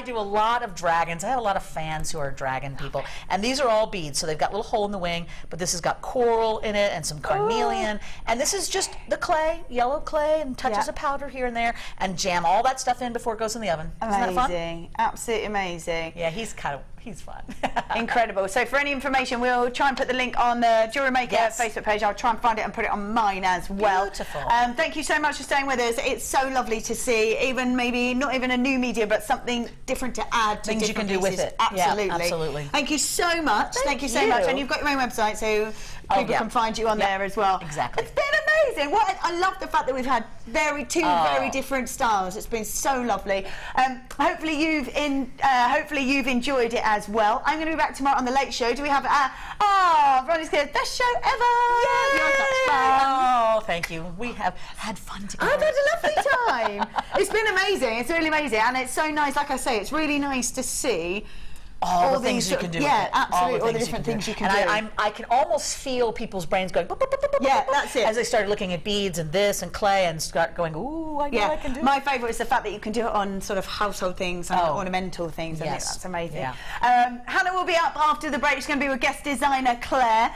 I do a lot of dragons. I have a lot of fans who are dragon people. And these are all beads. So they've got a little hole in the wing, but this has got coral in it and some carnelian. And this is just the clay, yellow clay, and touches of powder here and there, and jam all that stuff in before it goes in the oven. Amazing. Isn't that fun? Absolutely amazing. Yeah, he's fun. Incredible. So for any information, we'll try and put the link on the JewelleryMaker Facebook page. I'll try and find it and put it on mine as well. Beautiful. Thank you so much for staying with us. It's so lovely to see, even maybe not even a new media, but something different to add to things you can do with it. Absolutely. Yeah, absolutely. Thank you so much. Thank you so much. And you've got your own website, so people can find you on there as well. Exactly. It's been amazing. I love the fact that we've had two very different styles. It's been so lovely. Hopefully you've enjoyed it as well. I'm going to be back tomorrow on the Late Show. Do we have Ronnie's good best show ever? Yeah, you're such fun. Oh, thank you. We have had fun together. I've had a lovely time. It's been amazing. It's really amazing, and it's so nice. Like I say, it's really nice to see all the things you can do. Yeah, absolutely. All the different things you can do. And I can almost feel people's brains going. Yeah, that's it. As they started looking at beads and this and clay and start going, ooh, I know I can do. My favourite is the fact that you can do it on sort of household things and ornamental things. I think that's amazing. Yeah. Hannah will be up after the break. She's going to be with guest designer Claire.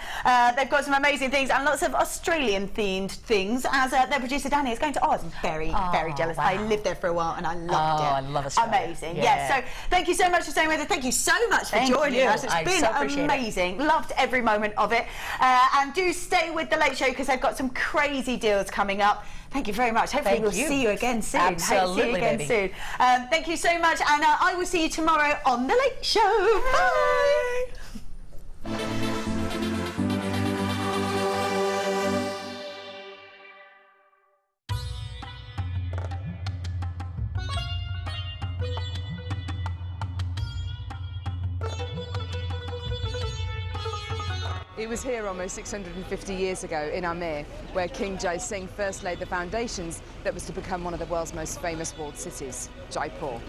They've got some amazing things and lots of Australian themed things. As their producer Danny is going to Oz. I'm very jealous. Wow. I lived there for a while and I loved it. I love Australia. Amazing. Yeah. So thank you so much for staying with us. Thank you so much for joining us. It's been amazing. Loved every moment of it. And do stay with the Late Show because they've got some crazy deals coming up. Thank you very much. Hopefully we'll see you again soon. Absolutely, see you again soon. Thank you so much, and I will see you tomorrow on the Late Show. Bye. It was here almost 650 years ago in Amir where King Jai Singh first laid the foundations that was to become one of the world's most famous walled cities, Jaipur.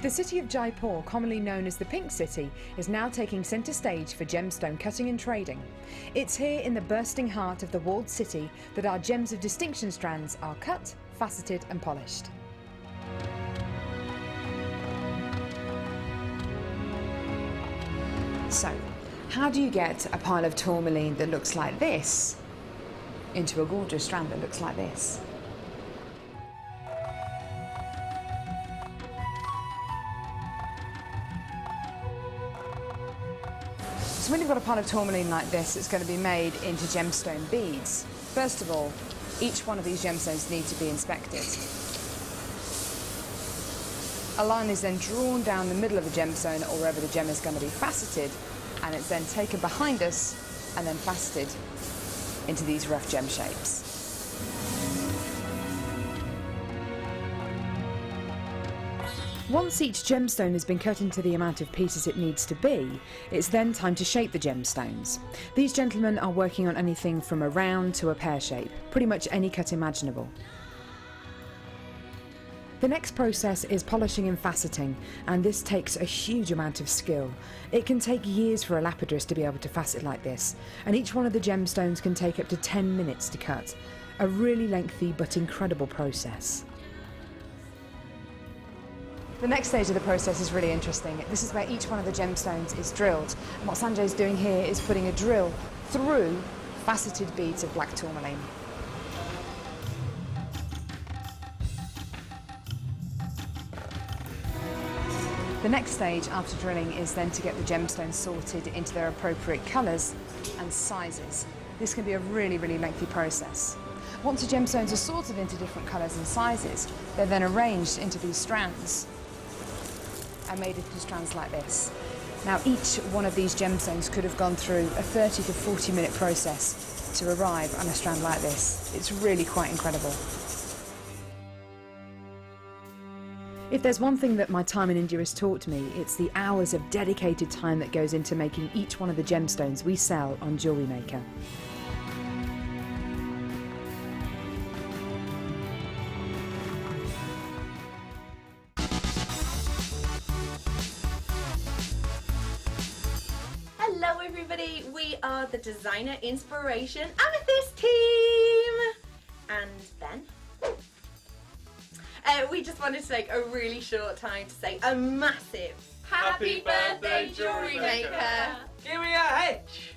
The city of Jaipur, commonly known as the Pink City, is now taking centre stage for gemstone cutting and trading. It's here in the bursting heart of the walled city that our gems of distinction strands are cut, faceted and polished. So, how do you get a pile of tourmaline that looks like this into a gorgeous strand that looks like this? So when you've got a pile of tourmaline like this, it's going to be made into gemstone beads. First of all, each one of these gemstones needs to be inspected. A line is then drawn down the middle of the gemstone or wherever the gem is going to be faceted, and it's then taken behind us and then faceted into these rough gem shapes. Once each gemstone has been cut into the amount of pieces it needs to be, it's then time to shape the gemstones. These gentlemen are working on anything from a round to a pear shape, pretty much any cut imaginable. The next process is polishing and faceting, and this takes a huge amount of skill. It can take years for a lapidress to be able to facet like this, and each one of the gemstones can take up to 10 minutes to cut. A really lengthy but incredible process. The next stage of the process is really interesting. This is where each one of the gemstones is drilled. And what Sanjay is doing here is putting a drill through faceted beads of black tourmaline. The next stage after drilling is then to get the gemstones sorted into their appropriate colours and sizes. This can be a really lengthy process. Once the gemstones are sorted into different colours and sizes, they're then arranged into these strands and made into strands like this. Now each one of these gemstones could have gone through a 30 to 40 minute process to arrive on a strand like this. It's really quite incredible. If there's one thing that my time in India has taught me, it's the hours of dedicated time that goes into making each one of the gemstones we sell on JewelleryMaker. Hello everybody, we are the Designer Inspiration Amethyst team! we just wanted to take a really short time to say a massive happy birthday, Jewellery Maker. Give me a H.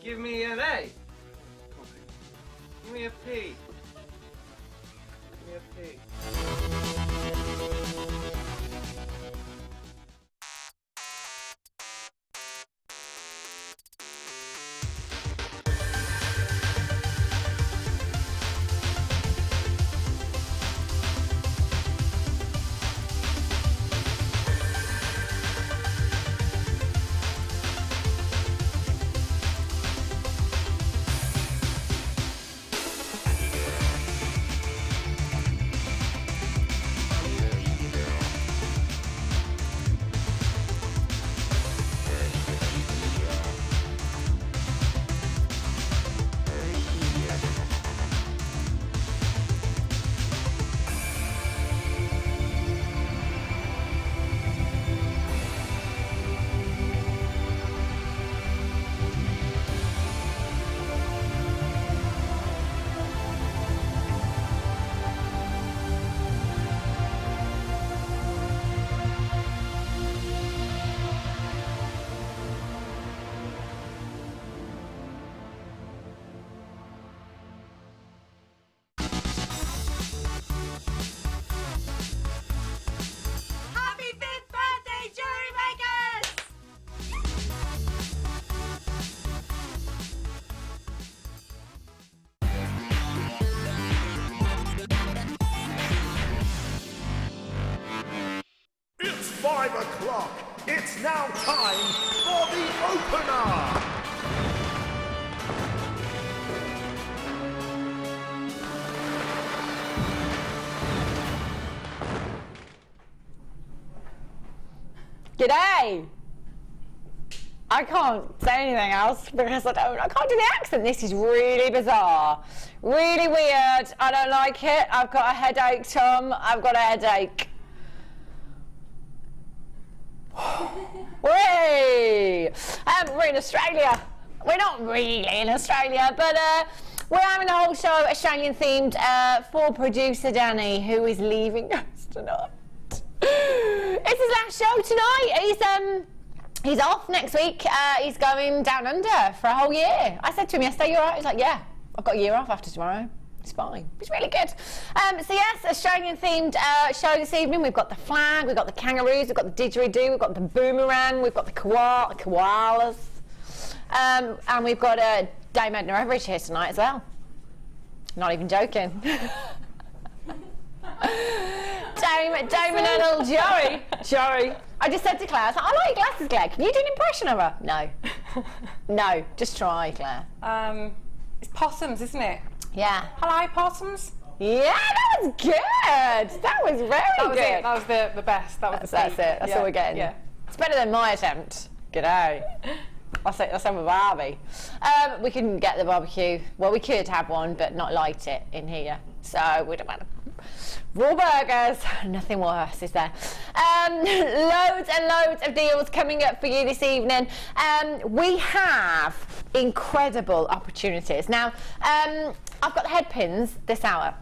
Give me an A. Give me a P. Give me a P. It's 5 o'clock. It's now time for the opener. G'day! I can't say anything else because I can't do the accent. This is really bizarre. Really weird. I don't like it. I've got a headache, Tom. I've got a headache. Whee! We're in Australia. We're not really in Australia, but we're having a whole show Australian themed for producer Danny, who is leaving us tonight. It's his last show tonight. He's off next week. He's going down under for a whole year. I said to him yesterday, "You all right?" He's like, "Yeah, I've got a year off after tomorrow. It's fine." It's really good. So yes, Australian themed show this evening. We've got the flag, we've got the kangaroos, we've got the didgeridoo, we've got the boomerang, we've got the koalas, and we've got Dame Edna Everidge here tonight as well. Not even joking. Dame and little Joey. I just said to Claire, I like your glasses, Claire. Can you do an impression of her? No. No, just try, Claire. It's possums, isn't it? Yeah. Hello, possums. Yeah, that was good. That was very good. It. That was the best. That's it. That's all we're getting. Yeah. It's better than my attempt. G'day. That's with Barbie. We couldn't get the barbecue. Well, we could have one, but not light it in here. So we don't matter. Raw burgers, nothing worse, is there? Loads and loads of deals coming up for you this evening. We have incredible opportunities. Now, I've got the headpins this hour.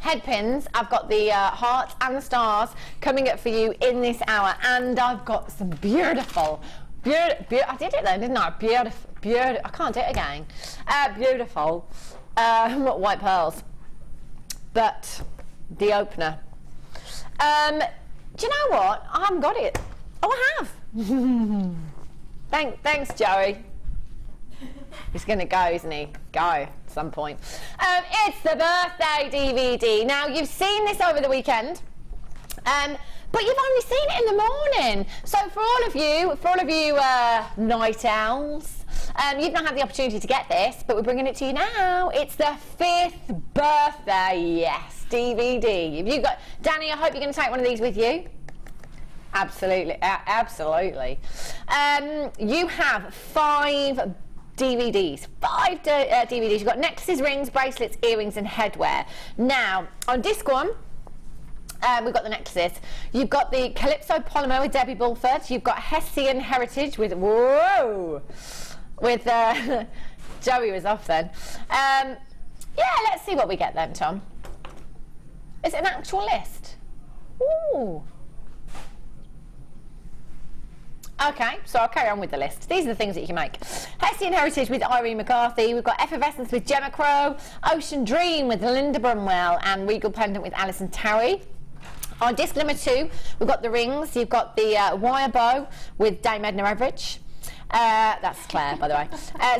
Headpins, I've got the hearts and the stars coming up for you in this hour, and I've got some beautiful, I did it then, didn't I? Beautiful, I can't do it again. Beautiful white pearls. But the opener. Do you know what? I haven't got it. Oh, I have. Thanks, Joey. He's going to go, isn't he? Go at some point. It's the birthday DVD. Now, you've seen this over the weekend, but you've only seen it in the morning. So for all of you night owls, you've not had the opportunity to get this, but we're bringing it to you now. It's the 5th birthday, yes, DVD. Have you got, Danny, I hope you're going to take one of these with you. Absolutely, absolutely. You have 5 DVDs, 5 DVDs. You've got necklaces, rings, bracelets, earrings, and headwear. Now, on disc 1, we've got the necklaces. You've got the Calypso Polymer with Debbie Bulford. You've got Hessian Heritage with, whoa, with, Joey was off then. Yeah, let's see what we get then, Tom. Is it an actual list? Ooh. Okay, so I'll carry on with the list. These are the things that you can make. Hessian Heritage with Irene McCarthy. We've got Effervescence with Gemma Crow. Ocean Dream with Linda Brunwell. And Regal Pendant with Alison Towie. On disc number 2, we've got the rings. You've got the wire bow with Dame Edna Everidge. That's Claire, by the way.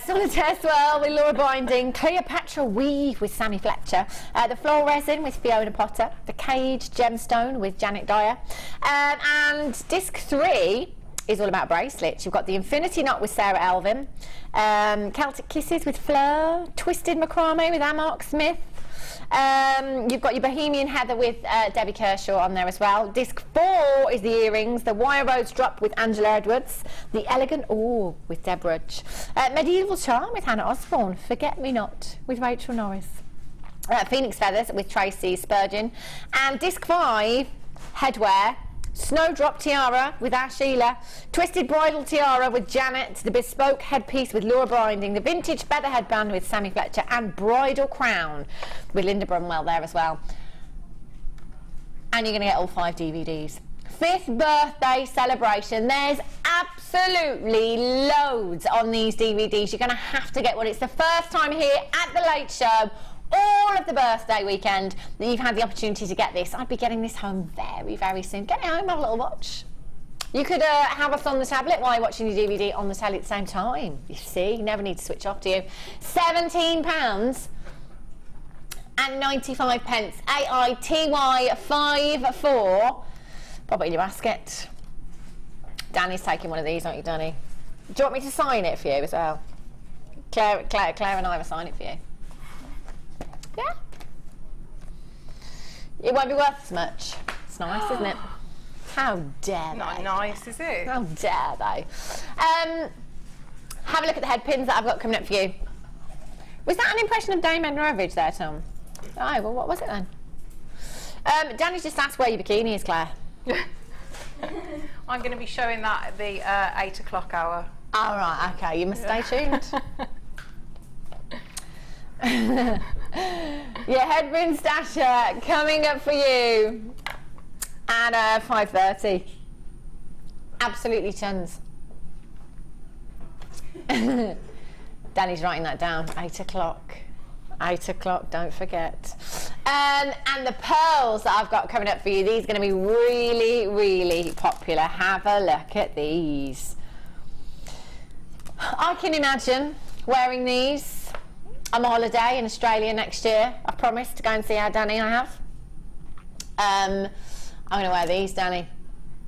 Solitaire Swirl with Laura Binding. Cleopatra Weave with Sammy Fletcher. The Floral Resin with Fiona Potter. The Cage Gemstone with Janet Dyer. And disc 3 is all about bracelets. You've got the Infinity Knot with Sarah Elvin. Celtic Kisses with Fleur. Twisted Macrame with Amark Smith. You've got your Bohemian Heather with Debbie Kershaw on there as well. Disc 4 is the earrings. The Wire Rose Drop with Angela Edwards. The Elegant Orb with Deb Rudge. Medieval Charm with Hannah Osborne. Forget Me Not with Rachel Norris. Phoenix Feathers with Tracy Spurgeon. And disc 5, Headwear. Snowdrop Tiara with our Sheila. Twisted Bridal Tiara with Janet. The Bespoke Headpiece with Laura Binding. The Vintage Feather Headband with Sammy Fletcher. And Bridal Crown with Linda Brunwell there as well. And you're going to get all 5 DVDs. 5th birthday celebration. There's absolutely loads on these DVDs. You're going to have to get one. It's the first time here at the Late Show, all of the birthday weekend, that you've had the opportunity to get this. I'd be getting this home very, very soon. Get it home, have a little watch. You could have us on the tablet while you're watching your DVD on the telly at the same time. You see, you never need to switch off, do you? £17 and 95 pence. AITY 54. Pop it in your basket. Danny's taking one of these, aren't you, Danny? Do you want me to sign it for you as well? Claire and I will sign it for you. Yeah. It won't be worth as much. It's nice, isn't it? How dare they? Not nice, is it? How dare they? Have a look at the headpins that I've got coming up for you. Was that an impression of Dame Edna Everidge there, Tom? Oh, well, what was it then? Danny's just asked where your bikini is, Claire. I'm going to be showing that at the 8 o'clock hour. All right, okay, you must stay tuned. Your headband stasher coming up for you at 5:30. Absolutely tons. Danny's writing that down. 8 o'clock. 8 o'clock, don't forget. And the pearls that I've got coming up for you, these are going to be really, really popular. Have a look at these. I can imagine wearing these on holiday in Australia next year. I promised to go and see how Danny I have. I'm going to wear these, Danny.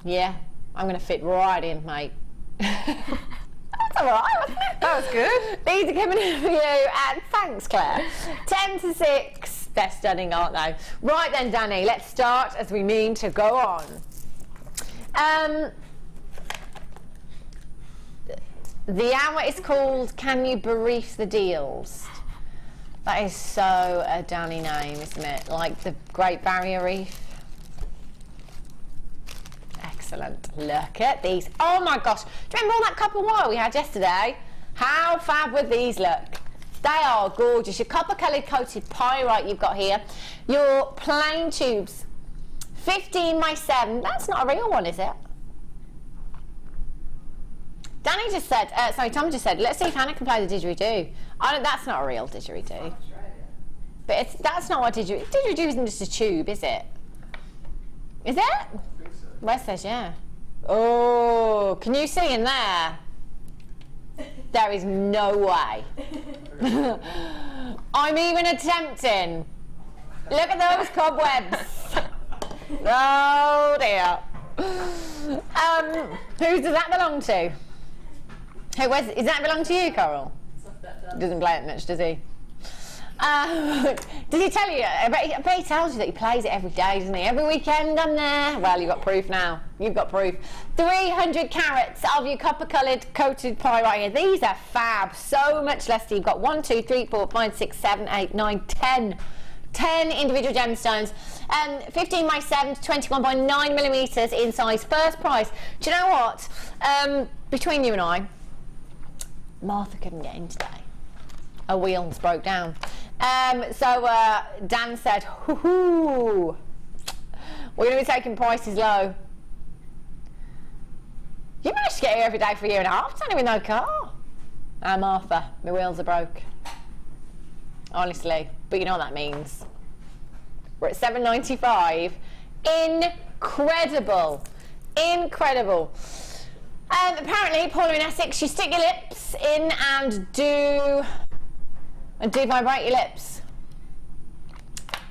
Yeah, I'm going to fit right in, mate. That's all right, wasn't it? That was good. These are coming in for you, and thanks, Claire. 10 to 6. They're stunning, aren't they? Right then, Danny, let's start as we mean to go on. The hour is called Can You Brief the Deals? That is so a Danny name, isn't it? Like the Great Barrier Reef. Excellent. Look at these. Oh my gosh. Do you remember all that copper wire we had yesterday? How fab would these look? They are gorgeous. Your copper coloured coated pyrite you've got here. Your plain tubes. 15x7. That's not a real one, is it? Danny just said, Tom just said, let's see if Hannah can play the didgeridoo. That's not a real didgeridoo. But that's not what didgeridoo isn't just a tube, is it? Is it? Wes says, yeah. Oh, can you see in there? There is no way. I'm even attempting. Look at those cobwebs. Oh dear. Who does that belong to? Does that belong to you, Coral? Doesn't play it much, does he? Did he tell you? I bet he tells you that he plays it every day, doesn't he? Every weekend I'm there. Well, you've got proof now. You've got proof. 300 carats of your copper-coloured coated pyrite here. These are fab. So much less. You've got 1, 2, 3, 4, 5, 6, 7, 8, 9, 10. 10 individual gemstones. 15x7 to 21.9 millimetres in size. First price. Do you know what? Between you and I, Martha couldn't get in today. Her wheels broke down. So Dan said, hoo-hoo, We're going to be taking prices low. You managed to get here every day for a year and a half, Danny, with no car. I'm Martha. My wheels are broke. Honestly. But you know what that means. We're at $7.95. Incredible. Incredible. Apparently, Paula in Essex, you stick your lips in and do vibrate your lips.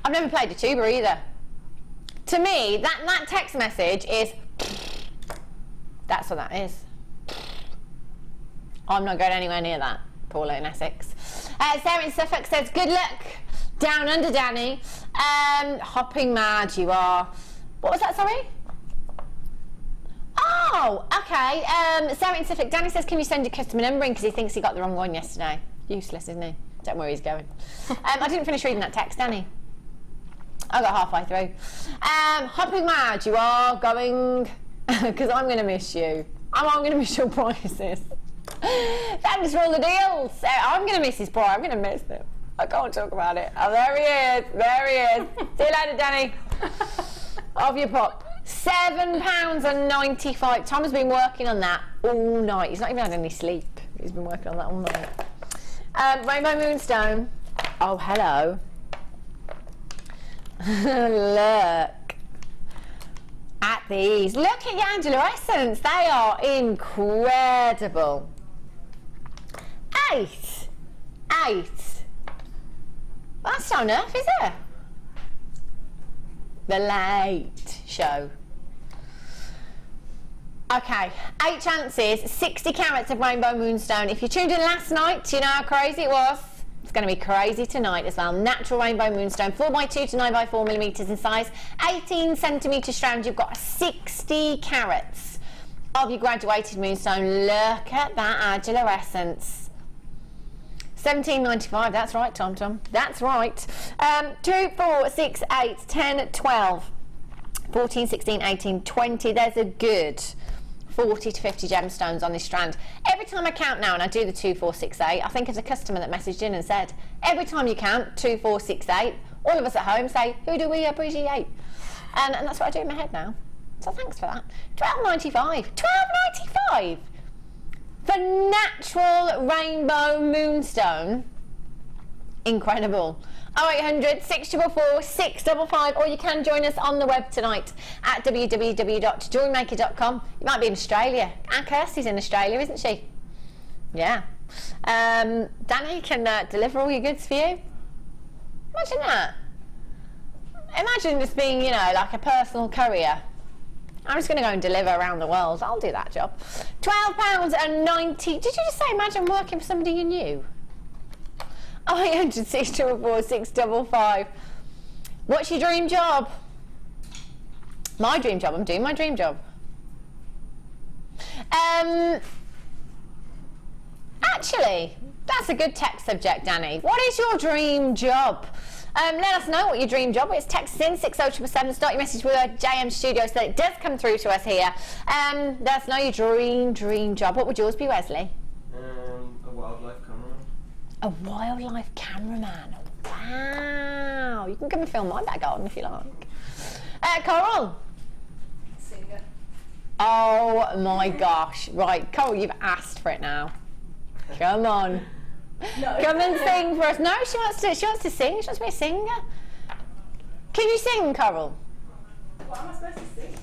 I've never played a tuba either. To me, that text message is, that's what that is. I'm not going anywhere near that, Paula in Essex. Sarah in Suffolk says, good luck down under, Danny. Hopping mad you are. What was that, sorry? Oh, okay. Sarah in Suffolk, Danny says, can you send your customer number in because he thinks he got the wrong one yesterday. Useless, isn't he? Don't know where he's going. I didn't finish reading that text, Danny. I got halfway through. Hopping mad you are going, because I'm going to miss you. I'm going to miss your prices. Thanks for all the deals. I'm going to miss his price. I'm going to miss them. I can't talk about it. Oh, there he is. There he is. See you later, Danny. Off you pop. £7.95. Tom has been working on that all night. He's not even had any sleep. He's been working on that all night. Rainbow Moonstone. Oh, hello. Look at these. Look at your Angelo Essence. They are incredible. 8. That's not enough, is it? The late show. Okay, 8 chances, 60 carats of Rainbow Moonstone. If you tuned in last night, you know how crazy it was. It's going to be crazy tonight as well. Natural Rainbow Moonstone, 4x2 to 9x4 millimetres in size, 18 centimetres strand. You've got 60 carats of your graduated Moonstone. Look at that Angelo Essence. $17.95, that's right, Tom. That's right. 2, 4, 6, 8, 10, 12, 14, 16, 18, 20. There's a good 40 to 50 gemstones on this strand. Every time I count now, and I do the 2, 4, 6, 8, I think of the customer that messaged in and said, every time you count 2, 4, 6, 8, all of us at home say, who do we appreciate? And that's what I do in my head now. So thanks for that. $12.95. $12.95 for natural Rainbow Moonstone. Incredible. 0800 644 655, or you can join us on the web tonight at www.jewellerymaker.com. You might be in Australia. Aunt Kirsty's in Australia, isn't she? Yeah. Danny can deliver all your goods for you. Imagine that. Imagine this being, you know, like a personal courier. I'm just going to go and deliver around the world. I'll do that job. £12.90. Did you just say imagine working for somebody you knew? 0800 644 655. What's your dream job? My dream job. I'm doing my dream job. Actually, that's a good text subject, Danny. What is your dream job? Let us know what your dream job is. Text us in 60777. Start your message with a JM Studio so that it does come through to us here. Let us know your dream job. What would yours be, Wesley? A wildlife cameraman. A wildlife cameraman. Wow. You can come and film my back garden if you like. Coral. Singer. Oh my gosh. Right, Coral, you've asked for it now. Come on. No. Come and sing for us. No, she wants to sing. She wants to be a singer. Can you sing, Coral? What am I supposed to sing?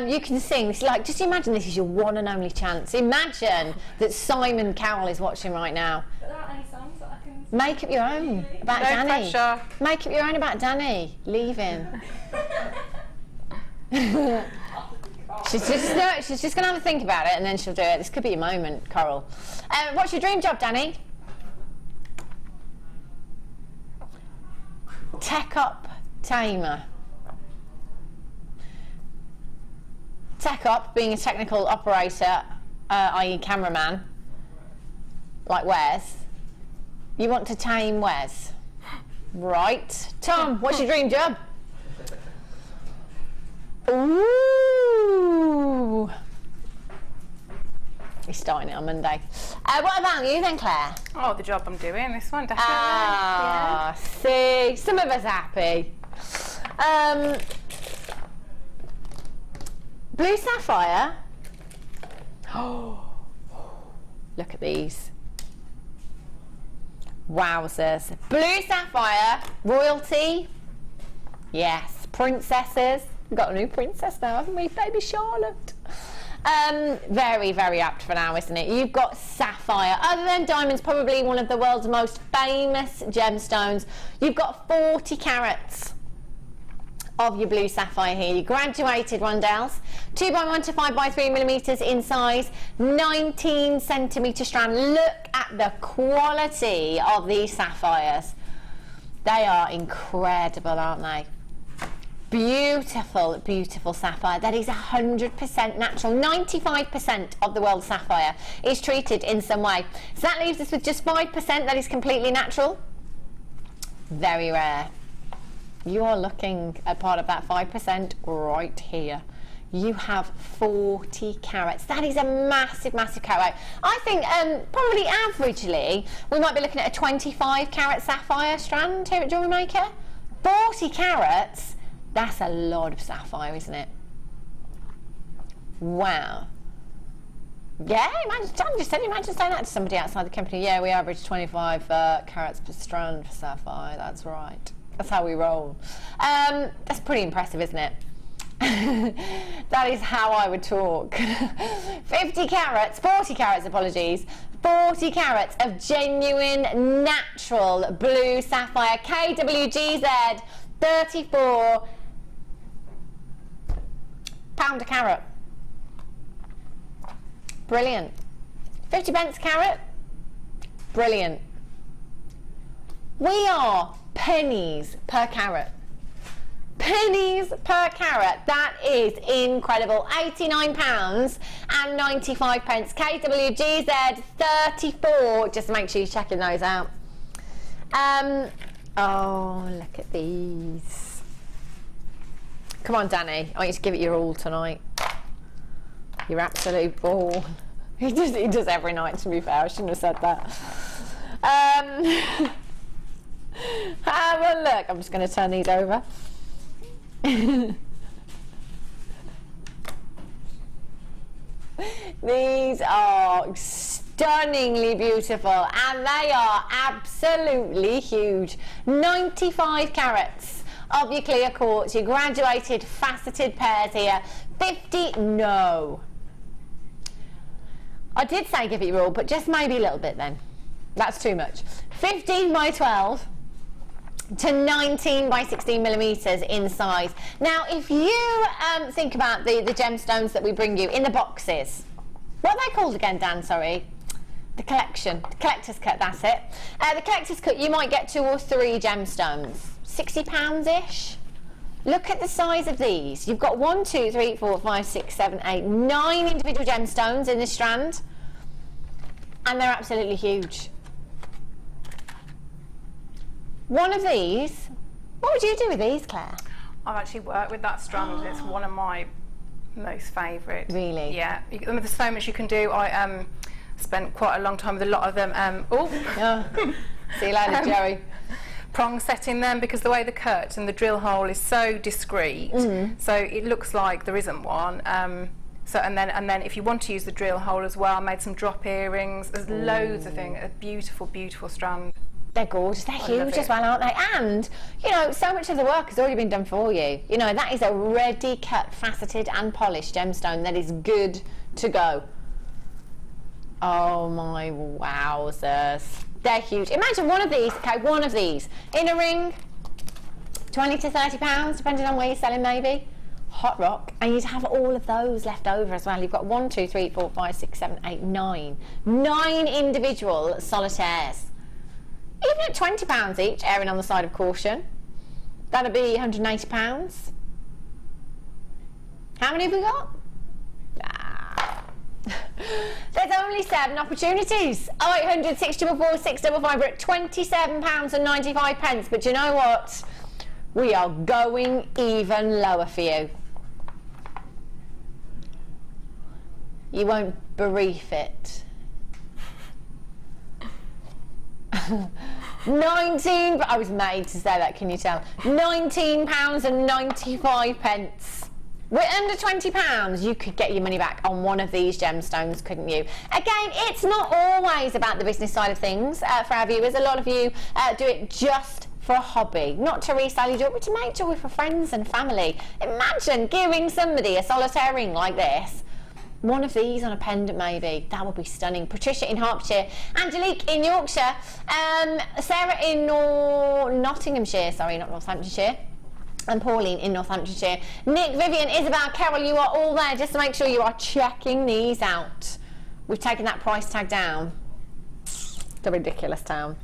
You can sing. It's like, just imagine this is your one and only chance. Imagine that Simon Cowell is watching right now. But there aren't any songs that I can sing. Make up your own about No Danny. pressure. Make up your own about Danny leaving. She's just going to have a think about it and then she'll do it. This could be your moment, Coral. What's your dream job, Danny? Tech Up Tamer. Tech Up being a technical operator, i.e. cameraman, like Wes. You want to tame Wes. Right. Tom, what's your dream job? Ooh. He's starting it on Monday. What about you then, Claire? Oh, the job I'm doing, this one, definitely. Ah, see, some of us happy. Blue sapphire. Oh, look at these. Wowzers. Blue sapphire, royalty. Yes, princesses. We've got a new princess now, haven't we? Baby Charlotte. Very, very apt for now, isn't it? You've got sapphire. Other than diamonds, probably one of the world's most famous gemstones. You've got 40 carats of your blue sapphire here. Your graduated rondelles, 2x1 to 5x3 millimeters in size, 19 centimeter strand. Look at the quality of these sapphires. They are incredible, aren't they? Beautiful, beautiful sapphire. That is 100% natural. 95% of the world's sapphire is treated in some way. So that leaves us with just 5% that is completely natural. Very rare. You are looking at part of that 5% right here. You have 40 carats. That is a massive, massive carat. I think probably averagely we might be looking at a 25 carat sapphire strand here at JewelleryMaker. 40 carats. That's a lot of sapphire, isn't it? Wow. Yeah, imagine, I'm just saying, imagine saying that to somebody outside the company. Yeah, we average 25 carats per strand for sapphire. That's right. That's how we roll. That's pretty impressive, isn't it? That is how I would talk. 50 carats, 40 carats, apologies. 40 carats of genuine, natural blue sapphire. KWGZ, 34 pound a carat. Brilliant. 50 pence a carat. Brilliant. We are pennies per carat. Pennies per carat. That is incredible. £89 and 95 pence. KWGZ 34. Just make sure you're checking those out. Oh, look at these. Come on, Danny. I want you to give it your all tonight. Your absolute all. He does every night, to be fair. I shouldn't have said that. Have a look. I'm just going to turn these over. These are stunningly beautiful and they are absolutely huge. 95 carats of your clear quartz, your graduated faceted pairs here. 50, no. I did say give it your all, but just maybe a little bit then. That's too much. 15 by 12 to 19 by 16 millimeters in size. Now, if you think about the gemstones that we bring you in the boxes, what are they called again, Dan? Sorry. The collection, the collector's cut, that's it. The collector's cut, you might get 2 or 3 gemstones. £60-ish. Look at the size of these. You've got 1, 2, 3, 4, 5, 6, 7, 8, 9 individual gemstones in this strand. And they're absolutely huge. One of these, what would you do with these, Claire? I've actually worked with that strand. It's one of my most favourite. Really? Yeah. There's so much you can do. I spent quite a long time with a lot of them. See you later, Jerry. Prong setting them because the way the cut and the drill hole is so discreet, so it looks like there isn't one. So and then if you want to use the drill hole as well, I made some drop earrings. There's loads of things. A beautiful, beautiful strand. They're gorgeous. They're huge as well, aren't they? And, you know, so much of the work has already been done for you. You know, that is a ready cut, faceted and polished gemstone that is good to go. Oh my wowzers. They're huge. Imagine one of these, okay, one of these in a ring, 20 to 30 pounds, depending on where you're selling maybe. Hot rock. And you'd have all of those left over as well. You've got 1, 2, 3, 4, 5, 6, 7, 8, 9. 9 individual solitaires. Even at £20 each, erring on the side of caution, that'd be £180. How many have we got? There's only 7 opportunities. 0800 644 655. We're at £27.95. But you know what? We are going even lower for you. You won't bereave it. 19. I was made to say that. Can you tell? £19.95. We're under £20, you could get your money back on one of these gemstones, couldn't you? Again, it's not always about the business side of things for our viewers. A lot of you do it just for a hobby, not to resell your jewellery, but to make jewellery for friends and family. Imagine giving somebody a solitaire ring like this. One of these on a pendant maybe, that would be stunning. Patricia in Hertfordshire, Angelique in Yorkshire, Sarah in Nottinghamshire, sorry, not Northamptonshire, and Pauline in Northamptonshire. Nick, Vivian, Isabel, Carol, you are all there just to make sure you are checking these out. We've taken that price tag down. The ridiculous town.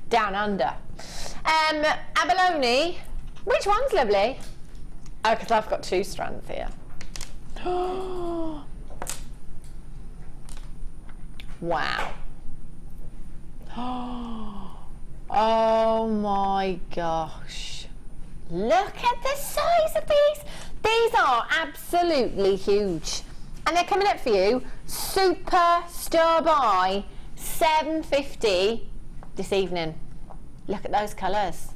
Down under. Abalone, which one's lovely? Oh, because I've got 2 strands here. Wow. Oh my gosh. Look at the size of these. These are absolutely huge. And they're coming up for you, super star buy, $7.50 this evening. Look at those colours.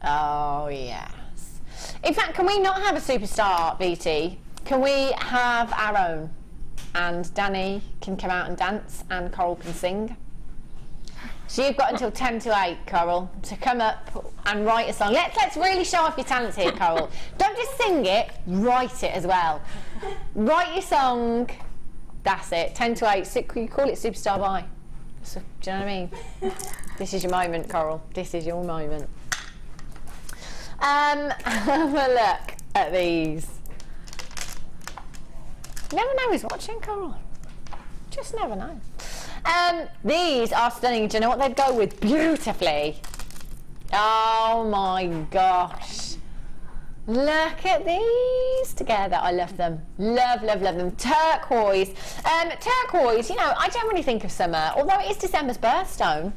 Oh yes. In fact, can we not have a superstar, BT? Can we have our own? And Danny can come out and dance, and Coral can sing. So you've got until 10 to 8, Coral, to come up and write a song. Let's really show off your talents here, Coral. Don't just sing it, write it as well. Write your song. That's it. 10 to 8. You call it Superstar Buy. So, do you know what I mean? This is your moment, Coral. This is your moment. Have a look at these. You never know who's watching, Coral. Just never know. These are stunning. Do you know what they'd go with beautifully? Oh my gosh. Look at these together. I love them. Love, love, love them. Turquoise. Turquoise, you know, I don't really think of summer, although it is December's birthstone.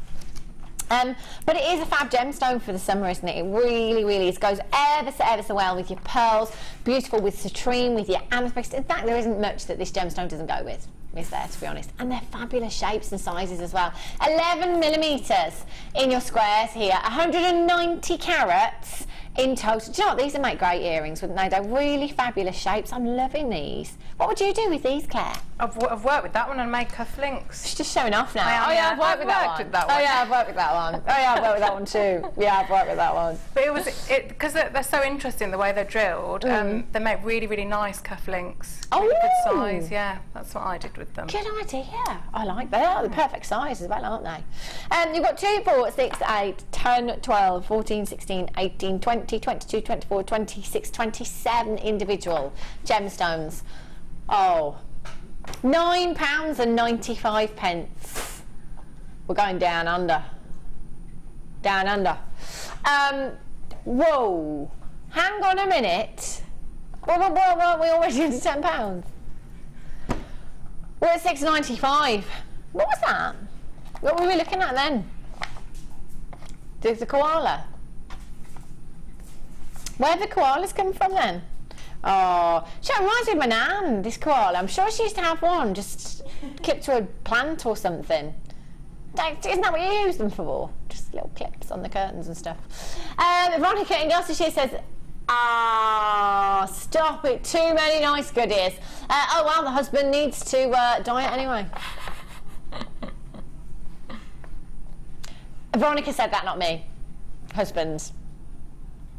But it is a fab gemstone for the summer, isn't it? It really, really is. It goes ever so well with your pearls, beautiful with citrine, with your amethyst. In fact, there isn't much that this gemstone doesn't go with, is there, to be honest? And they're fabulous shapes and sizes as well. 11mm in your squares here, 190 carats in total. Do you know what? These would make great earrings, wouldn't they? They're really fabulous shapes. I'm loving these. What would you do with these, Claire? I've worked with that one and made cufflinks. She's just showing off now. Oh yeah, I've worked with that one. Oh yeah, I've worked with that one. Oh yeah, I've worked with that one too. Yeah, I've worked with that one. But it was because they're so interesting the way they're drilled. They make really, really nice cufflinks. Oh, really good size. Yeah, that's what I did with them. Good idea. I like they are the perfect size as well, aren't they? You've got 2, 4, 6, 8, 10, 12, 14, 16, 18, 20, 22, 24, 26, 27 individual gemstones. Oh, £9.95. We're going down under. Down under. Whoa. Hang on a minute. Well, weren't we already into £10? We're at £6.95. What was that? What were we looking at then? The koala. Where did the koalas come from then? Oh, she reminds me of my nan, this koala. I'm sure she used to have one, just clipped to a plant or something. Isn't that what you use them for? Just little clips on the curtains and stuff. Veronica in Gloucestershire says, stop it, too many nice goodies. Oh well, the husband needs to diet anyway. Veronica said that, not me. Husbands.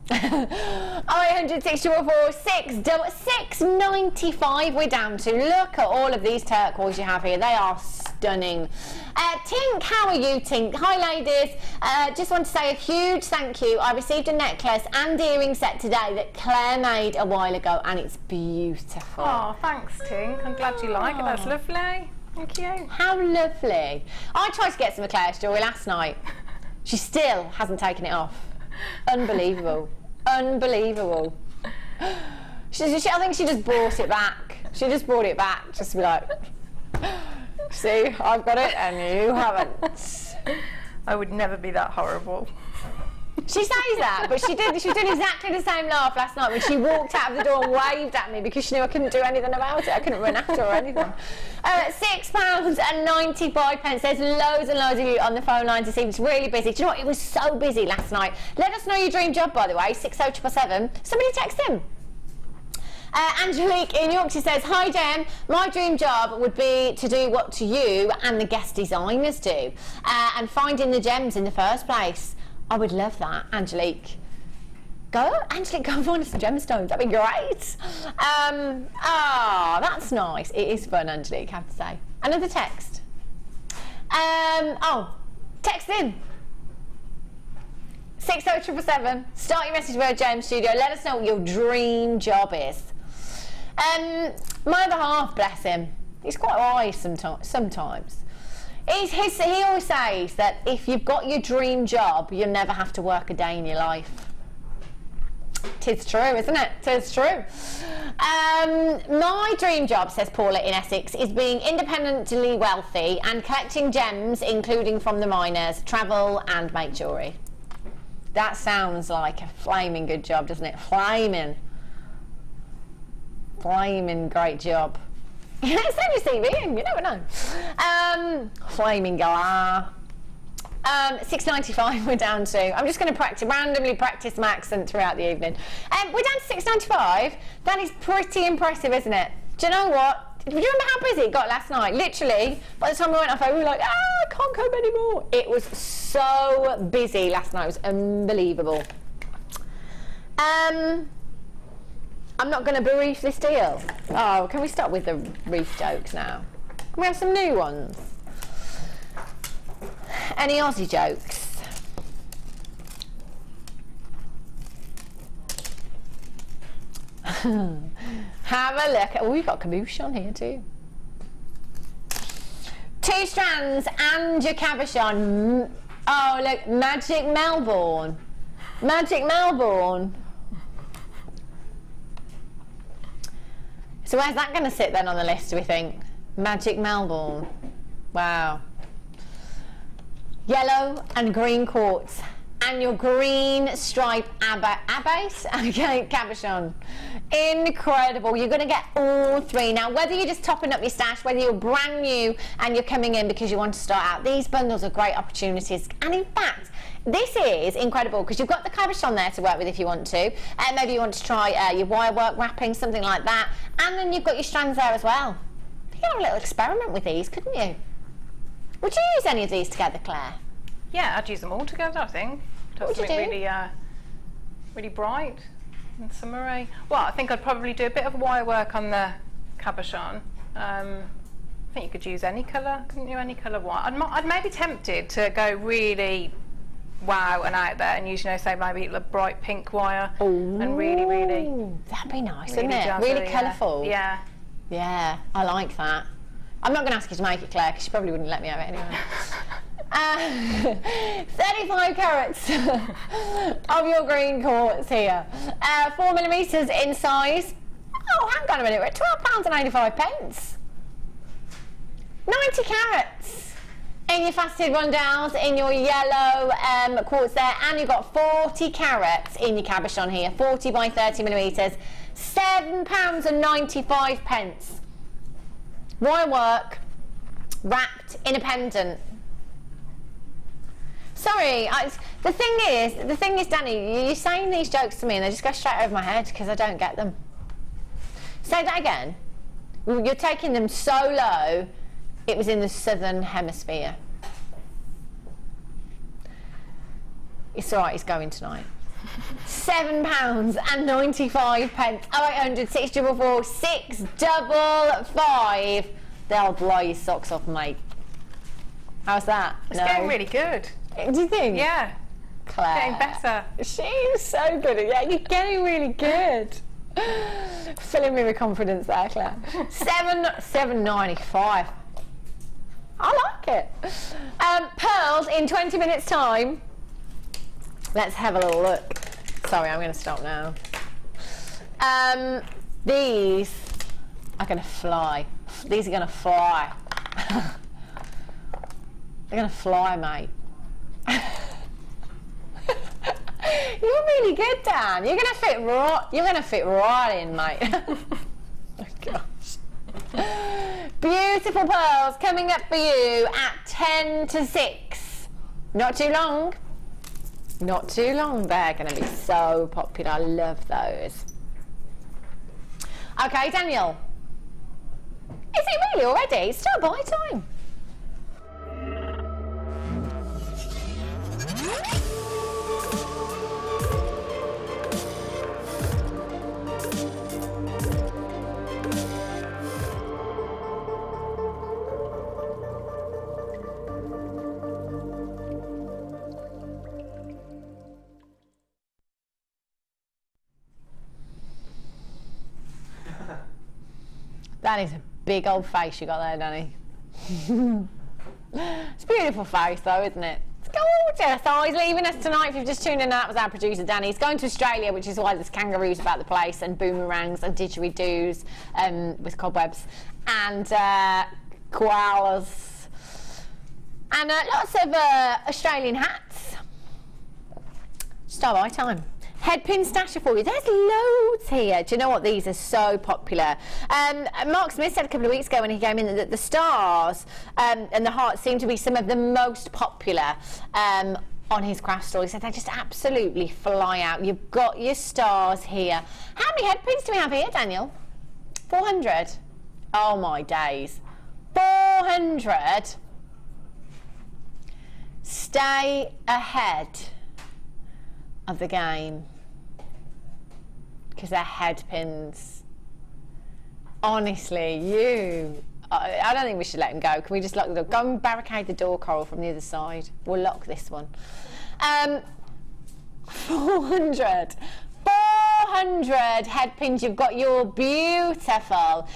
695 we're down to. Look at all of these turquoise you have here. They are stunning. Tink, how are you, Tink? Hi ladies, just want to say a huge thank you. I received a necklace and earring set today that Claire made a while ago and it's beautiful. Oh, thanks Tink, I'm glad you like it. That's lovely. Thank you. How lovely. I tried to get some of Claire's jewellery last night. She still hasn't taken it off. Unbelievable. Unbelievable. I think she just brought it back. She just brought it back just to be like, see, I've got it and you haven't. I would never be that horrible. She says that, but she did exactly the same laugh last night when she walked out of the door and waved at me because she knew I couldn't do anything about it. I couldn't run after her or anything. £6.95. There's loads and loads of you on the phone lines this evening. It's really busy. Do you know what? It was so busy last night. Let us know your dream job, by the way, 60777. Somebody text him. Angelique in Yorkshire says, hi Jem, my dream job would be to do what you and the guest designers do, and finding the gems in the first place. I would love that, Angelique. Angelique, go and find us some gemstones, that'd be great. That's nice. It is fun, Angelique, I have to say. Another text. Text in. 60777. Start your message word James Studio. Let us know what your dream job is. My other half, bless him, he's quite wise sometimes. He always says that if you've got your dream job, you'll never have to work a day in your life. 'Tis true, isn't it? 'Tis true. My dream job, says Paula in Essex, is being independently wealthy and collecting gems, including from the miners, travel and make jewellery. That sounds like a flaming good job, doesn't it? Flaming great job. Send your CV in, you never know. Flaming galah. 6.95 we're down to. I'm just going to randomly practice my accent throughout the evening. We're down to 6.95. That is pretty impressive, isn't it? Do you know what? Do you remember how busy it got last night? Literally, by the time we went off, we were like, I can't come anymore. It was so busy last night. It was unbelievable. I'm not going to bereave this deal. Oh, can we stop with the reef jokes now? Can we have some new ones? Any Aussie jokes? Have a look. Oh, we've got caboose on here too. 2 strands and your cabochon. Oh, look, Magic Melbourne. Magic Melbourne. So where's that going to sit then on the list, do we think? Magic Melbourne. Wow. Yellow and green quartz. And your green stripe Agate, okay, cabochon. Incredible. You're going to get all 3. Now, whether you're just topping up your stash, whether you're brand new and you're coming in because you want to start out, these bundles are great opportunities. And in fact, this is incredible because you've got the cabochon there to work with if you want to. And maybe you want to try your wire work wrapping, something like that. And then you've got your strands there as well. You could have a little experiment with these, couldn't you? Would you use any of these together, Claire? Yeah, I'd use them all together, I think. What would you do? Really, really bright and summery. Well, I think I'd probably do a bit of wire work on the cabochon. I think you could use any colour, couldn't you? Any colour wire. I'd maybe tempted to go really wow and out there and use, you know, say maybe a bright pink wire. Ooh, and really, that'd be nice, really wouldn't it? jazzy, Really colourful. Yeah. Yeah, I like that. I'm not going to ask you to make it, Claire, because she probably wouldn't let me have it anyway. 35 carats of your green quartz here. 4mm in size. Oh, hang on a minute, we're at £12.85. 90 carats in your faceted rondelles, in your yellow quartz there, and you've got 40 carats in your cabochon here, 40 by 30mm, £7.95. Wire work, wrapped in a pendant. Sorry, the thing is, Danny, you're saying these jokes to me and they just go straight over my head because I don't get them. Say that again. You're taking them so low, it was in the southern hemisphere. It's all right, it's going tonight. £7.95. 0800 644 655. They'll blow your socks off, mate. How's that? It's getting really good. Do you think? Yeah. Claire. Getting better. She's so good at it. You're getting really good. Filling me with confidence there, Claire. $7.95. I like it. Pearls in 20 minutes time. Let's have a little look. Sorry, I'm going to stop now. These are going to fly. These are going to fly. They're going to fly, mate. You're really good, Dan. You're going to fit right. You're going to fit right in, mate. Oh gosh. Beautiful pearls coming up for you at 10 to 6. Not too long. Not too long. They're going to be so popular. I love those. Okay, Daniel. Is it really already? It's still buy time. That is a big old face you got there, Danny. It's a beautiful face though, isn't it? It's gorgeous. Oh, he's leaving us tonight. If you've just tuned in, that was our producer Danny. He's going to Australia, which is why there's kangaroos about the place and boomerangs and didgeridoos with cobwebs and koalas and lots of Australian hats. Start by time. Headpin stasher for you. There's loads here. Do you know what? These are so popular. Mark Smith said a couple of weeks ago when he came in that the stars and the hearts seem to be some of the most popular on his craft store. He said they just absolutely fly out. You've got your stars here. How many headpins do we have here, Daniel? 400. Oh my days. 400. Stay ahead of the game. Because they're headpins. Honestly, I don't think we should let them go. Can we just lock the door? Go and barricade the door, Coral, from the other side. We'll lock this one. 400. 400 headpins. You've got your beautiful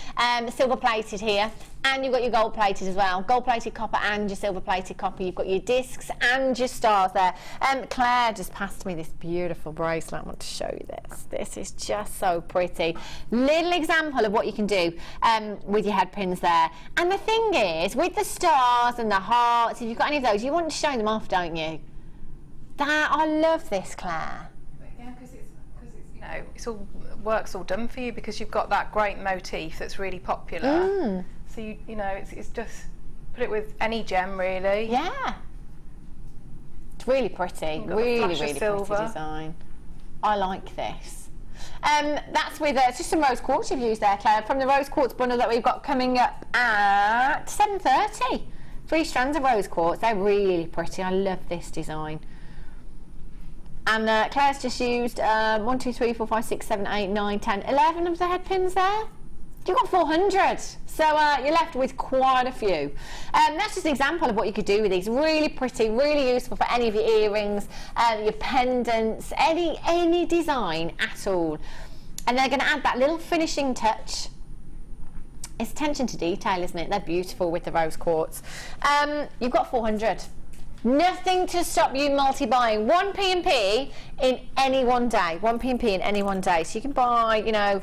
silver plated here, and you've got your gold plated as well. Gold plated copper and your silver plated copper. You've got your discs and your stars there. Claire just passed me this beautiful bracelet. I want to show you this. This is just so pretty. Little example of what you can do with your headpins there. And the thing is, with the stars and the hearts, if you've got any of those, you want to show them off, don't you? I love this, Claire. Yeah, because it's you know, it's all work's all done for you because you've got that great motif that's really popular. So you know, it's just put it with any gem really. Yeah. It's really pretty. Really pretty design. I like this. That's with just some rose quartz you've used there, Claire, from the rose quartz bundle that we've got coming up at 7:30. 3 strands of rose quartz. They're really pretty. I love this design. And Claire's just used 1, 2, 3, 4, 5, 6, 7, 8, 9, 10, 11 of the headpins there. You've got 400, so you're left with quite a few. That's just an example of what you could do with these. Really pretty, really useful for any of your earrings, your pendants, any design at all. And they're going to add that little finishing touch. It's attention to detail, isn't it? They're beautiful with the rose quartz. You've got 400. Nothing to stop you multi-buying 1 P&P in any one day. 1 P&P in any one day. So you can buy, you know,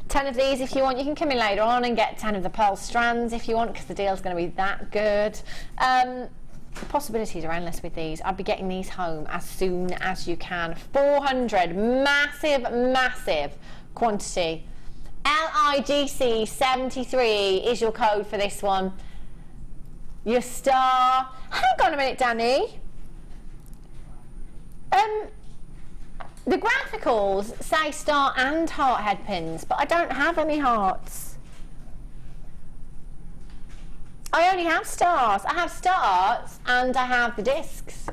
10 of these if you want. You can come in later on and get 10 of the pearl strands if you want, because the deal's going to be that good. The possibilities are endless with these. I'd be getting these home as soon as you can. 400, massive quantity. LIGC 73 is your code for this one. Your star. Hang on a minute, Danny. The graphicals say star and heart headpins, but I don't have any hearts. I only have stars. I have stars and I have the discs.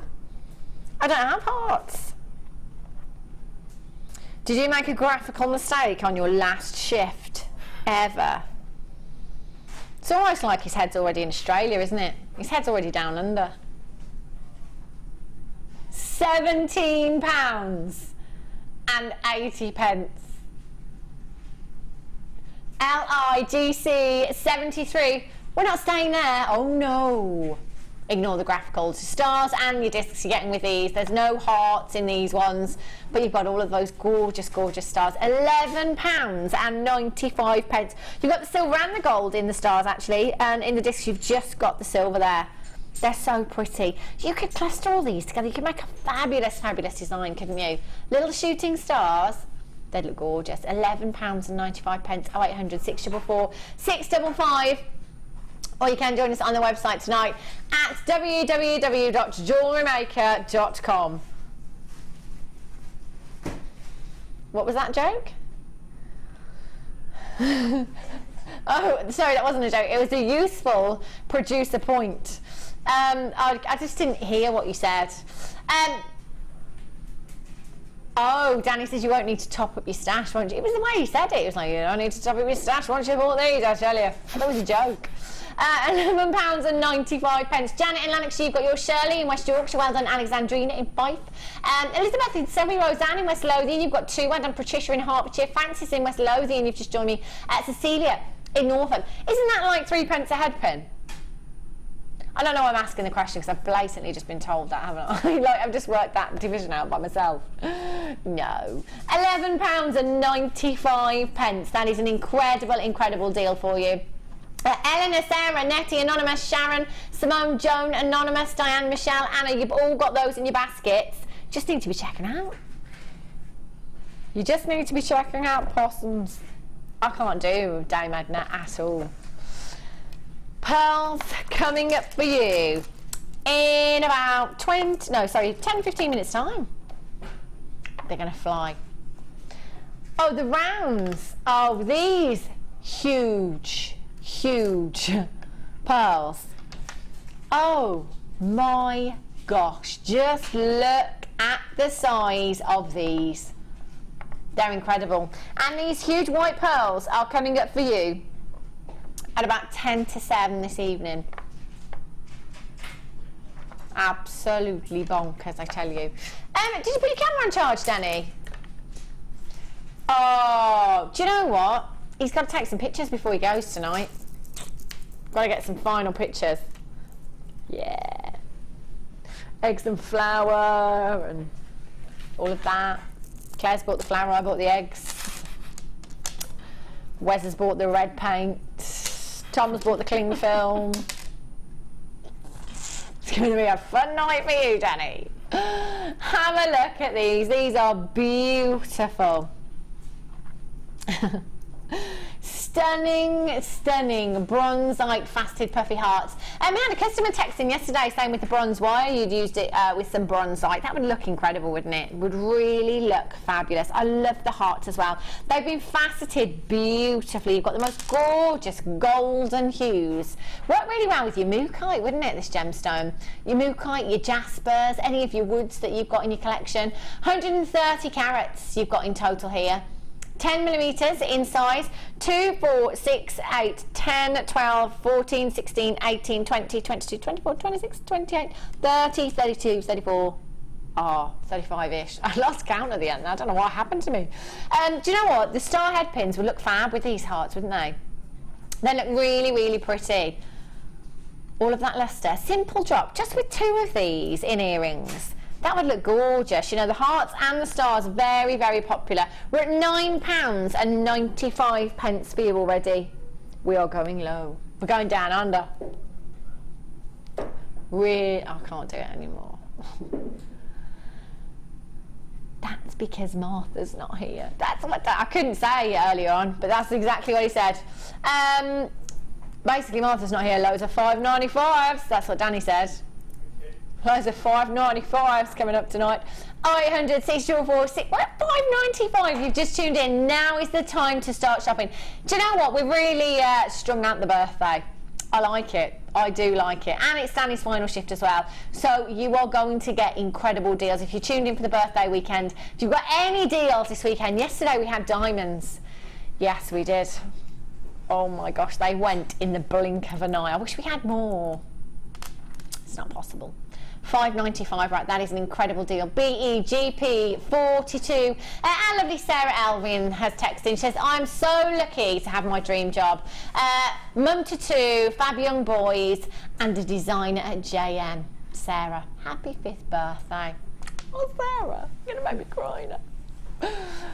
I don't have hearts. Did you make a graphical mistake on your last shift ever? It's almost like his head's already in Australia, isn't it? His head's already down under. £17 and 80 pence. LIGC 73. We're not staying there. Oh no. Ignore the graphicals. Stars and your discs you're getting with these. There's no hearts in these ones, but you've got all of those gorgeous stars. £11 and 95 pence. You've got the silver and the gold in the stars actually, and in the discs you've just got the silver there. They're so pretty. You could cluster all these together. You could make a fabulous design, couldn't you? Little shooting stars. They'd look gorgeous. £11 and 95 pence. 0800 644 655. Or you can join us on the website tonight at www.jewellerymaker.com. What was that joke? Oh, sorry, that wasn't a joke. It was a useful producer point. I just didn't hear what you said. Oh, Danny says you won't need to top up your stash, won't you? It was the way you said it. It was like, you don't need to top up your stash once you've bought these, I tell you. That was a joke. £11.95. Janet in Lanarkshire, you've got your Shirley in West Yorkshire. Well done, Alexandrina in Fife. Elizabeth in Surrey, Roseanne in West Lothian. You've got 2. Well done, Patricia in Hertfordshire. Francis in West Lothian, you've just joined me. Cecilia in Norfolk. Isn't that like 3 pence a head pin? I don't know why I'm asking the question because I've blatantly just been told that, haven't I? Like, I've just worked that division out by myself. No. £11.95. That is an incredible deal for you. Eleanor, Sarah, Nettie, Anonymous, Sharon, Simone, Joan, Anonymous, Diane, Michelle, Anna, you've all got those in your baskets. Just need to be checking out. You just need to be checking out possums. I can't do Day Magnet at all. Pearls coming up for you in about 10-15 minutes time. They're going to fly. Oh, the rounds. Oh, these huge pearls. Oh my gosh, just look at the size of these. They're incredible. And these huge white pearls are coming up for you at about 10 to 7 this evening. Absolutely bonkers, I tell you. Did you put your camera on charge, Danny? Oh, do you know what? He's got to take some pictures before he goes tonight. Got to get some final pictures. Yeah. Eggs and flour and all of that. Claire's bought the flour, I bought the eggs. Wes has bought the red paint. Tom's bought the cling film. It's going to be a fun night for you, Danny. Have a look at these. These are beautiful. Stunning bronzite faceted puffy hearts. We had a customer texting yesterday saying with the bronze wire you'd used it with some bronzite. That would look incredible, wouldn't it? It would really look fabulous. I love the hearts as well. They've been faceted beautifully. You've got the most gorgeous golden hues. Work really well with your mookaite, wouldn't it, this gemstone? Your mookaite, your jaspers, any of your woods that you've got in your collection. 130 carats you've got in total here. 10 millimeters in size, 2, 4, 6, 8, 10, 12, 14, 16, 18, 20, 22, 24, 26, 28, 30, 32, 34, 35-ish. I lost count at the end. I don't know what happened to me. Do you know what? The star head pins would look fab with these hearts, wouldn't they? They look really pretty. All of that luster. Simple drop, just with 2 of these in earrings. That would look gorgeous. You know, the hearts and the stars, very popular. We're at £9.95 for you already. We are going low. We're going down under. I can't do it anymore. That's because Martha's not here. That's what I couldn't say earlier on, but that's exactly what he said. Basically, Martha's not here. Loads of 5.95s. That's what Danny said. Loads of 5.95s coming up tonight. 800 644 5.95. You've just tuned in. Now is the time to start shopping. Do you know what? We've really strung out the birthday. I like it. I do like it. And it's Danny's final shift as well. So you are going to get incredible deals. If you tuned in for the birthday weekend, if you've got any deals this weekend, yesterday we had diamonds. Yes, we did. Oh my gosh, they went in the blink of an eye. I wish we had more. It's not possible. $5.95, right, that is an incredible deal. BEGP42. Our lovely Sarah Elvin has texted. She says, I'm so lucky to have my dream job. Mum to 2, fab young boys, and a designer at JM. Sarah, happy 5th birthday. Oh, Sarah, you're going to make me cry now.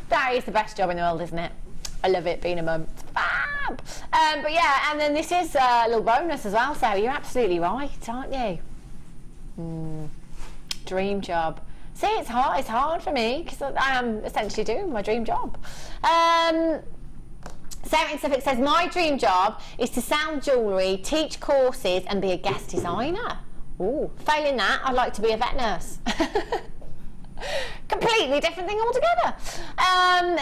That is the best job in the world, isn't it? I love it, being a mum. Fab! But yeah, and then this is a little bonus as well, Sarah. You're absolutely right, aren't you? Dream job. See, it's hard for me because I am essentially doing my dream job. Sarah in Suffolk says, my dream job is to sell jewellery, teach courses and be a guest designer. Ooh, failing that, I'd like to be a vet nurse. Completely different thing altogether.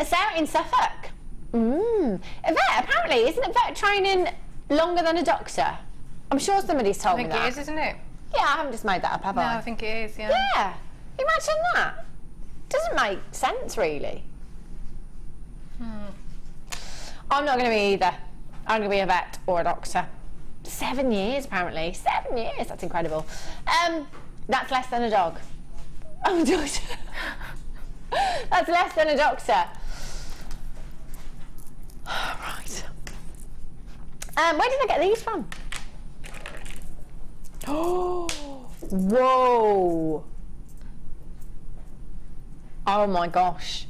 Sarah in Suffolk, Yvette, apparently, isn't Yvette training longer than a doctor? I'm sure somebody's told I me think that. it is, isn't it? Yeah, I haven't just made that up, have No, I? I think it is, yeah. Yeah. Imagine that. Doesn't make sense, really. I'm not going to be either. I'm going to be a vet or a doctor. 7 years, apparently. 7 years. That's incredible. That's less than a dog. I'm a doctor. That's less than a doctor. Right. Where did I get these from? Oh, whoa. Oh my gosh.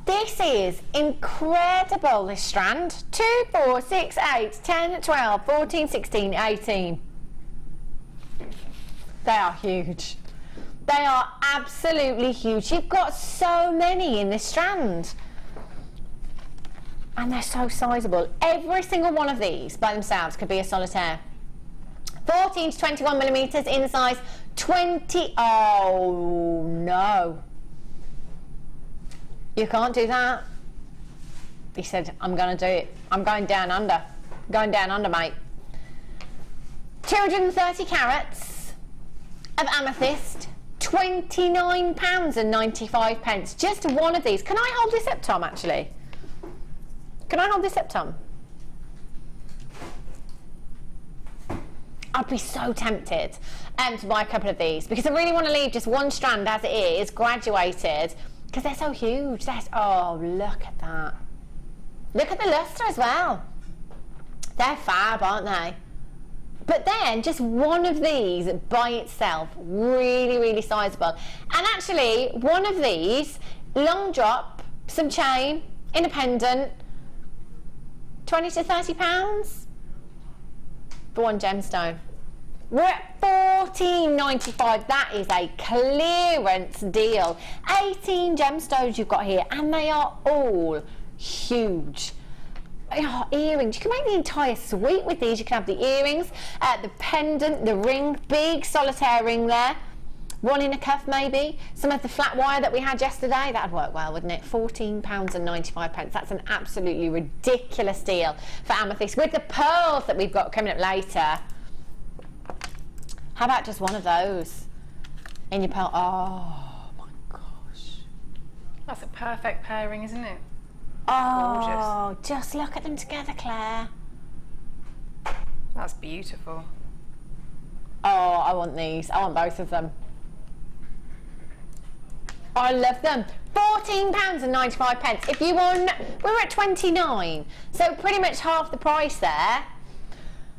This is incredible, this strand. 2, 4, 6, 8, 10, 12, 14, 16, 18. They are huge. They are absolutely huge. You've got so many in this strand. And they're so sizable. Every single one of these by themselves could be a solitaire. 14 to 21 millimetres in size. 20. Oh no. You can't do that. He said, I'm going to do it. I'm going down under. Going down under, mate. 230 carats of amethyst. £29.95. Just one of these. Can I hold this up, Tom, actually? Can I hold this up, Tom? I'd be so tempted to buy a couple of these because I really want to leave just one strand as it is, graduated, because they're so huge. Oh, look at that. Look at the lustre as well. They're fab, aren't they? But then just one of these by itself, really, really sizable. And actually, one of these, long drop, some chain, in a pendant, 20 to 30 pounds for one gemstone. We're at $14.95. That is a clearance deal. 18 gemstones you've got here, and they are all huge. Oh, earrings. You can make the entire suite with these. You can have the earrings, the pendant, the ring, big solitaire ring there. One in a cuff maybe. Some of the flat wire that we had yesterday, that'd work well, wouldn't it? £14.95. That's an absolutely ridiculous deal for amethyst. With the pearls that we've got coming up later, how about just one of those in your pearl? Oh my gosh. That's a perfect pairing, isn't it? Oh, gorgeous. Just look at them together, Claire. That's beautiful. Oh, I want these. I want both of them. I love them. £14.95. If you won, we're at 29, so pretty much half the price there.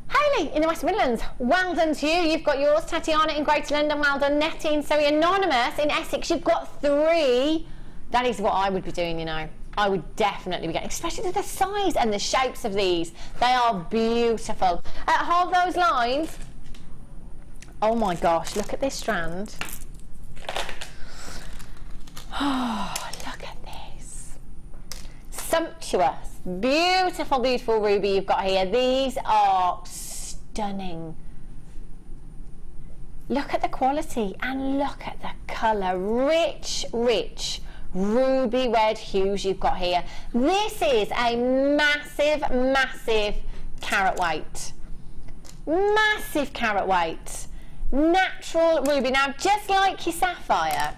Hayley in the West Midlands, well done to you. You've got yours. Tatiana in Greater London, well done. Nettie and Zoe Anonymous in Essex, you've got 3. That is what I would be doing, you know. I would definitely be getting, especially the size and the shapes of these. They are beautiful. Hold those lines. Oh my gosh, look at this strand. Oh, look at this. Sumptuous, beautiful, beautiful ruby you've got here. These are stunning. Look at the quality and look at the colour. Rich, rich ruby red hues you've got here. This is a massive, massive carat weight. Massive carat weight. Natural ruby. Now, just like your sapphire,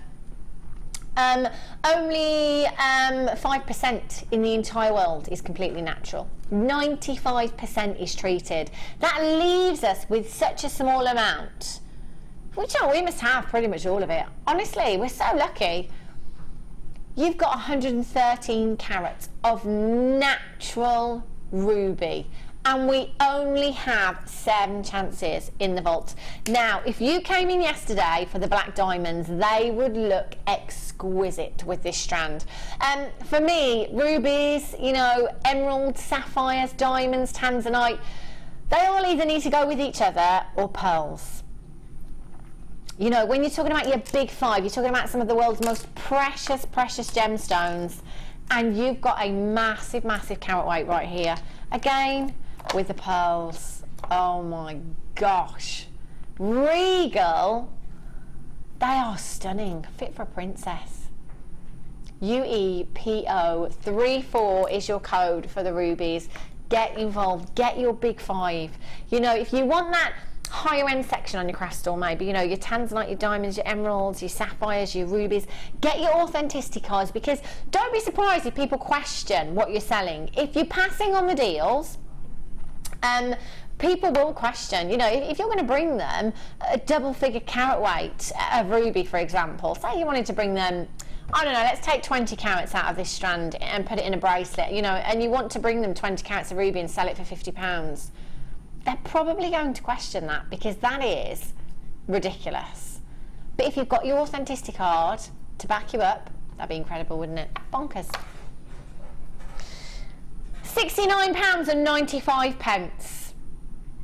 only 5% in the entire world is completely natural. 95% is treated. That leaves us with such a small amount, which we must have pretty much all of it. Honestly, we're so lucky. You've got 113 carats of natural ruby, and we only have 7 chances in the vault. Now, if you came in yesterday for the black diamonds, they would look exquisite with this strand. For me, rubies, you know, emeralds, sapphires, diamonds, tanzanite, they all either need to go with each other or pearls. You know, when you're talking about your big 5, you're talking about some of the world's most precious, precious gemstones, and you've got a massive, massive carat weight right here. Again, with the pearls. Oh my gosh. Regal. They are stunning. Fit for a princess. UEPO34 is your code for the rubies. Get involved, get your big 5. You know, if you want that higher end section on your craft store, maybe, you know, your tanzanite, your diamonds, your emeralds, your sapphires, your rubies, get your authenticity cards, because don't be surprised if people question what you're selling. If you're passing on the deals, people will question, you know, if you're going to bring them a double figure carat weight of ruby, for example, say you wanted to bring them, I don't know, let's take 20 carats out of this strand and put it in a bracelet, you know, and you want to bring them 20 carats of ruby and sell it for £50. They're probably going to question that, because that is ridiculous. But if you've got your authenticity card to back you up, that'd be incredible, wouldn't it? Bonkers. £69.95.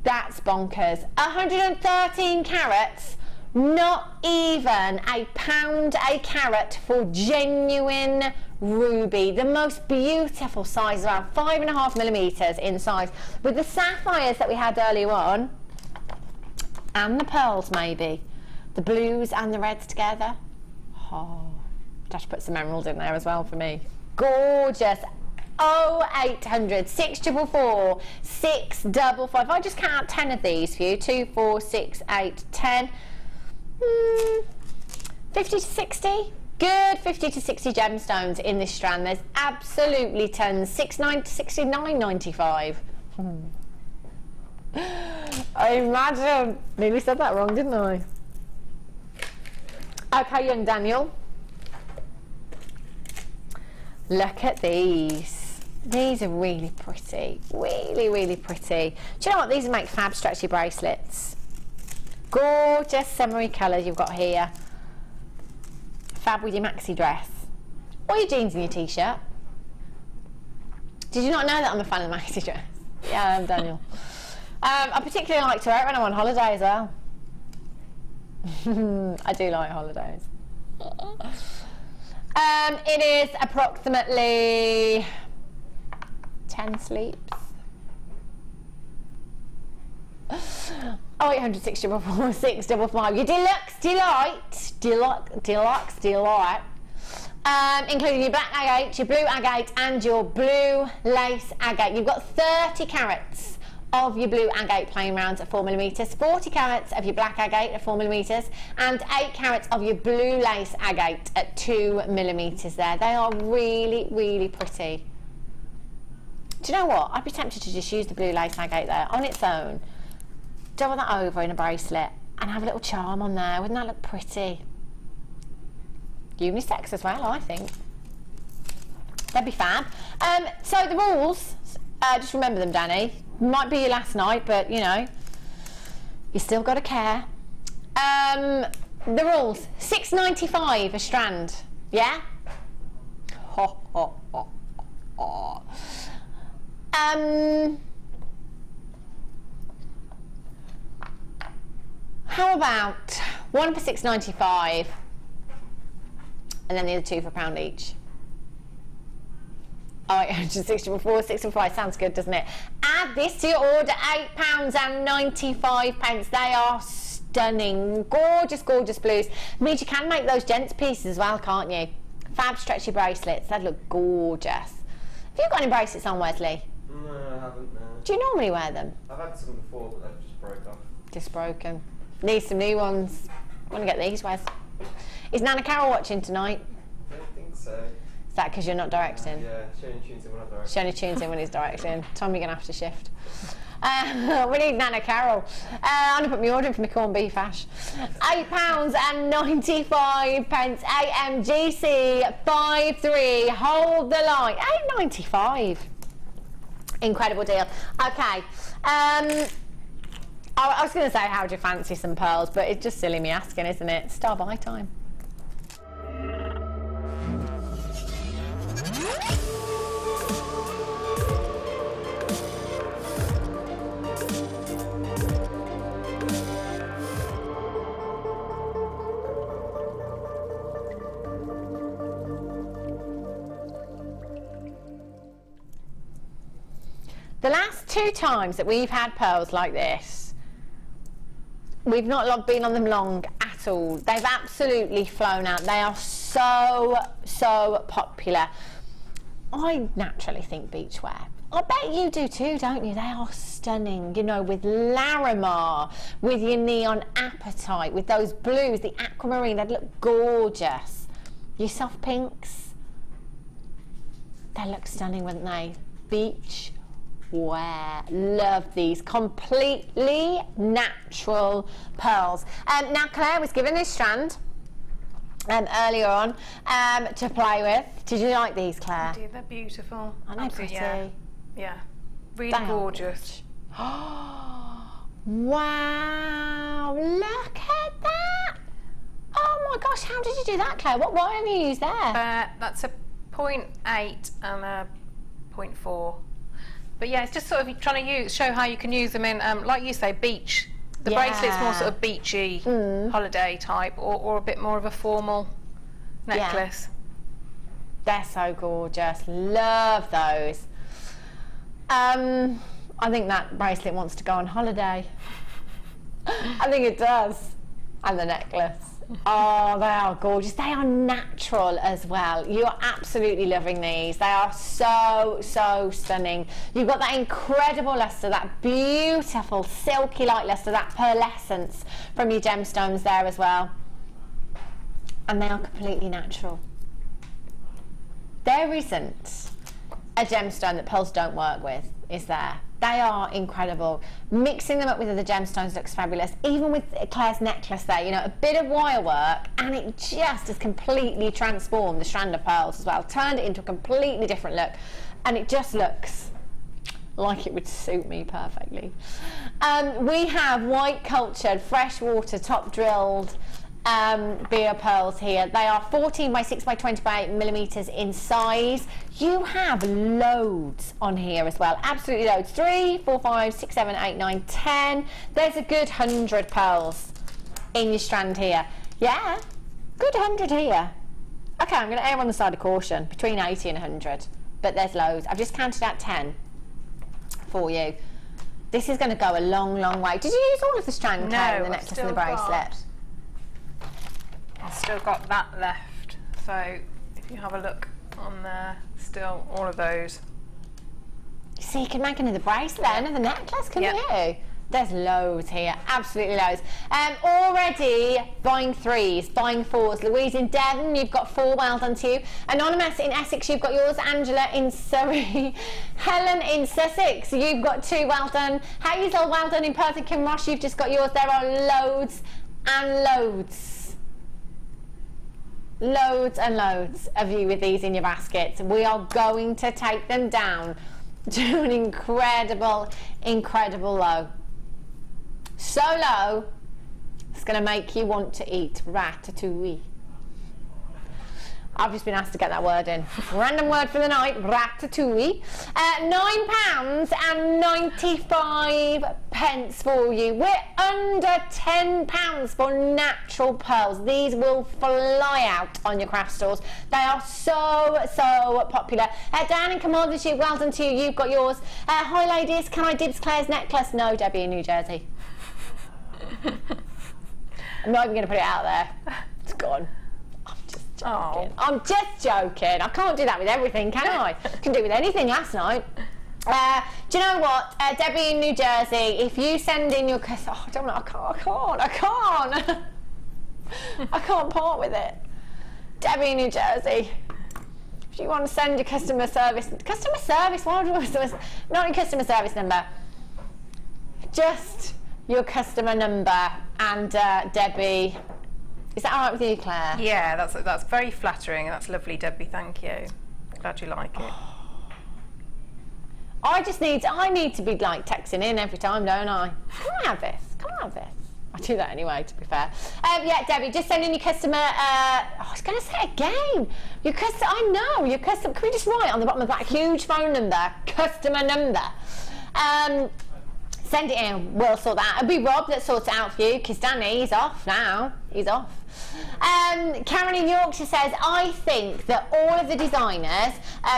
That's bonkers. 113 carats, not even £1 a carat for genuine ruby. The most beautiful size, around 5.5mm in size, with the sapphires that we had earlier on, and the pearls maybe, the blues and the reds together. Oh, I'd have to put some emerald in there as well for me. Gorgeous. 0800 644 655. I just count 10 of these for you. 2, 4, 6, 8, 10. 50 to 60. Good 50 to 60 gemstones in this strand. There's absolutely tons. 69 to 69.95. I imagine. Nearly said that wrong, didn't I? Okay, young Daniel. Look at these. These are really pretty. Really, really pretty. Do you know what? These make fab stretchy bracelets. Gorgeous summery colours you've got here. Fab with your maxi dress. Or your jeans and your t-shirt. Did you not know that I'm a fan of the maxi dress? Yeah, I'm Daniel. I particularly like to wear it when I'm on holiday as well. I do like holidays. It is approximately 10 sleeps. 0800 644 655. Your deluxe delight, including your black agate, your blue agate, and your blue lace agate. You've got 30 carats of your blue agate plain rounds at 4mm, 40 carats of your black agate at 4mm, and 8 carats of your blue lace agate at 2mm there. They are really, really pretty. Do you know what? I'd be tempted to just use the blue lace agate there on its own. Double that over in a bracelet and have a little charm on there. Wouldn't that look pretty? Unisex as well, I think. That'd be fab. So the rules, just remember them, Danny. Might be your last night, but you know, you still got to care. The rules: $6.95 a strand. Yeah. Ho, ho, ho, ho. How about one for $6.95, and then the other 2 for £1 each? Oh, £864, 6 sounds good, doesn't it? Add this to your order, £8.95. They are stunning, gorgeous, gorgeous blues. Means you can make those gents pieces as well, can't you? Fab stretchy bracelets, that look gorgeous. Have you got any bracelets on, Wesley? No, I haven't, no. Do you normally wear them? I've had some before, but they've just broke off. Just broken. Need some new ones. Want to get these, Wes? Is Nana Carol watching tonight? I don't think so. Is that because you're not directing? Yeah, she only tunes in when I'm directing. She only tunes in when he's directing. Tom, you're going to have to shift. We need Nana Carol. I'm going to put my order in for my corned beef hash. £8.95. AMGC 53. Hold the line. £8.95. Incredible deal. Okay. I was going to say, how do you fancy some pearls? But it's just silly me asking, isn't it? Star buy time. The last 2 times that we've had pearls like this, we've not been on them long at all. They've absolutely flown out. They are so, so popular. I naturally think beachwear. I bet you do too, don't you? They are stunning, you know, with Larimar, with your neon apatite, with those blues, the aquamarine, they look gorgeous. Your soft pinks, they look stunning, wouldn't they? Beach wear, love these completely natural pearls. Now Claire was given this strand earlier on to play with. Did you like these, Claire? I did, they're beautiful. Aren't they pretty? Yeah, really They are gorgeous. Wow, look at that. Oh my gosh, how did you do that, Claire? What wire have you used there? That's a 0.8 and a 0.4. But yeah, it's just sort of trying to show how you can use them in, like you say, beach. The bracelet's more sort of beachy, holiday type, or a bit more of a formal necklace. They're so gorgeous. Love those. I think that bracelet wants to go on holiday. I think it does. And the necklace. Oh, they are gorgeous. They are natural as well. You're absolutely loving these. They are so, so stunning. You've got that incredible lustre, that beautiful silky light lustre, that pearlescence from your gemstones there as well. And they are completely natural. There isn't a gemstone that pearls don't work with, is there? They are incredible. Mixing them up with other gemstones looks fabulous. Even with Claire's necklace there, you know, a bit of wire work, and it just has completely transformed the strand of pearls as well. Turned it into a completely different look, and it just looks like it would suit me perfectly. We have white cultured, freshwater, top drilled beer pearls here. They are 14 by 6 by 20 by 8 millimeters in size. You have loads on here as well, absolutely loads. 3, 4, 5, 6, 7, 8, 9, 10. There's a good 100 pearls in your strand here. Yeah, good 100 here. Okay, I'm going to err on the side of caution, between 80 and 100, but there's loads. I've just counted out 10 for you. This is going to go a long, long way. Did you use all of the strand, Claire, in the necklace and the bracelet? I've still got that left, so if you have a look on there, still all of those. So you can make another bracelet, another necklace, can you? There's loads here, absolutely loads. Already buying 3s, buying 4s. Louise in Devon, you've got 4, well done to you. Anonymous in Essex, you've got yours. Angela in Surrey. Helen in Sussex, you've got 2, well done. Hazel, well done in Perth and Kinross, you've just got yours. There are loads and loads. Loads and loads of you with these in your baskets. We are going to take them down to an incredible, incredible low. So low, it's going to make you want to eat ratatouille. I've just been asked to get that word in. Random word for the night, ratatouille. £9.95 for you. We're under £10 for natural pearls. These will fly out on your craft stores. They are so, so popular. Dan and Commodity, well done to you. You've got yours. Hi ladies, can I dibs Claire's necklace? No, Debbie in New Jersey. I'm not even going to put it out there. It's gone. Joking. I'm just joking. I can't do that with everything, can I? Can do it with anything last night. Do you know what, Debbie in New Jersey, if you send in your I don't know, I can't. I can't part with it. Debbie in New Jersey, if you want to send your customer service, why would you, not your customer service number, just your customer number, and Debbie. Is that all right with you, Claire? Yeah, that's very flattering. That's lovely, Debbie. Thank you. Glad you like it. I need to be like texting in every time, don't I? Can I have this? Can I have this? I do that anyway, to be fair. Yeah, Debbie, just send in your customer. I was going to say it again. Your customer. I know your customer. Can we just write on the bottom of that huge phone number, customer number? Send it in. We'll sort that out. It'll be Rob that sorts it out for you, because Danny, he's off now. He's off. Karen in Yorkshire says, I think that all of the designers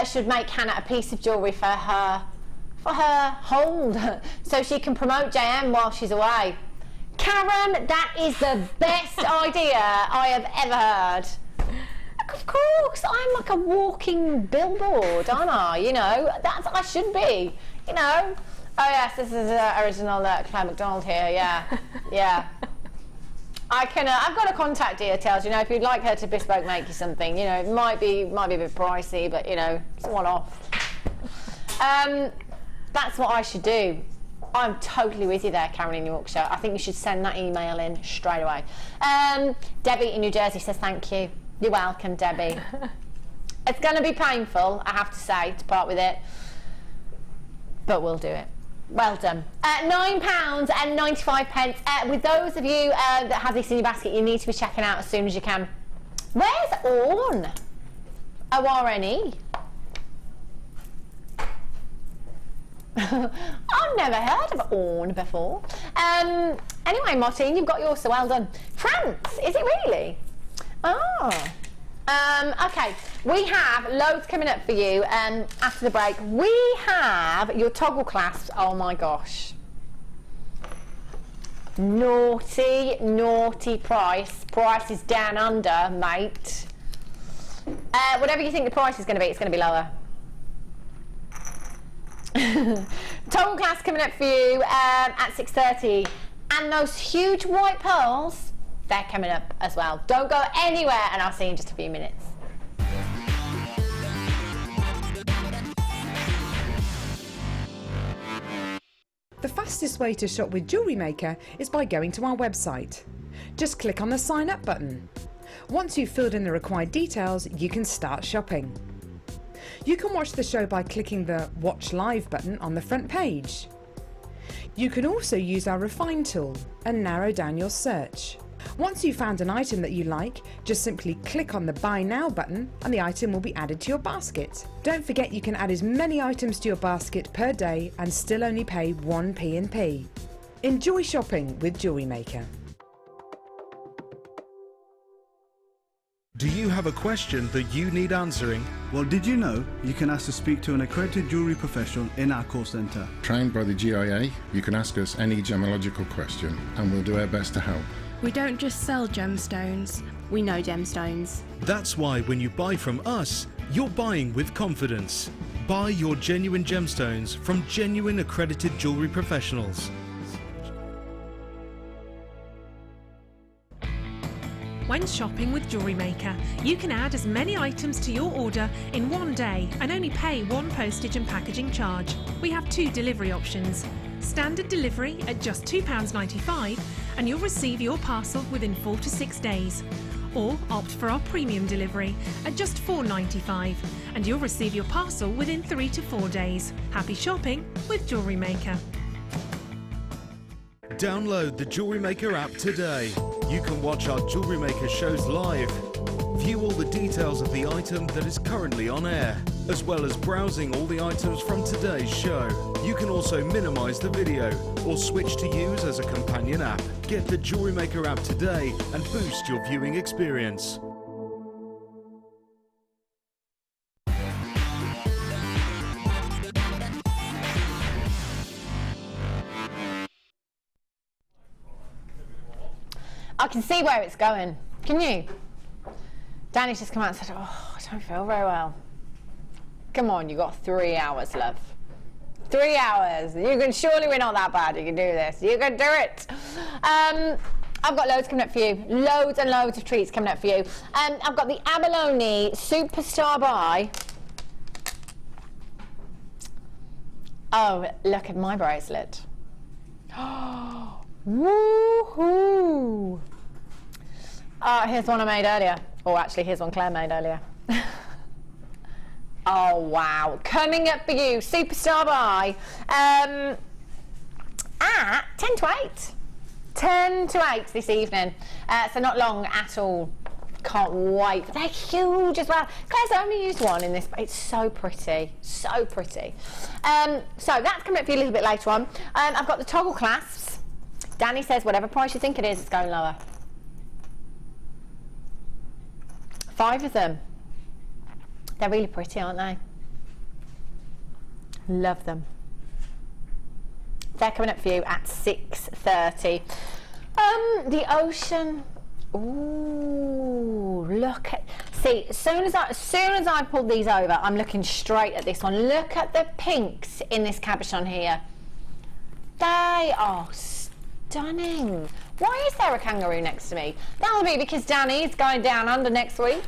should make Hannah a piece of jewellery for her hold, so she can promote JM while she's away. Karen, that is the best idea I have ever heard. Of course, I'm like a walking billboard, aren't I? You know, that's I should be. You know. Oh yes, this is original Claire Macdonald here. Yeah, yeah. I can. I've got a contact details. You know, if you'd like her to bespoke make you something, you know, it might be a bit pricey, but you know, it's a one-off. That's what I should do. I'm totally with you there, Karen in Yorkshire. I think you should send that email in straight away. Debbie in New Jersey says thank you. You're welcome, Debbie. It's going to be painful, I have to say, to part with it, but we'll do it. Well done. £9.95. With those of you that have this in your basket, you need to be checking out as soon as you can. Where's Orne? O-R-N-E. I've never heard of Orne before. Anyway, Martine, you've got yours, so well done. France, is it really? Oh. Okay, we have loads coming up for you after the break. We have your toggle clasps. Oh my gosh. Naughty, naughty price. Price is down under, mate. Whatever you think the price is going to be, it's going to be lower. Toggle clasp coming up for you at 6:30. And those huge white pearls, they're coming up as well. Don't go anywhere, and I'll see you in just a few minutes. The fastest way to shop with JewelleryMaker is by going to our website. Just click on the sign up button. Once you've filled in the required details, you can start shopping. You can watch the show by clicking the Watch Live button on the front page. You can also use our Refine tool and narrow down your search. Once you've found an item that you like, just simply click on the Buy Now button and the item will be added to your basket. Don't forget you can add as many items to your basket per day and still only pay 1 P&P. Enjoy shopping with JewelleryMaker. Do you have a question that you need answering? Well, did you know you can ask to speak to an accredited jewellery professional in our call centre? Trained by the GIA, you can ask us any gemological question and we'll do our best to help. We don't just sell gemstones, we know gemstones. That's why when you buy from us, you're buying with confidence. Buy your genuine gemstones from genuine accredited jewellery professionals. When shopping with JewelleryMaker, you can add as many items to your order in one day and only pay 1 postage and packaging charge. We have 2 delivery options. Standard delivery at just £2.95 and you'll receive your parcel within 4 to 6 days. Or opt for our premium delivery at just £4.95 and you'll receive your parcel within 3 to 4 days. Happy shopping with JewelleryMaker. Download the JewelleryMaker app today. You can watch our JewelleryMaker shows live, view all the details of the item that is currently on air, as well as browsing all the items from today's show. You can also minimize the video or switch to use as a companion app. Get the JewelleryMaker app today and boost your viewing experience. I can see where it's going. Can you? Danny's just come out and said, oh, I don't feel very well. Come on, you got 3 hours, love. 3 hours. You can, surely we're not that bad. You can do this. You can do it. I've got loads coming up for you. Loads and loads of treats coming up for you. I've got the Abalone Superstar Buy. Oh, look at my bracelet. Woohoo! Here's one I made earlier. Oh, actually, here's one Claire made earlier. Oh, wow. Coming up for you, Superstar Buy, at 10 to 8. 10 to 8 this evening. So not long at all. Can't wait. They're huge as well. Claire's only used one in this, but it's so pretty. So pretty. So that's coming up for you a little bit later on. I've got the toggle clasps. Danny says whatever price you think it is, it's going lower. 5 of them. They're really pretty, aren't they? Love them. They're coming up for you at 6:30. The ocean. Ooh, look at. See, as soon as I pulled these over, I'm looking straight at this one. Look at the pinks in this cabochon here. They are stunning. Why is there a kangaroo next to me? That'll be because Danny is going down under next week.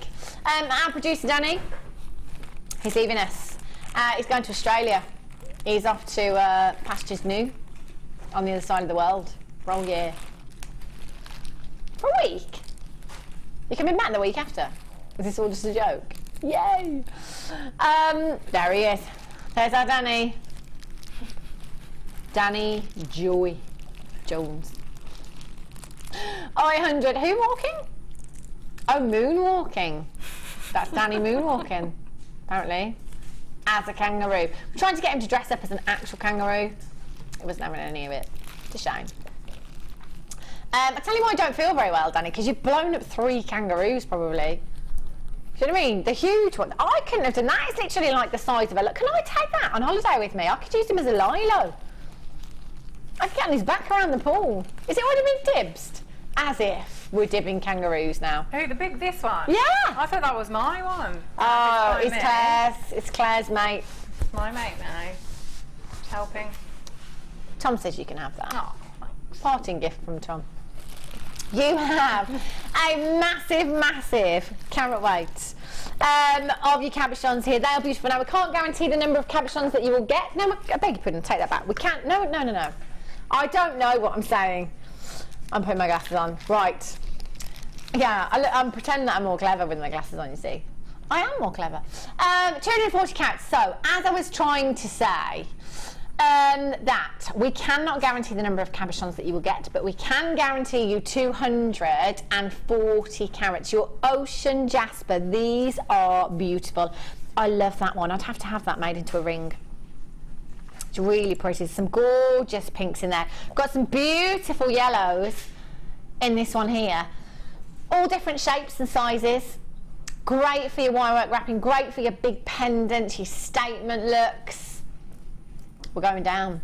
Our producer Danny, he's leaving us. He's going to Australia. He's off to pastures new on the other side of the world for a whole year. For a week? You're coming back the week after? Is this all just a joke? Yay! There he is. There's our Danny. Danny Joy Jones. I-100. Who walking? Oh, moonwalking. That's Danny moonwalking, apparently. As a kangaroo. We're trying to get him to dress up as an actual kangaroo. He wasn't having any of it. It's a shame. I tell you why I don't feel very well, Danny, because you've blown up 3 kangaroos, probably. Do you know what I mean? The huge one. I couldn't have done that. It's literally like the size of a... Look, can I take that on holiday with me? I could use him as a lilo. I could get on his back around the pool. Is it already been dibsed? As if we're dibbing kangaroos now. Who, this one? Yeah! I thought that was my one. Oh, it's Claire's. It's Claire's mate. It's my mate now. Helping. Tom says you can have that. Oh, thanks. Parting gift from Tom. You have a massive, massive carrot weight of your cabochons here. They are beautiful. Now, we can't guarantee the number of cabochons that you will get. No, I beg your pardon, take that back. We can't. No. I don't know what I'm saying. I'm putting my glasses on. Right. Yeah, I'm pretending that I'm more clever with my glasses on, you see. I am more clever. 240 carats. So, as I was trying to say, that we cannot guarantee the number of cabochons that you will get, but we can guarantee you 240 carats. Your ocean jasper, these are beautiful. I love that one. I'd have to have that made into a ring. It's really pretty. Some gorgeous pinks in there. Got some beautiful yellows in this one here. All different shapes and sizes. Great for your wirework wrapping, great for your big pendants, your statement looks. We're going down.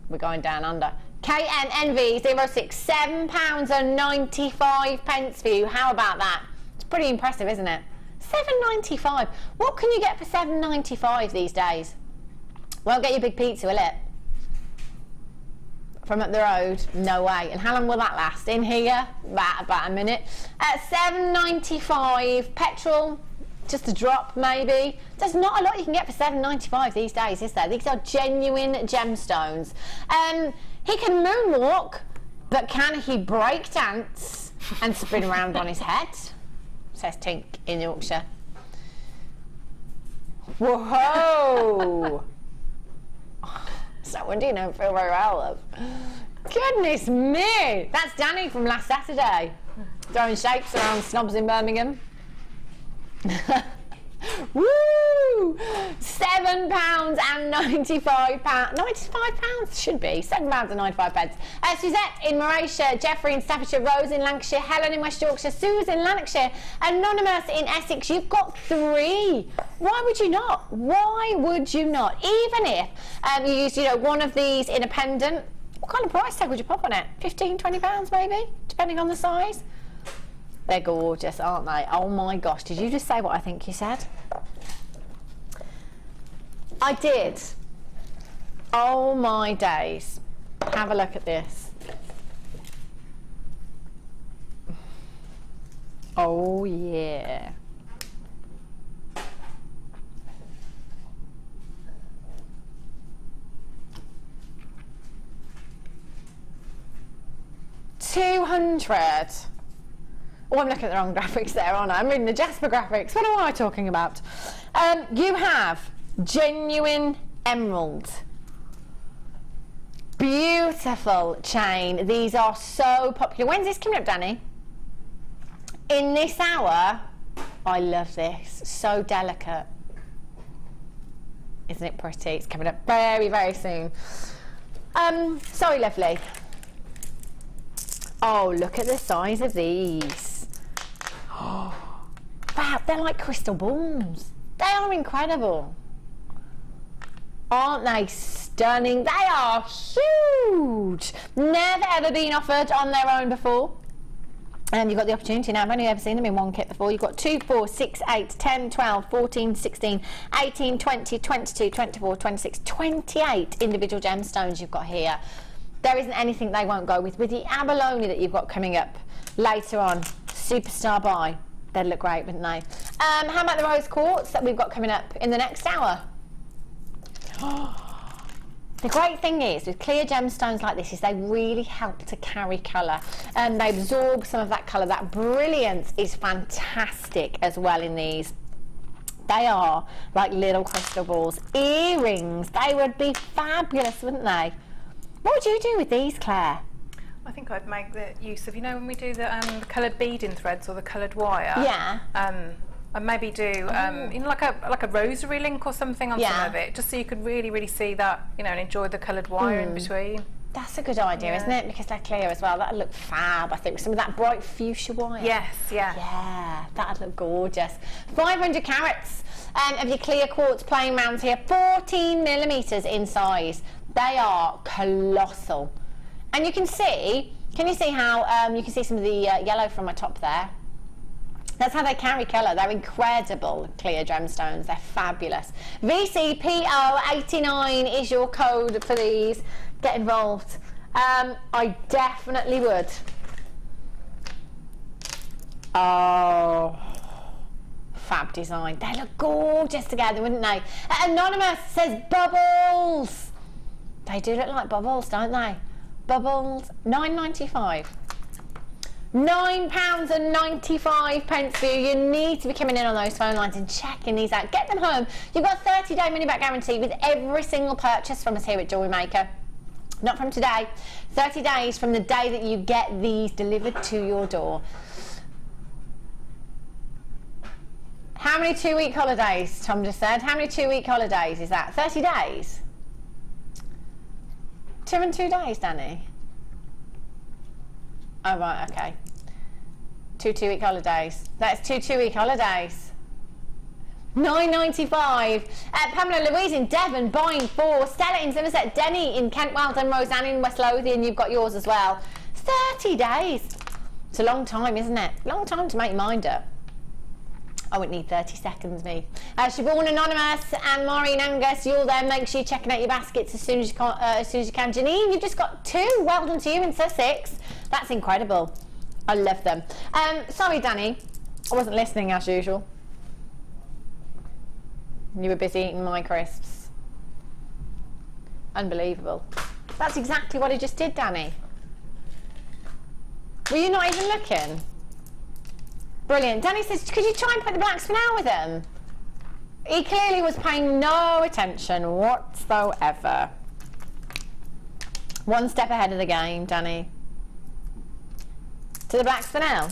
We're going down under. KNNV06, £7.95 for you. How about that? It's pretty impressive, isn't it? £7.95. What can you get for £7.95 these days? Won't get you a big pizza, will it? From up the road? No way. And how long will that last? In here? About a minute. £7.95. Petrol? Just a drop, maybe. There's not a lot you can get for £7.95 these days, is there? These are genuine gemstones. He can moonwalk, but can he break dance and spin around on his head? Says Tink in Yorkshire. Whoa! So when do you don't feel very well, love? Goodness me! That's Danny from last Saturday. Throwing shapes around snobs in Birmingham. Woo! £7.95. £95 should be £7.95. Suzette in Morayshire, Jeffrey in Staffordshire, Rose in Lancashire, Helen in West Yorkshire, Suze in Lanarkshire, Anonymous in Essex. You've got 3. Why would you not? Why would you not? Even if you use, one of these in a pendant, what kind of price tag would you pop on it? £15, £20 maybe, depending on the size. They're gorgeous, aren't they? Oh my gosh, did you just say what I think you said? I did. Oh my days. Have a look at this. Oh yeah. $200. Oh, I'm looking at the wrong graphics there, aren't I? I'm reading the Jasper graphics. What am I talking about? You have genuine emerald. Beautiful chain. These are so popular. When's this coming up, Danny? In this hour. I love this. So delicate. Isn't it pretty? It's coming up very, very soon. Sorry, lovely. Oh, look at the size of these. Oh, wow, they're like crystal balls. They are incredible. Aren't they stunning? stunning. They are huge. Never ever been offered on their own before. And you've got the opportunity now. I've only ever seen them in one kit before. You've got 2, 4, 6, 8, 10, 12, 14, 16, 18, 20, 22, 24, 26, 28 individual gemstones you've got here. There isn't anything they won't go with. With the abalone that you've got coming up later on, superstar buy. They'd look great, wouldn't they? How about the rose quartz that we've got coming up in the next hour? The great thing is with clear gemstones like this is they really help to carry colour and they absorb some of that colour. That brilliance is fantastic as well in these. They are like little crystal balls. Earrings, they would be fabulous, wouldn't they? What would you do with these, Claire? I think I'd make the use of, you know, when we do the coloured beading threads or the coloured wire. Yeah. And maybe do you know, like a rosary link or something on some of it, just so you could really see that, you know, and enjoy the coloured wire in between. That's a good idea, isn't it? Because they're clear as well. That'd look fab, I think. Some of that bright fuchsia wire. Yes, yeah. Yeah, that'd look gorgeous. 500 carats of your clear quartz playing rounds here, 14 millimetres in size. They are colossal. And you can see, can you see how, you can see some of the yellow from my top there? That's how they carry colour. They're incredible clear gemstones. They're fabulous. VCPO89 is your code for these. Get involved. I definitely would. Oh, fab design. They look gorgeous together, wouldn't they? Anonymous says bubbles. They do look like bubbles, don't they? Bubbles, £9.95. £9.95 for you. You need to be coming in on those phone lines and checking these out. Get them home. You've got a 30-day money-back guarantee with every single purchase from us here at JewelleryMaker. Not from today. 30 days from the day that you get these delivered to your door. How many 2-week holidays, Tom just said? How many 2-week holidays is that? 30 days? 2 and 2 days, Danny? Oh, right, okay. 2 2-week holidays. That's 2 2-week holidays. £9.95. Pamela Louise in Devon, buying 4. Stella in Somerset. Denny in Kent Weldon. Roseanne in West Lothian. You've got yours as well. 30 days. It's a long time, isn't it? Long time to make your mind up. I wouldn't need 30 seconds, me. Siobhan Anonymous and Maureen Angus, you'll then make sure you're checking out your baskets as soon as you can. Janine, you've just got 2. Well done to you in Sussex. That's incredible. I love them. Sorry, Danny. I wasn't listening as usual. You were busy eating my crisps. Unbelievable. That's exactly what I just did, Danny. Were you not even looking? Brilliant. Danny says, could you try and put the black spinel with him? He clearly was paying no attention whatsoever. One step ahead of the game, Danny. To the black spinel.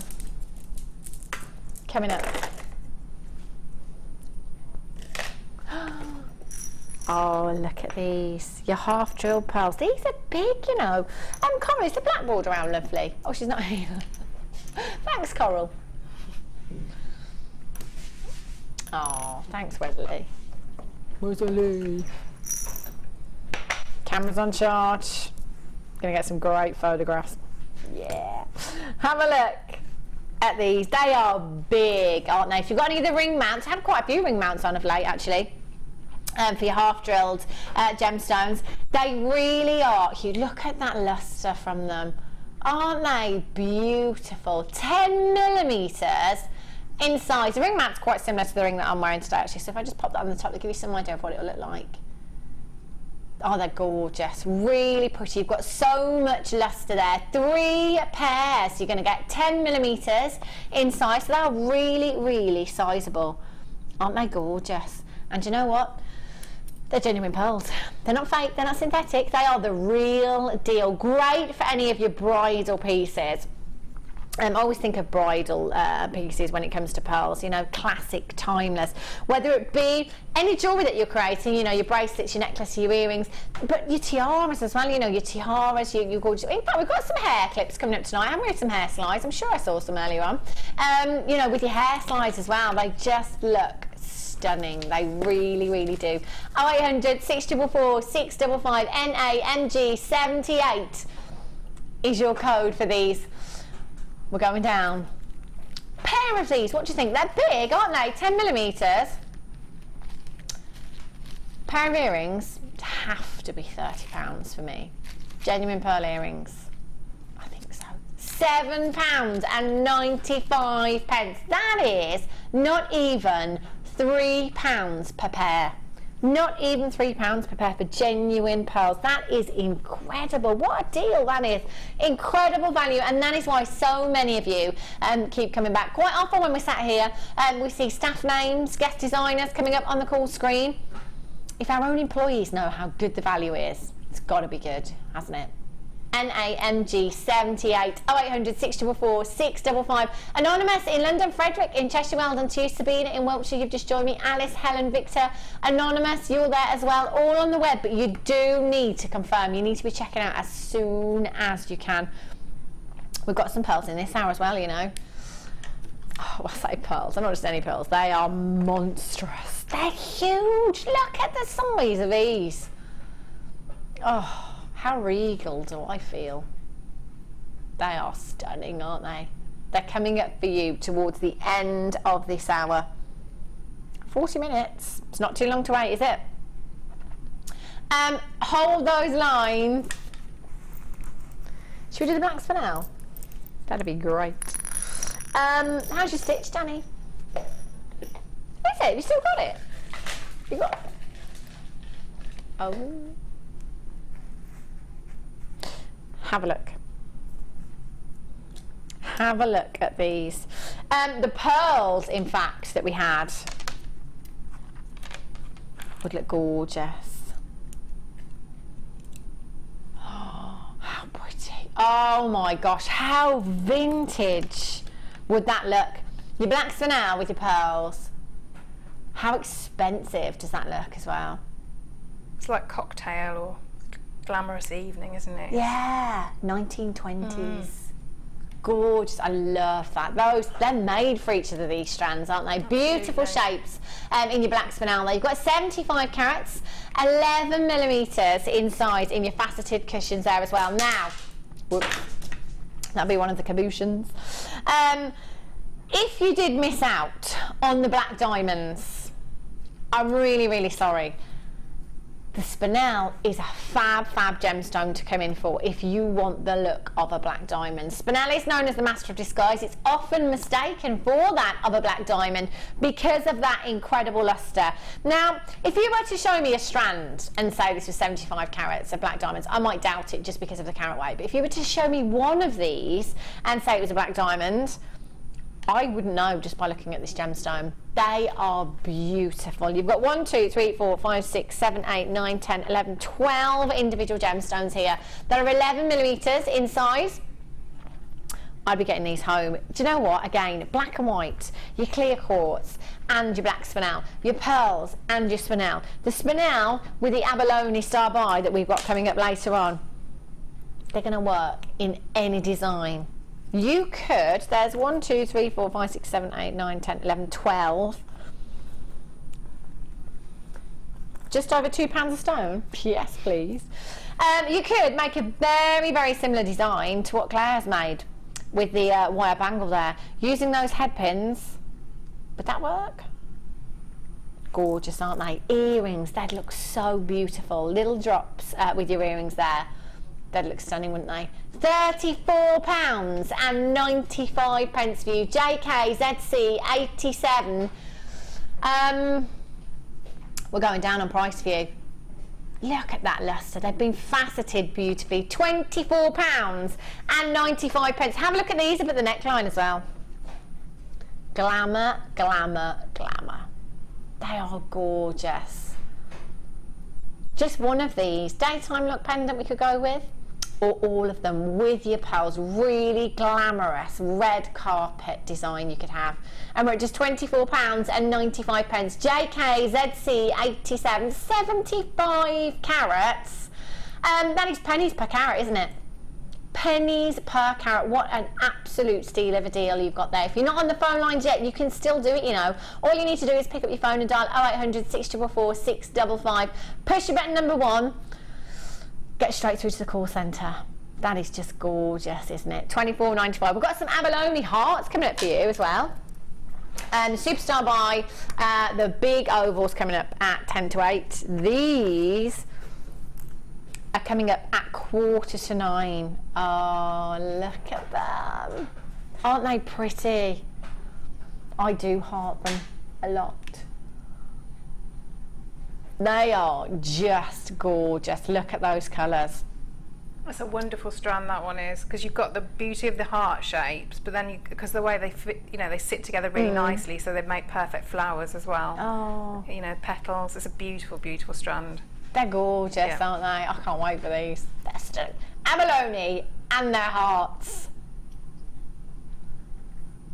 Coming up. Oh, look at these. Your half drilled pearls. These are big, you know. Coral, is the black border around lovely? Oh, she's not here. Thanks, Coral. Oh, thanks, Wesley. Wesley. Camera's on charge. Gonna get some great photographs. Yeah. Have a look at these. They are big, aren't they? If you've got any of the ring mounts, I have quite a few ring mounts on of late, actually. For your half-drilled gemstones. They really are. You look at that lustre from them. Aren't they beautiful? 10 millimetres in size. The ring mount's quite similar to the ring that I'm wearing today, actually. So if I just pop that on the top, to give you some idea of what it'll look like. Oh, they're gorgeous. Really pretty. You've got so much lustre there. 3 pairs. You're going to get 10 millimetres in size. So they're really, really sizable. Aren't they gorgeous? And you know what? They're genuine pearls. They're not fake, they're not synthetic, they are the real deal. Great for any of your bridal pieces. I always think of bridal pieces when it comes to pearls, you know, classic, timeless. Whether it be any jewellery that you're creating, you know, your bracelets, your necklace, your earrings, but your tiaras as well, you know, your tiaras, your gorgeous. In fact, we've got some hair clips coming up tonight, haven't we? Some hair slides, I'm sure I saw some earlier on. You know, with your hair slides as well, they just look stunning. stunning. They really, really do. 0800 644 655 NAMG 78 is your code for these. We're going down. Pair of these, what do you think? They're big, aren't they? 10 millimetres. Pair of earrings have to be £30 for me. Genuine pearl earrings. I think so. £7.95. That is not even £3 per pair. Not even £3 per pair for genuine pearls. That is incredible. What a deal that is. Incredible value, and that is why so many of you keep coming back. Quite often when we sat here, we see staff names, guest designers coming up on the call screen. If our own employees know how good the value is, it's got to be good, hasn't it? NAMG 78 0800 644 655. Anonymous in London, Frederick in Cheshire, well done to you. Sabina in Wiltshire, you've just joined me. Alice, Helen, Victor, Anonymous, you're there as well, all on the web, but you do need to confirm. You need to be checking out as soon as you can. We've got some pearls in this hour as well, you know. Oh, I say pearls, they're not just any pearls, they are monstrous. They're huge. Look at the size of these. Oh, how regal do I feel? They are stunning, aren't they? They're coming up for you towards the end of this hour. 40 minutes. It's not too long to wait, is it? Hold those lines. Should we do the black spinel? That'd be great. How's your stitch, Danny? Is it? You still got it? You got it? Oh. Have a look. Have a look at these. The pearls, in fact, that we had would look gorgeous. Oh, how pretty. Oh my gosh, how vintage would that look? Your black spinel with your pearls. How expensive does that look as well? It's like cocktail or glamorous evening, isn't it? Yeah, 1920s. Gorgeous. I love that. Those, they're made for each of these strands, aren't they? Beautiful shapes in your black spinel. You've got 75 carats, 11 millimetres in size in your faceted cushions there as well. Now, whoops, that'll be one of the cabotions. If you did miss out on the black diamonds, I'm really, really sorry. The spinel is a fab gemstone to come in for if you want the look of a black diamond. Spinel is known as the master of disguise. It's often mistaken for that of a black diamond because of that incredible lustre. Now, if you were to show me a strand and say this was 75 carats of black diamonds, I might doubt it just because of the carat weight. But if you were to show me one of these and say it was a black diamond, I wouldn't know just by looking at this gemstone. They are beautiful. You've got 1, 2, 3, 4, 5, 6, 7, 8, 9, 10, 11, 12 individual gemstones here that are 11 millimetres in size. I'd be getting these home. Do you know what? Again, black and white, your clear quartz and your black spinel, your pearls and your spinel. The spinel with the abalone star by that we've got coming up later on, they're going to work in any design. You could, there's 1, 2, 3, 4, 5, 6, 7, 8, 9, 10, 11, 12. Just over £2 a stone? Yes, please. You could make a very, very similar design to what Claire's made with the wire bangle there. Using those headpins, would that work? Gorgeous, aren't they? Earrings, they'd look so beautiful. Little drops with your earrings there. They'd look stunning, wouldn't they? £34.95 for you. JKZC 87. We're going down on price for you. Look at that lustre. They've been faceted beautifully. £24.95. Have a look at these up at the neckline as well. Glamour, glamour, glamour. They are gorgeous. Just one of these. Daytime look pendant we could go with. Or all of them with your pearls. Really glamorous red carpet design you could have. And we're at just £24.95. JKZC 87, 75 carats. That is pennies per carat, isn't it? pennies per carat. What an absolute steal of a deal you've got there. If you're not on the phone lines yet, you can still do it, you know. All you need to do is pick up your phone and dial 0800 644 655. Push your button number 1. Get straight through to the call centre. That is just gorgeous, isn't it? $24.95. We've got some Abalone Hearts coming up for you as well. Superstar buy, the big ovals coming up at 10 to 8. These are coming up at 8:45. Oh, look at them. Aren't they pretty? I do heart them a lot. They are just gorgeous. Look at those colours. That's a wonderful strand, that one is, because you've got the beauty of the heart shapes, but then because the way they fit, you know, they sit together really nicely, so they make perfect flowers as well. Oh, you know, petals. It's a beautiful, beautiful strand. They're gorgeous, aren't they? I can't wait for these. They're stunning. Abalone and their hearts.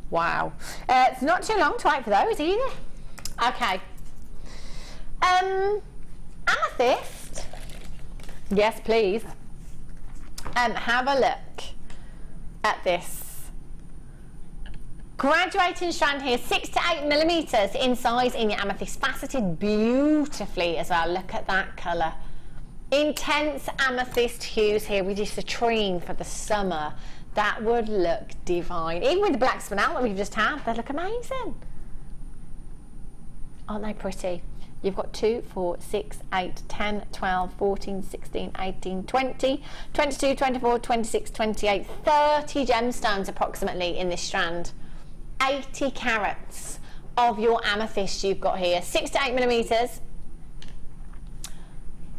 Wow. It's not too long to wait for those either. Okay. Amethyst. Yes, please. Have a look at this graduating strand here, 6 to 8 millimeters in size in your amethyst, faceted beautifully as well. Look at that colour. Intense amethyst hues here with your citrine for the summer. That would look divine. Even with the black spinel that we've just had, they look amazing. Aren't they pretty? You've got 2, 4, 6, 8, 10, 12, 14, 16, 18, 20, 22, 24, 26, 28, 30 gemstones approximately in this strand. 80 carats of your amethyst you've got here. 6 to 8 millimeters.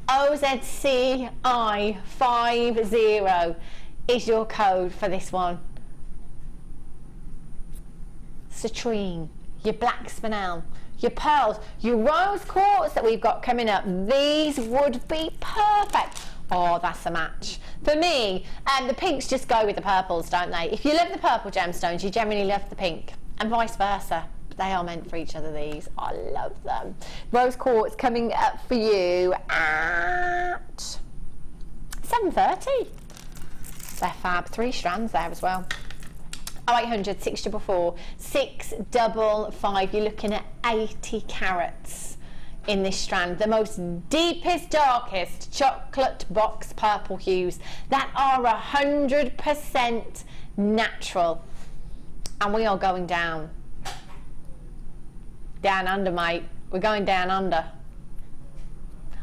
OZCI50 is your code for this one. Citrine, your black spinel, your pearls, your rose quartz that we've got coming up. These would be perfect. Oh, that's a match. For me, the pinks just go with the purples, don't they? If you love the purple gemstones, you generally love the pink, and vice versa. They are meant for each other, these. I love them. Rose quartz coming up for you at 7:30. They're fab. 3 strands there as well. 0800 644 655. You're looking at 80 carats in this strand. The most deepest, darkest chocolate box purple hues that are 100% natural. And we are going down. Down under, mate. We're going down under.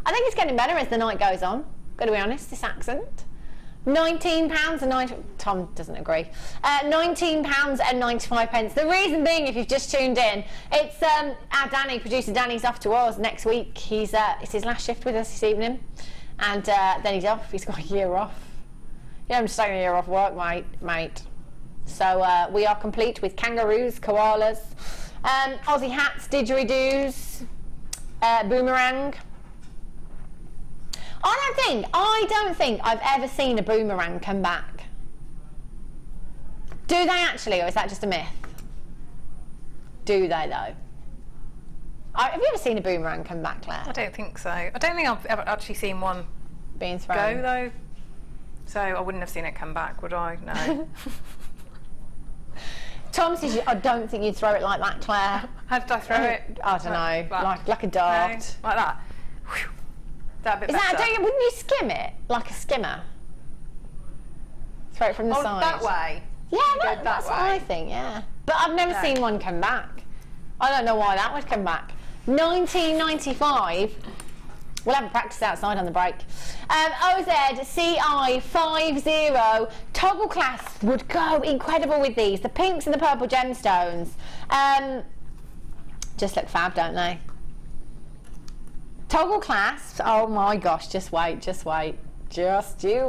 I think it's getting better as the night goes on. Got to be honest, this accent. £19 and 90. Tom doesn't agree. £19 and 95 pence. The reason being, if you've just tuned in, it's our Danny, producer Danny's off to Oz next week. He's it's his last shift with us this evening, and then he's off. He's got a year off. You know, I'm just taking a year off work, mate. So we are complete with kangaroos, koalas, Aussie hats, didgeridoos, boomerang. I don't think I've ever seen a boomerang come back. Do they actually, or is that just a myth? Do they though? Have you ever seen a boomerang come back, Claire? I don't think so. I don't think I've ever actually seen one being thrown. Go though. So I wouldn't have seen it come back, would I? No. Tom says, I don't think you'd throw it like that, Claire. How did I throw it? I don't know. Like a dart. No, like that. Whew. That bit better. Wouldn't you skim it like a skimmer? Throw it from the side. That way? Yeah, that's what I think, yeah. But I've never seen one come back. I don't know why that would come back. 1995. We'll have a practice outside on the break. OZCI50 toggle clasp would go incredible with these. The pinks and the purple gemstones. Just look fab, don't they? Toggle clasps, oh my gosh, just wait. Just you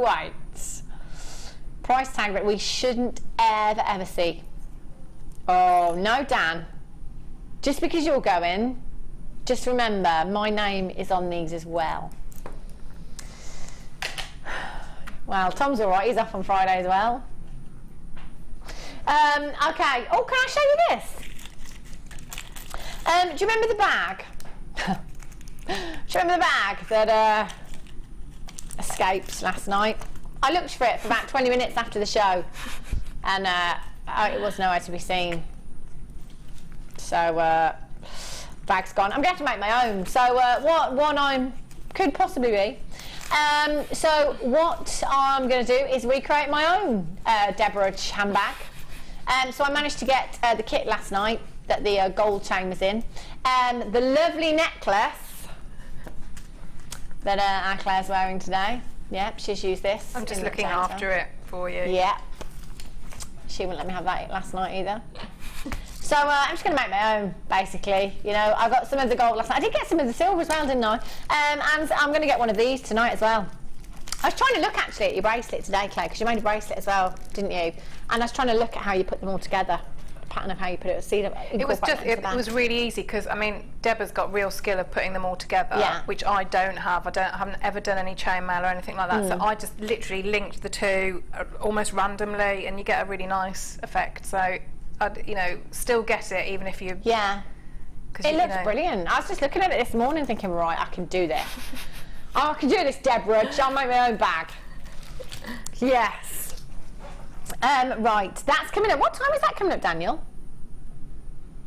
wait. Price tag that we shouldn't ever see. Oh, no, Dan. Just because you're going, just remember, my name is on these as well. Well, Tom's all right, he's off on Friday as well. Okay, oh, can I show you this? Do you remember the bag? Do you remember the bag that escaped last night? I looked for it for about 20 minutes after the show, and it was nowhere to be seen. So bag's gone. I'm going to have to make my own. So what one I could possibly be. So what I'm going to do is recreate my own Deborah handbag. So I managed to get the kit last night that the gold chain was in. The lovely necklace that our Claire's wearing today. Yep, she's used this. I'm just looking after it for you. Yeah. She wouldn't let me have that last night either. So I'm just going to make my own, basically. You know, I got some of the gold last night. I did get some of the silver as well, didn't I? And I'm going to get one of these tonight as well. I was trying to look actually at your bracelet today, Claire, because you made a bracelet as well, didn't you? And I was trying to look at how you put them all together. The pattern of how you put it. See, it was really easy because I mean, Deborah's got real skill of putting them all together, which I don't have. I haven't ever done any chainmail or anything like that. So I just literally linked the two almost randomly, and you get a really nice effect. So I'd, you know, still get it even if you. Yeah. It looks brilliant. I was just looking at it this morning, thinking, right, I can do this. I can do this, Deborah. I'll make my own bag. Yes. Right, that's coming up. What time is that coming up, Daniel?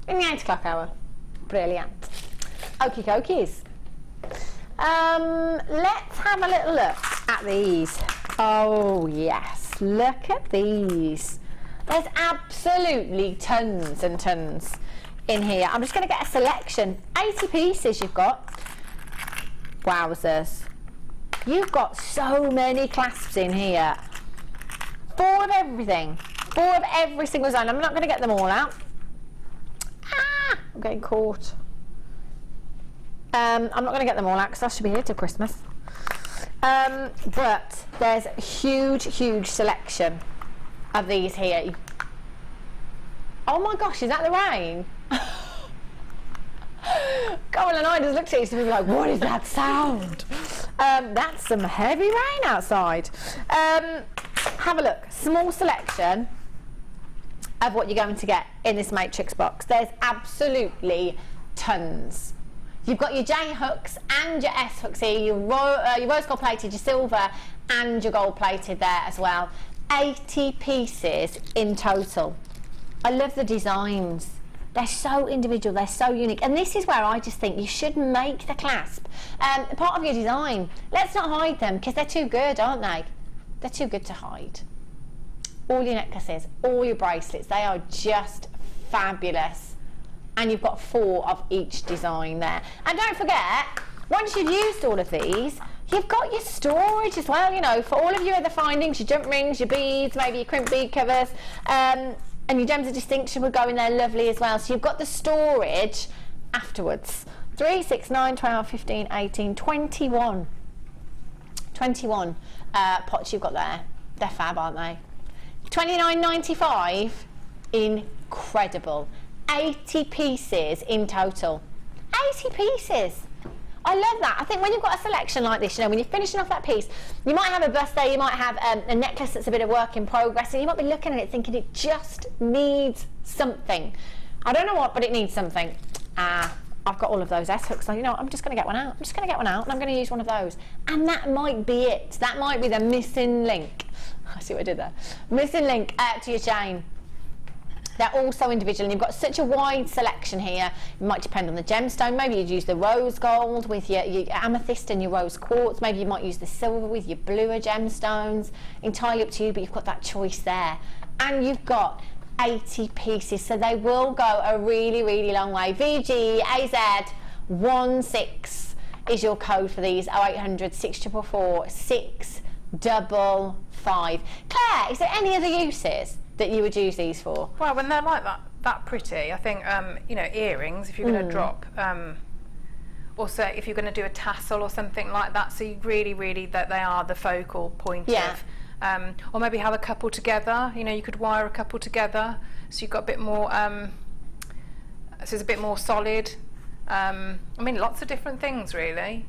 In the 8 o'clock hour. Brilliant. Okie dokies. Let's have a little look at these. Oh, yes. Look at these. There's absolutely tons and tons in here. I'm just going to get a selection. 80 pieces you've got. Wowzers. You've got so many clasps in here. 4 of everything. 4 of every single design. I'm not going to get them all out. Ah, I'm getting caught. I'm not going to get them all out because I should be here till Christmas. But there's a huge, huge selection of these here. Oh my gosh, is that the rain? Carol and I just looked at each other and were like, what is that sound? That's some heavy rain outside. Have a look. Small selection of what you're going to get in this matrix box. There's absolutely tons. You've got your J hooks and your S hooks here, your rose gold plated, your silver and your gold plated there as well. 80 pieces in total. I love the designs. They're so individual, they're so unique. And this is where I just think you should make the clasp part of your design. Let's not hide them because they're too good, aren't they? They're too good to hide. All your necklaces, all your bracelets, they are just fabulous. And you've got 4 of each design there. And don't forget, once you've used all of these, you've got your storage as well, you know, for all of your other findings, your jump rings, your beads, maybe your crimp bead covers, and your gems of distinction would go in there lovely as well. So you've got the storage afterwards. 3, 6, 9, 12, 15, 18, 21. 21 pots you've got there. They're fab, aren't they? $29.95. Incredible. 80 pieces in total. 80 pieces. I love that. I think when you've got a selection like this, you know, when you're finishing off that piece, you might have a birthday, you might have a necklace that's a bit of work in progress, and you might be looking at it thinking it just needs something. I don't know what, but it needs something. I've got all of those S hooks, so you know, I'm just going to get one out. I'm just going to get one out, and I'm going to use one of those. And that might be it. That might be the missing link. I see what I did there. Missing link to your chain. They're all so individual, and you've got such a wide selection here. It might depend on the gemstone. Maybe you'd use the rose gold with your amethyst and your rose quartz. Maybe you might use the silver with your bluer gemstones. Entirely up to you, but you've got that choice there. And you've got 80 pieces, so they will go a really, really long way. VGAZ16 is your code for these. 0800 644 655. Claire, is there any other uses that you would use these for? Well, when they're like that pretty, I think, you know, earrings, if you're going to drop, also if you're going to do a tassel or something like that, so you really, that they are the focal point of, or maybe have a couple together, you know, you could wire a couple together, so you've got a bit more, so it's a bit more solid. I mean, lots of different things, really.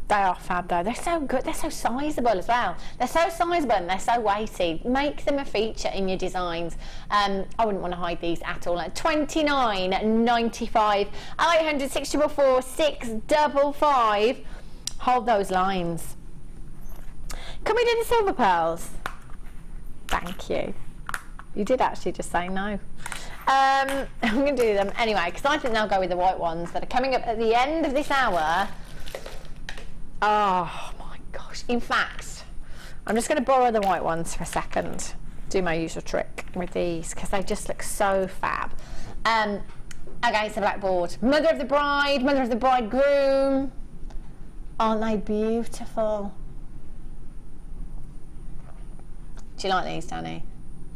They are fab though. They're so good. They're so sizable as well. They're so sizable and they're so weighty. Make them a feature in your designs. I wouldn't want to hide these at all. $29.95. 0800 644 655. Hold those lines. Can we do the silver pearls? Thank you. You did actually just say no. I'm going to do them anyway, because I think they'll go with the white ones that are coming up at the end of this hour. Oh my gosh. In fact, I'm just going to borrow the white ones for a second. Do my usual trick with these, because they just look so fab. Against the blackboard. Mother of the bride, mother of the bridegroom. Aren't they beautiful? Do you like these, Danny?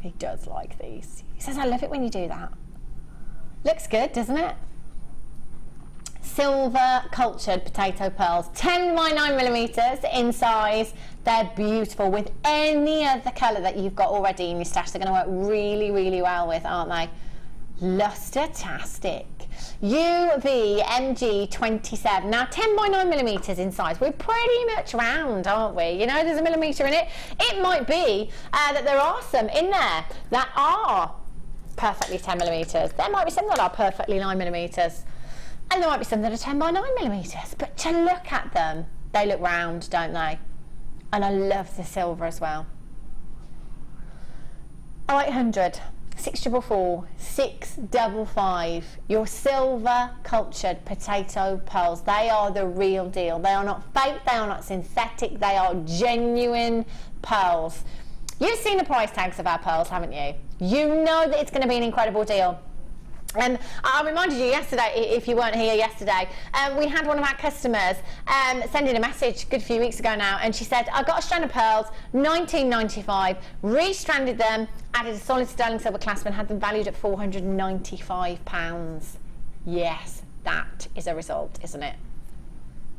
He does like these. He says, I love it when you do that. Looks good, doesn't it? Silver cultured potato pearls, 10 by 9 millimeters in size. They're beautiful with any other colour that you've got already in your stash. They're going to work really, really well with, aren't they? Luster-tastic. UVMG27. Now 10 by 9 millimeters in size. We're pretty much round, aren't we? You know, there's a millimeter in it. It might be that there are some in there that are perfectly 10 millimeters. There might be some that are perfectly 9 millimeters. And there might be some that are 10 by 9 millimeters. But to look at them, they look round, don't they? And I love the silver as well. 0800 644 655. Your silver cultured potato pearls. They are the real deal. They are not fake, they are not synthetic, they are genuine pearls. You've seen the price tags of our pearls, haven't you? You know that it's going to be an incredible deal. I reminded you yesterday, if you weren't here yesterday, we had one of our customers send in a message a good few weeks ago now, and she said, I got a strand of pearls, $19.95, re-stranded them, added a solid sterling silver clasp and had them valued at £495. Yes, that is a result, isn't it?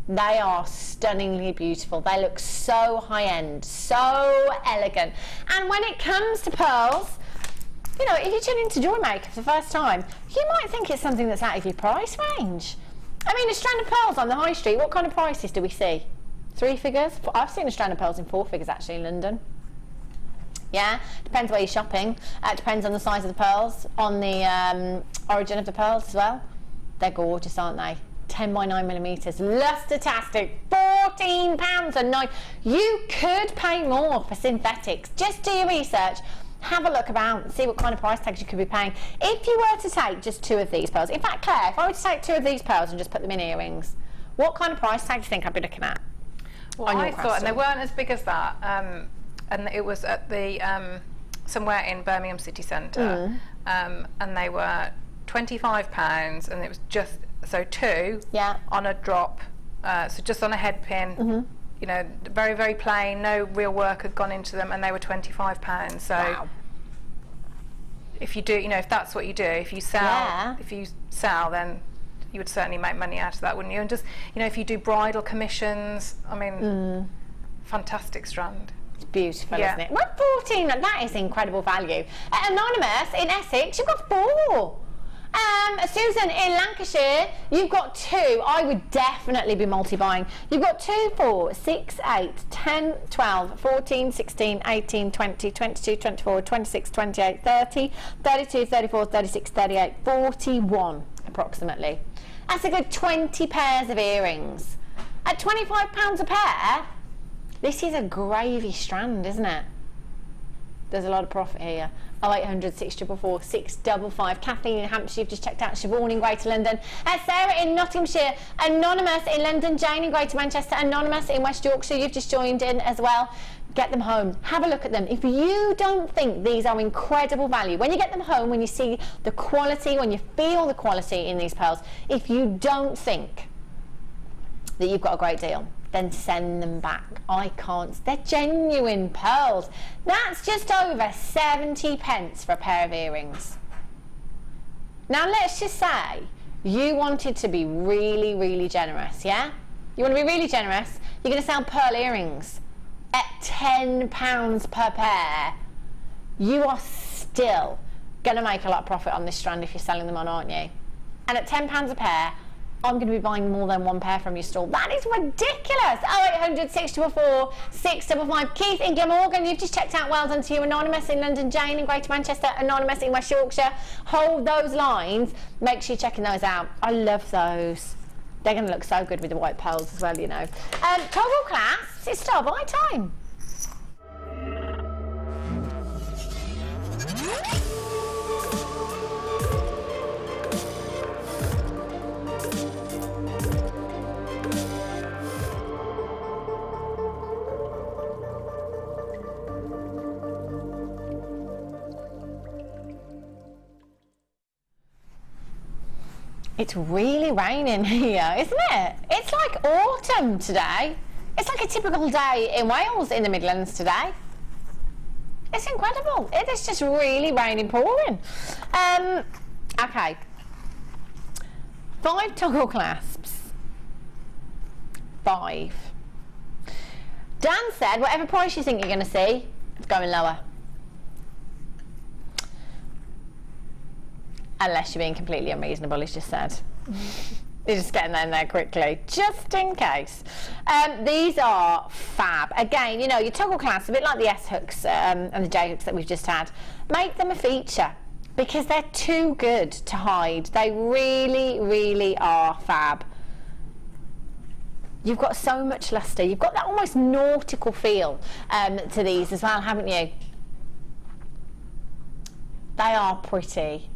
They are stunningly beautiful. They look so high-end, so elegant. And when it comes to pearls, you know, if you tune into JewelleryMaker for the first time, you might think it's something that's out of your price range. I mean, a strand of pearls on the high street, what kind of prices do we see? 3 figures? I've seen a strand of pearls in 4 figures actually in London. Yeah, depends where you're shopping. Depends on the size of the pearls, on the origin of the pearls as well. They're gorgeous, aren't they? 10 by 9 millimeters, luster-tastic, £14 a night. You could pay more for synthetics. Just do your research. Have a look about, see what kind of price tags you could be paying. If you were to take just 2 of these pearls, in fact, Claire, if I were to take 2 of these pearls and just put them in earrings, what kind of price tag do you think I'd be looking at? Well, I thought, and they weren't as big as that, and it was at the, somewhere in Birmingham City Centre, and they were £25, and it was just, so 2 on a drop, so just on a head pin. You know, very, very plain, no real work had gone into them, and they were £25. So wow. If you do, you know, if that's what you do, if you sell, then you would certainly make money out of that, wouldn't you? And just, you know, if you do bridal commissions, I mean, fantastic strand. It's beautiful, isn't it? Well, 14, that is incredible value. Anonymous in Essex, you've got 4. Susan in Lancashire, you've got 2. I would definitely be multi-buying. You've got 2, 4, 6, 8, 10, 12, 14, 16, 18, 20, 22, 24, 26, 28, 30, 32, 34, 36, 38, 41 approximately. That's a good 20 pairs of earrings. At £25 a pair, this is a gravy strand, isn't it? There's a lot of profit here. 0800 644 655. Kathleen in Hampshire, you've just checked out. Siobhan in Greater London. Sarah in Nottinghamshire. Anonymous in London. Jane in Greater Manchester. Anonymous in West Yorkshire, you've just joined in as well. Get them home. Have a look at them. If you don't think these are incredible value, when you get them home, when you see the quality, when you feel the quality in these pearls, if you don't think that you've got a great deal, then send them back. I can't. They're genuine pearls. That's just over 70 pence for a pair of earrings. Now let's just say you wanted to be really, really generous, yeah? You want to be really generous, you're going to sell pearl earrings at £10 per pair. You are still going to make a lot of profit on this strand if you're selling them on, aren't you? And at £10 a pair, I'm going to be buying more than 1 pair from your stall. That is ridiculous. 0800 644 655. Keith in Glamorgan, you've just checked out. Well done to you. Anonymous in London. Jane in Greater Manchester. Anonymous in West Yorkshire. Hold those lines. Make sure you're checking those out. I love those. They're going to look so good with the white pearls as well, you know. Toggle clasps. It's star buy time. It's really raining here, isn't it? It's like autumn today. It's like a typical day in Wales in the Midlands today. It's incredible. It is just really raining, pouring. Okay. 5 toggle clasps. 5. Dan said, whatever price you think you're going to see, it's going lower. Unless you're being completely unreasonable, he's just said. You're just getting in there quickly, just in case. These are fab. Again, you know, your toggle clasps, a bit like the S hooks and the J hooks that we've just had. Make them a feature because they're too good to hide. They really, really are fab. You've got so much lustre. You've got that almost nautical feel to these as well, haven't you? They are pretty.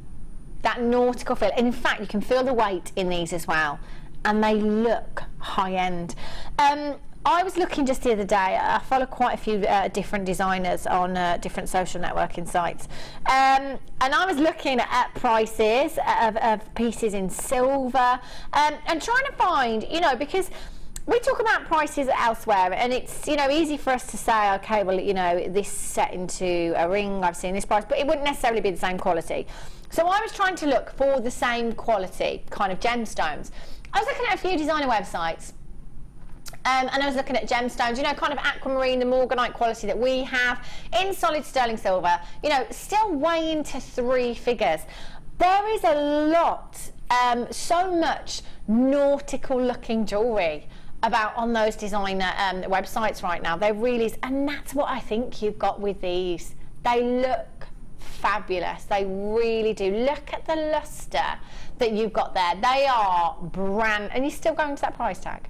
That nautical feel. And in fact, you can feel the weight in these as well. And they look high-end. I was looking just the other day. I follow quite a few different designers on different social networking sites. And I was looking at prices of pieces in silver and trying to find, you know, because we talk about prices elsewhere, and it's, you know, easy for us to say, okay, well, you know, this set into a ring, I've seen this price, but it wouldn't necessarily be the same quality. So I was trying to look for the same quality kind of gemstones. I was looking at a few designer websites, and I was looking at gemstones, you know, kind of aquamarine, the morganite quality that we have in solid sterling silver, you know, still way into 3 figures. There is a lot, so much nautical looking jewellery about on those designer websites right now. There really is, and that's what I think you've got with these. They look fabulous. They really do. Look at the lustre that you've got there. They are brand, and you're still going to that price tag,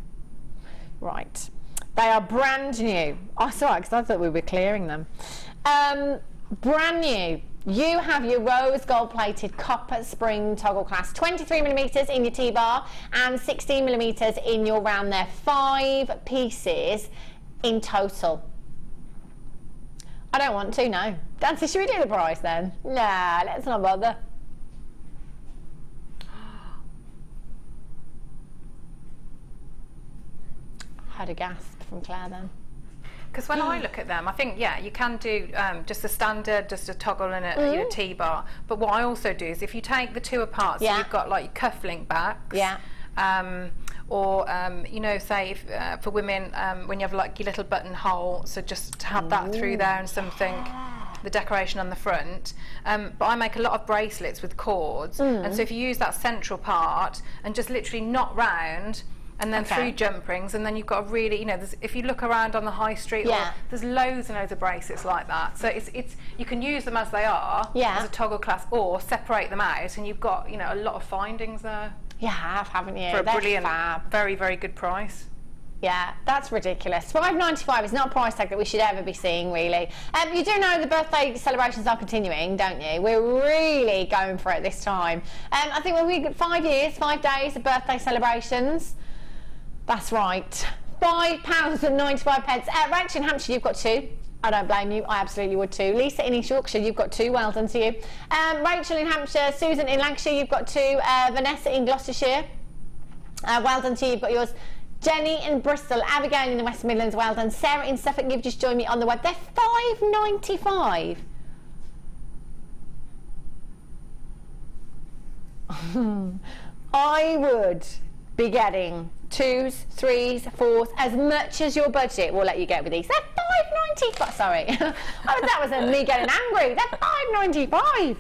right? They are brand new. Oh, sorry, because I thought we were clearing them. Brand new. You have your rose gold plated copper spring toggle clasp, 23mm in your T-bar and 16mm in your round there. 5 pieces in total. I don't want to, no. Dancy, should we do the price then? Nah, let's not bother. Had a gasp from Claire then. Because when I look at them, I think, yeah, you can do just a standard, just a toggle and a T-bar. But what I also do is if you take the 2 apart, so you've got like your cufflink backs, or you know, say if, for women, when you have like your little buttonhole, so just to have that through there and something, the decoration on the front. But I make a lot of bracelets with cords, and so if you use that central part and just literally knot round, and then through jump rings, and then you've got a really, you know, if you look around on the high street, there's loads and loads of bracelets like that. So it's you can use them as they are, as a toggle clasp, or separate them out, and you've got, you know, a lot of findings there. You have, haven't you? For a brilliant, very, very good price. Yeah, that's ridiculous. $5.95 is not a price tag that we should ever be seeing, really. You do know the birthday celebrations are continuing, don't you? We're really going for it this time. I think we got 5 years, 5 days of birthday celebrations. That's right. £5.95. Rach in Hampshire, you've got 2. I don't blame you. I absolutely would too. Lisa in East Yorkshire, you've got 2. Well done to you. Rachel in Hampshire, Susan in Lancashire, you've got 2. Vanessa in Gloucestershire, well done to you. You've got yours. Jenny in Bristol, Abigail in the West Midlands, well done. Sarah in Suffolk, you've just joined me on the web. They're £5.95. I would be getting 2s, 3s, 4s, as much as your budget will let you get with these. They're £5.95. Sorry, that was me getting angry. They're £5.95.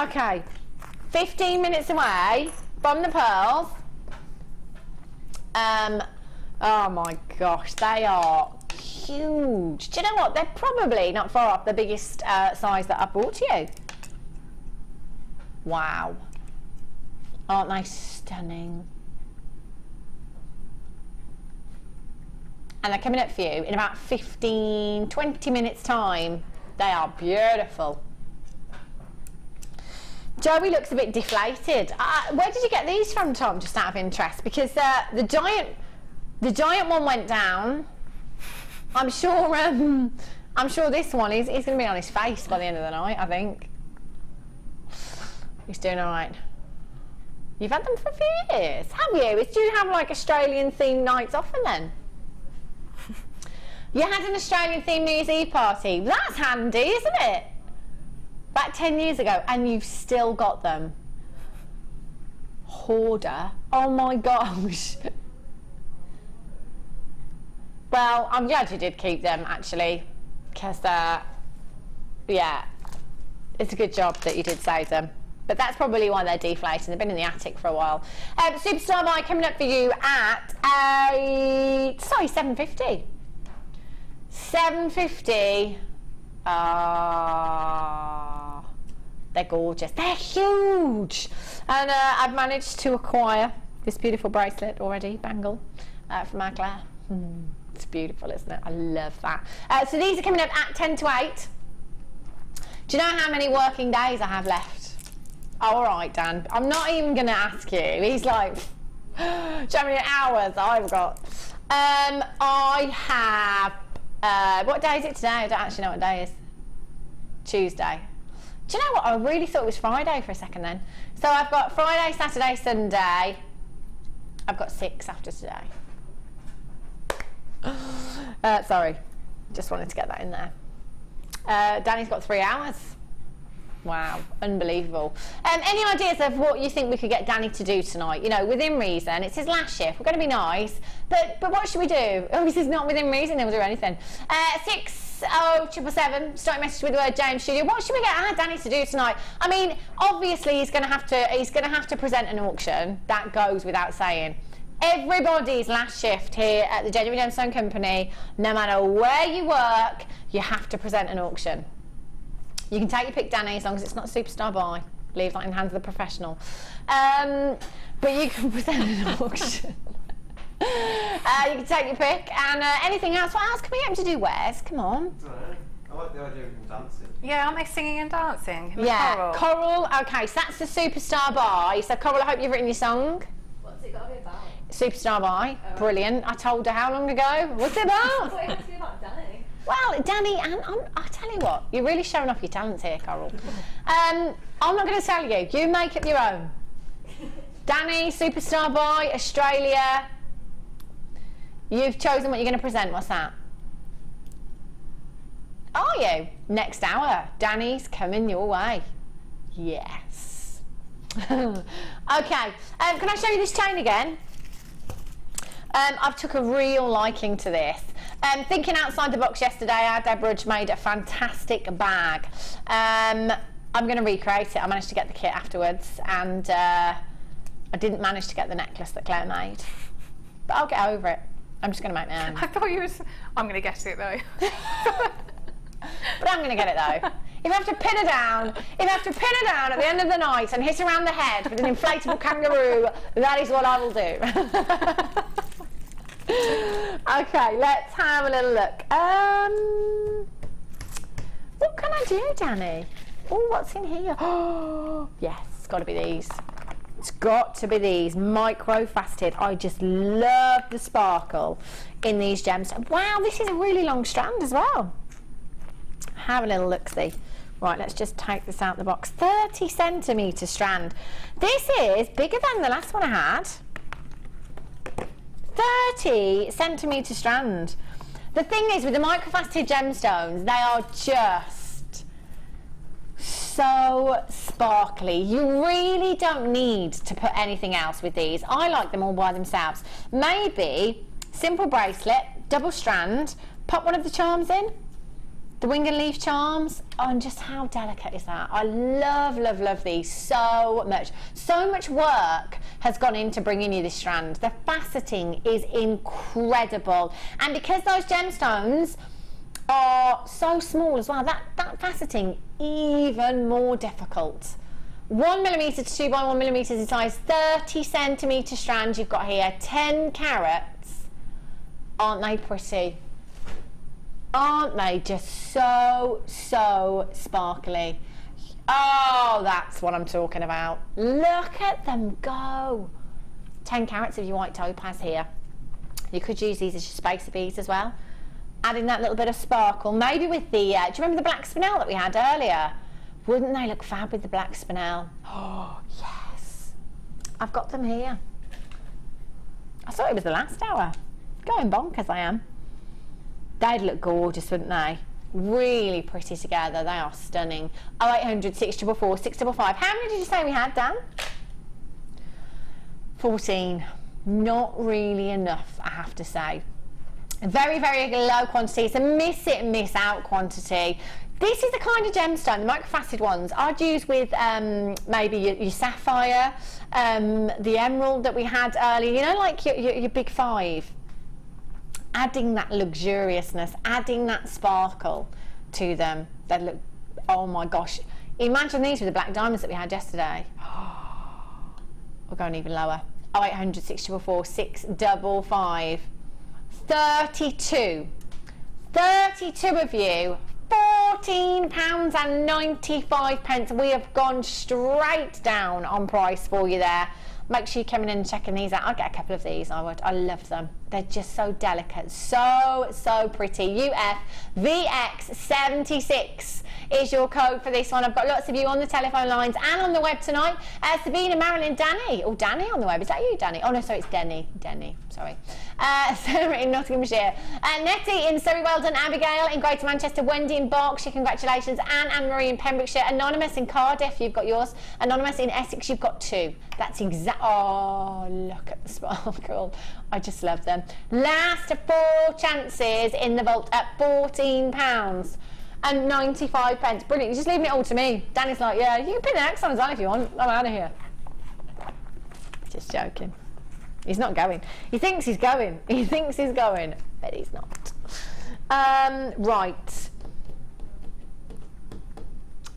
Okay, 15 minutes away from the pearls. Oh my gosh, they are huge. Do you know what? They're probably not far off the biggest size that I've brought to you. Wow. Aren't they stunning? And they're coming up for you in about 15, 20 minutes time. They are beautiful. Joey looks a bit deflated. Where did you get these from, Tom, just out of interest? Because the giant one went down. I'm sure this one is going to be on his face by the end of the night, I think. He's doing all right. You've had them for a few years, have you? Do you have like Australian themed nights often then? You had an Australian themed New Year's Eve party. That's handy, isn't it? About 10 years ago, and you've still got them. Hoarder. Oh my gosh. Well, I'm glad you did keep them actually, because yeah, it's a good job that you did save them. But that's probably why they're deflating. They've been in the attic for a while. Superstar Buy coming up for you at $7.50. $7.50. They're gorgeous. They're huge. And I've managed to acquire this beautiful bracelet already, bangle, from our Claire. It's beautiful, isn't it? I love that. So these are coming up at 10 to 8. Do you know how many working days I have left? Oh, all right, Dan. I'm not even going to ask you. He's like, do you know how many hours I've got? I have, what day is it today? I don't actually know what day it is. Tuesday. Do you know what? I really thought it was Friday for a second then. So I've got Friday, Saturday, Sunday. I've got 6 after today. Sorry. Just wanted to get that in there. Danny's got 3 hours. Wow, unbelievable. Any ideas of what you think we could get Danny to do tonight? You know, within reason. It's his last shift. We're going to be nice. But what should we do? Oh, this is not within reason. He'll do anything. 60777. Start a message with the word James Studio. What should we get Danny to do tonight? I mean, obviously he's going to have to present an auction. That goes without saying. Everybody's last shift here at the Genuine Gemstone Company, no matter where you work, you have to present an auction. You can take your pick, Danny, as long as it's not a superstar buy. Leave that in the hands of the professional. But you can present an auction. You can take your pick, and anything else. What else can we get him to do, Wes? Come on. I like the idea of him dancing. Yeah, aren't they singing and dancing? Yeah, Coral. Okay, so that's the superstar buy. So Coral, I hope you've written your song. What's it got to be about? Superstar buy. Brilliant. I told her how long ago. What's it about? What it has to be about Danny. Well, Danny, and I'll tell you what, you're really showing off your talents here, Coral. I'm not going to tell you. You make up your own. Danny, superstar boy, Australia. You've chosen what you're going to present. What's that? Are you? Next hour. Danny's coming your way. Yes. Okay. Can I show you this chain again? I've took a real liking to this. Thinking outside the box yesterday, our Deborah made a fantastic bag. I'm going to recreate it. I managed to get the kit afterwards, and I didn't manage to get the necklace that Claire made. But I'll get over it. I'm just going to make my own. I thought you was... I'm going to get it though. But I'm going to get it though. If I have to pin her down, at the end of the night and hit her around the head with an inflatable kangaroo, that is what I will do. Okay, let's have a little look. What can I do, Danny? Oh, what's in here? Oh, yes, it's got to be these. It's got to be these micro-faceted. I just love the sparkle in these gems. Wow, this is a really long strand as well. Have a little look-see. Right, let's just take this out of the box. 30 centimetre strand. This is bigger than the last one I had. 30 centimetre strand. The thing is, with the microfaceted gemstones, they are just so sparkly. You really don't need to put anything else with these. I like them all by themselves. Maybe simple bracelet, double strand, pop one of the charms in. The wing and leaf charms. Oh, and just how delicate is that? I love, love, love these so much. So much work has gone into bringing you this strand. The faceting is incredible. And because those gemstones are so small as well, that faceting even more difficult. 1mm to 2 by 1mm in size, 30 centimetre strand you've got here, 10 carats. Aren't they pretty? Aren't they just so, so sparkly? Oh, that's what I'm talking about. Look at them go. 10 carats of your white topaz here. You could use these as your spacer beads as well. Adding that little bit of sparkle. Maybe with the, do you remember the black spinel that we had earlier? Wouldn't they look fab with the black spinel? Oh, yes. I've got them here. I thought it was the last hour. Going bonkers I am. They'd look gorgeous, wouldn't they? Really pretty together. They are stunning. 0800 644 655. How many did you say we had, Dan? 14. Not really enough, I have to say. Very, very low quantity. It's a miss it, miss out quantity. This is the kind of gemstone, the microfacet ones, I'd use with maybe your sapphire, the emerald that we had earlier, you know, like your big five. Adding that luxuriousness, adding that sparkle to them. They look, oh my gosh. Imagine these with the black diamonds that we had yesterday. We're going even lower. 0800 644 655. 32 of you, £14.95. We have gone straight down on price for you there. Make sure you're coming in and checking these out. I'll get a couple of these. I love them. They're just so delicate, so pretty. UFVX76 is your code for this one. I've got lots of you on the telephone lines and on the web tonight. Sabina, Marilyn, Danny. Oh, Danny on the web. Is that you, Danny? Oh no, sorry, it's Denny. Sorry. Sarah in Nottinghamshire. Nettie in Surrey, well done. Abigail in Greater Manchester. Wendy in Berkshire, congratulations. Anne-Marie in Pembrokeshire. Anonymous in Cardiff, you've got yours. Anonymous in Essex, you've got 2. That's exact. Oh, look at the sparkle. I just love them. Last 4 chances in the vault at £14.95. Brilliant. You're just leaving it all to me. Danny's like, yeah, you can pin the next on as well if you want. I'm out of here. Just joking. He's not going. He thinks he's going. But he's not. Right.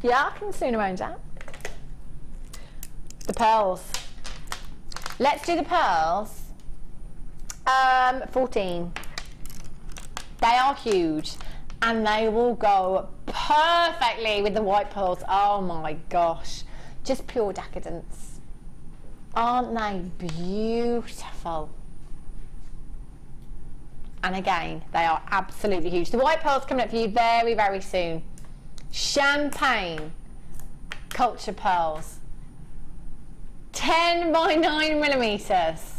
Yeah, I can soon arrange that. The pearls. Let's do the pearls. 14. They are huge and they will go perfectly with the white pearls. Oh my gosh. Just pure decadence. Aren't they beautiful? And again, they are absolutely huge. The white pearls coming up for you very, very soon. Champagne culture pearls. 10 by 9 millimeters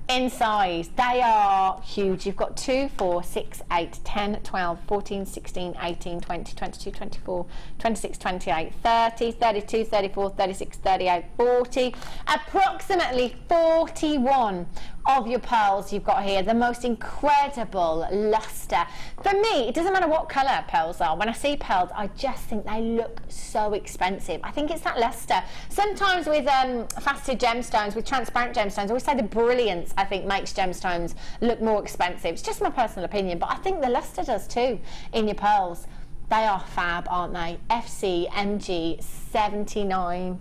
in size. They are huge. You've got 2, 4, 6, 8, 10, 12, 14, 16, 18, 20, 22, 24, 26, 28, 30, 32, 34, 36, 38, 40, approximately 41 of your pearls you've got here. The most incredible luster. For me, it doesn't matter what colour pearls are. When I see pearls, I just think they look so expensive. I think it's that luster. Sometimes with faceted gemstones, with transparent gemstones, I always say the brilliance, I think, makes gemstones look more expensive. It's just my personal opinion, but I think the luster does too in your pearls. They are fab, aren't they? FCMG 79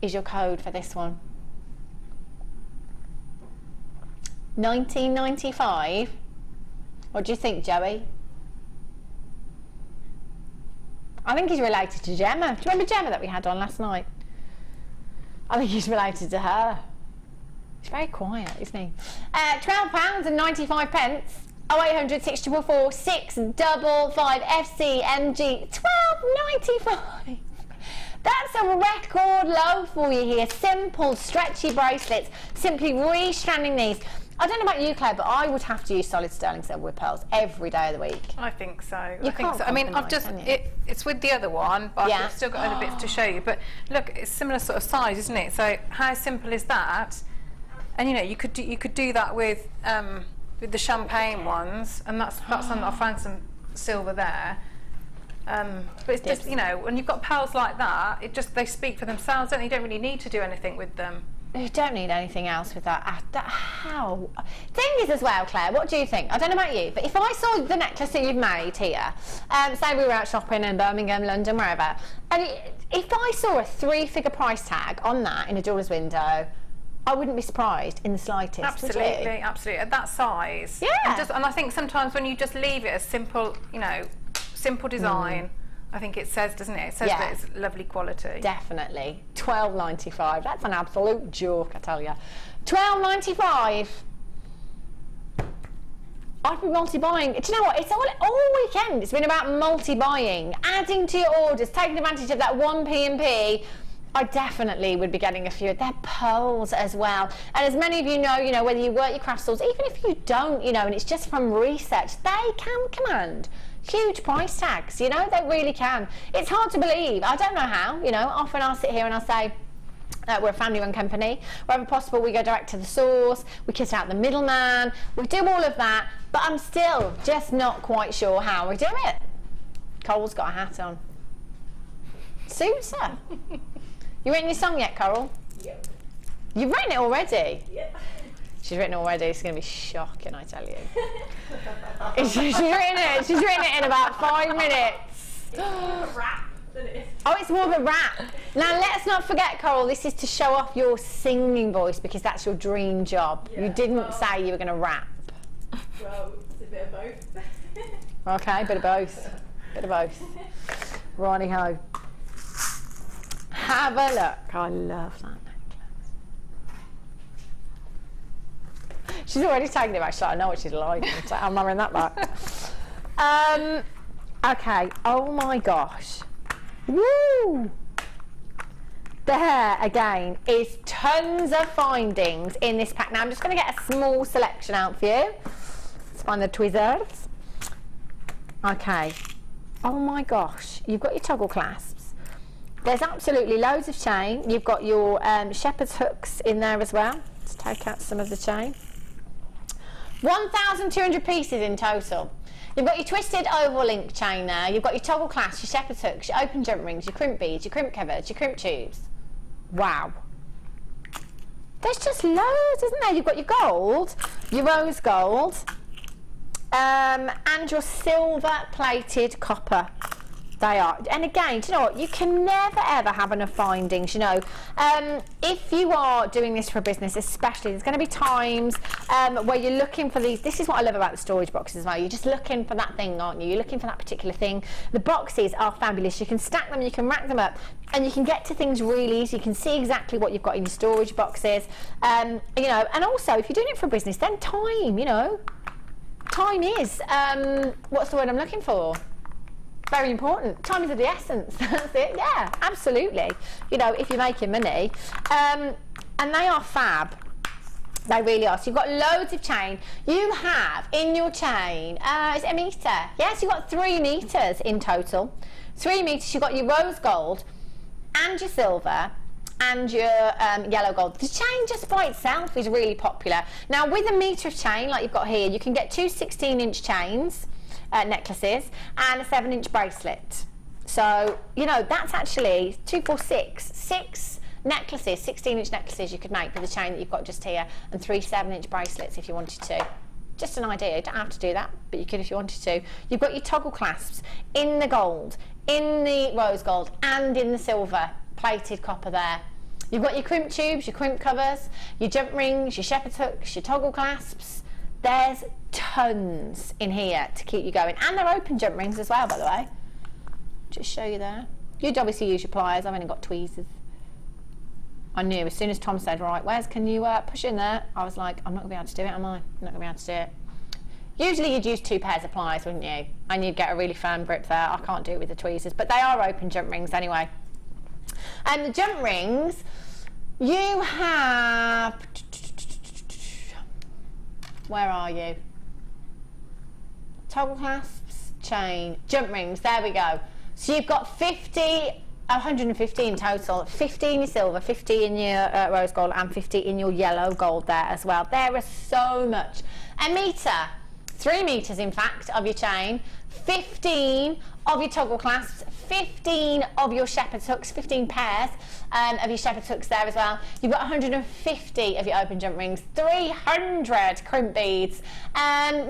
is your code for this one. 1995. What do you think, Joey? I think he's related to Gemma. Do you remember Gemma that we had on last night? I think he's related to her. He's very quiet, isn't he? £12.95. 0800 644 655 FCMG 12.95. That's a record low for you here. Simple, stretchy bracelets. Simply restranding these. I don't know about you, Claire, but I would have to use solid sterling silver with pearls every day of the week. I think so. You can't I mean, I've just it's with the other one, but I've still got other bits to show you. But look, it's similar sort of size, isn't it? So how simple is that? And you know, you could do that with the champagne ones, and that's something. I found some silver there. But it's just, you know, when you've got pearls like that, they speak for themselves, don't they? You don't really need to do anything with them. You don't need anything else with that. How? Thing is as well, Claire, what do you think? I don't know about you, but if I saw the necklace that you've made here, say we were out shopping in Birmingham, London, wherever, and if I saw a 3-figure price tag on that in a jeweller's window, I wouldn't be surprised in the slightest. Absolutely, absolutely. At that size. Yeah. And I think sometimes when you just leave it as simple, you know, simple design, I think it says, doesn't it? It says that it's lovely quality. Definitely. £12.95. That's an absolute joke, I tell you. £12.95. I've been multi-buying. Do you know what? It's all weekend. It's been about multi-buying, adding to your orders, taking advantage of that 1p&p. I definitely would be getting a few. They're pearls as well. And as many of you know, whether you work your craft stores, even if you don't, and it's just from research, they can command huge price tags, they really can. It's hard to believe. I don't know how, often I'll sit here and I'll say, we're a family-run company. Wherever possible, we go direct to the source. We cut out the middleman. We do all of that, but I'm still just not quite sure how we do it. Coral's got a hat on. Suits her. You written your song yet, Coral? Yep. You've written it already? Yep. She's written it already. It's going to be shocking, I tell you. She's written it in about 5 minutes. It's a rap, isn't it? Oh, it's more of a rap. Now, let's not forget, Coral, this is to show off your singing voice because that's your dream job. Yeah, you didn't say you were going to rap. Well, it's a bit of both. Okay, bit of both. Bit of both. Righty-ho. Have a look. I love that necklace. She's already taken it back. She's like, I know what she's like. I'm having that back. Okay. Oh my gosh. Woo! There again is tons of findings in this pack. Now I'm just going to get a small selection out for you. Let's find the tweezers. Okay. Oh my gosh. You've got your toggle clasps. There's absolutely loads of chain. You've got your shepherd's hooks in there as well. Let's take out some of the chain. 1,200 pieces in total. You've got your twisted oval link chain there. You've got your toggle clasps, your shepherd's hooks, your open jump rings, your crimp beads, your crimp covers, your crimp tubes. Wow. There's just loads, isn't there? You've got your gold, your rose gold, and your silver plated copper. They are. And again, do you know what? You can never ever have enough findings, if you are doing this for a business, especially, there's going to be times where you're looking for these. This is what I love about the storage boxes as well. You're just looking for that thing, aren't you? You're looking for that particular thing. The boxes are fabulous. You can stack them, you can rack them up, and you can get to things really easy. You can see exactly what you've got in your storage boxes. And also, if you're doing it for a business, then time, time is, what's the word I'm looking for? Very important. Time is of the essence. That's it. Yeah, absolutely. If you're making money. And they are fab. They really are. So you've got loads of chain. You have in your chain, is it a metre? Yes, you've got 3 metres in total. 3 metres. You've got your rose gold and your silver and your yellow gold. The chain just by itself is really popular. Now, with a metre of chain like you've got here, you can get 2 16-inch chains. Necklaces and a 7-inch bracelet. So that's actually 2, 4, 6 necklaces, 16-inch necklaces you could make with the chain that you've got just here, and 3 7-inch bracelets if you wanted to. Just an idea. You don't have to do that, but you could if you wanted to. You've got your toggle clasps in the gold, in the rose gold, and in the silver plated copper there. You've got your crimp tubes, your crimp covers, your jump rings, your shepherd's hooks, your toggle clasps. There's tons in here to keep you going, and they're open jump rings as well, by the way. Just show you there. You'd obviously use your pliers. I've only got tweezers. I knew as soon as Tom said, right, Wes, can you push in there? I was like, I'm not gonna be able to do it, am I? I'm not gonna be able to do it. Usually you'd use 2 pairs of pliers, wouldn't you? And you'd get a really firm grip there. I can't do it with the tweezers, but they are open jump rings anyway. And the jump rings, you have, where are you? Toggle clasps, chain, jump rings, there we go. So you've got 150 in total, 50 in your silver, 50 in your rose gold, and 50 in your yellow gold there as well. There is so much. A metre, 3 metres in fact, of your chain, 15 of your toggle clasps, 15 of your shepherd's hooks, 15 pairs of your shepherd's hooks there as well. You've got 150 of your open jump rings, 300 crimp beads,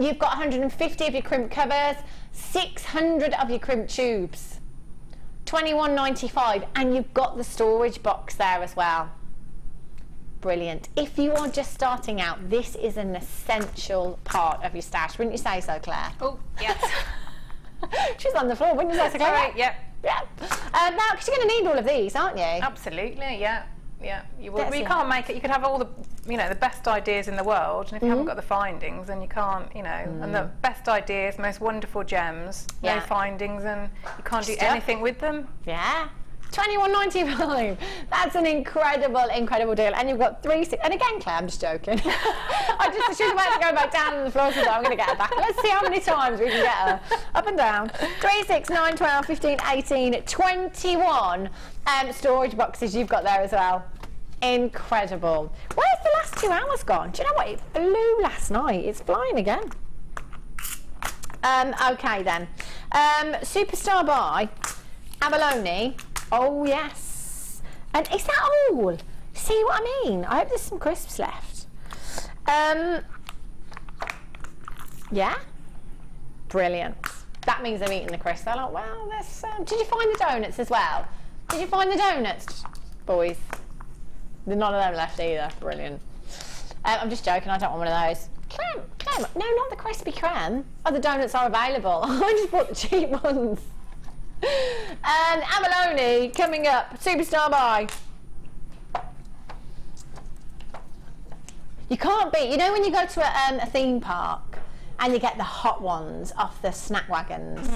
you've got 150 of your crimp covers, 600 of your crimp tubes, $21.95, and you've got the storage box there as well. Brilliant. If you are just starting out, this is an essential part of your stash. Wouldn't you say so, Claire? Oh, yes. She's on the floor, wouldn't you say so, Claire? Right, yeah. Yeah. Now, because you're going to need all of these, aren't you? Absolutely, yeah. Yeah, you will. Well, you can't make it. You could have all the, the best ideas in the world, and if you haven't got the findings, then you can't, And the best ideas, most wonderful gems, no findings, and you can't do anything with them. Yeah. 21.95. That's an incredible deal. And you've got 3, 6, and again, Claire, I'm just joking. She was about to go back down on the floor, so I'm going to get her back. Let's see how many times we can get her up and down. 3, 6, 9, 12, 15, 18, 21 storage boxes you've got there as well. Incredible. Where's the last 2 hours gone? Do you know what? It flew last night. It's flying again. Okay then. Superstar by Abalone. Oh yes. And is that all? See what I mean? I hope there's some crisps left. Yeah. Brilliant. That means I'm eating the crisps. They're like, well, there's. Did you find the donuts as well? Did you find the donuts, boys? There's none of them left either. Brilliant. I'm just joking. I don't want one of those. Clem. No, not the crispy creme. Oh, the donuts are available. I just bought the cheap ones. And Abalone coming up. Superstar by. You can't beat. You know when you go to a theme park and you get the hot ones off the snack wagons.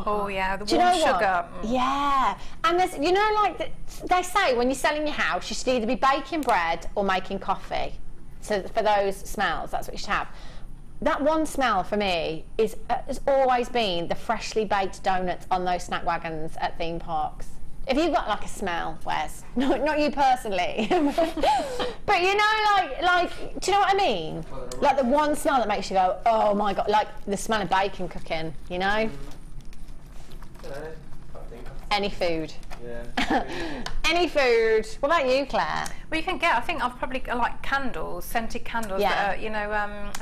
Oh yeah, the warm sugar. Yeah, and there's, you know, like they say when you're selling your house, you should either be baking bread or making coffee. So for those smells, that's what you should have. That one smell for me is has always been the freshly baked donuts on those snack wagons at theme parks. If you've got like a smell, Wes, not you personally, but you know, like, do you know what I mean? Like the one smell that makes you go, oh my God, like the smell of bacon cooking, you know? Any food. Yeah. Any food. What about you, Claire? Well, you can get, I think I've probably like candles, scented candles that are, you know,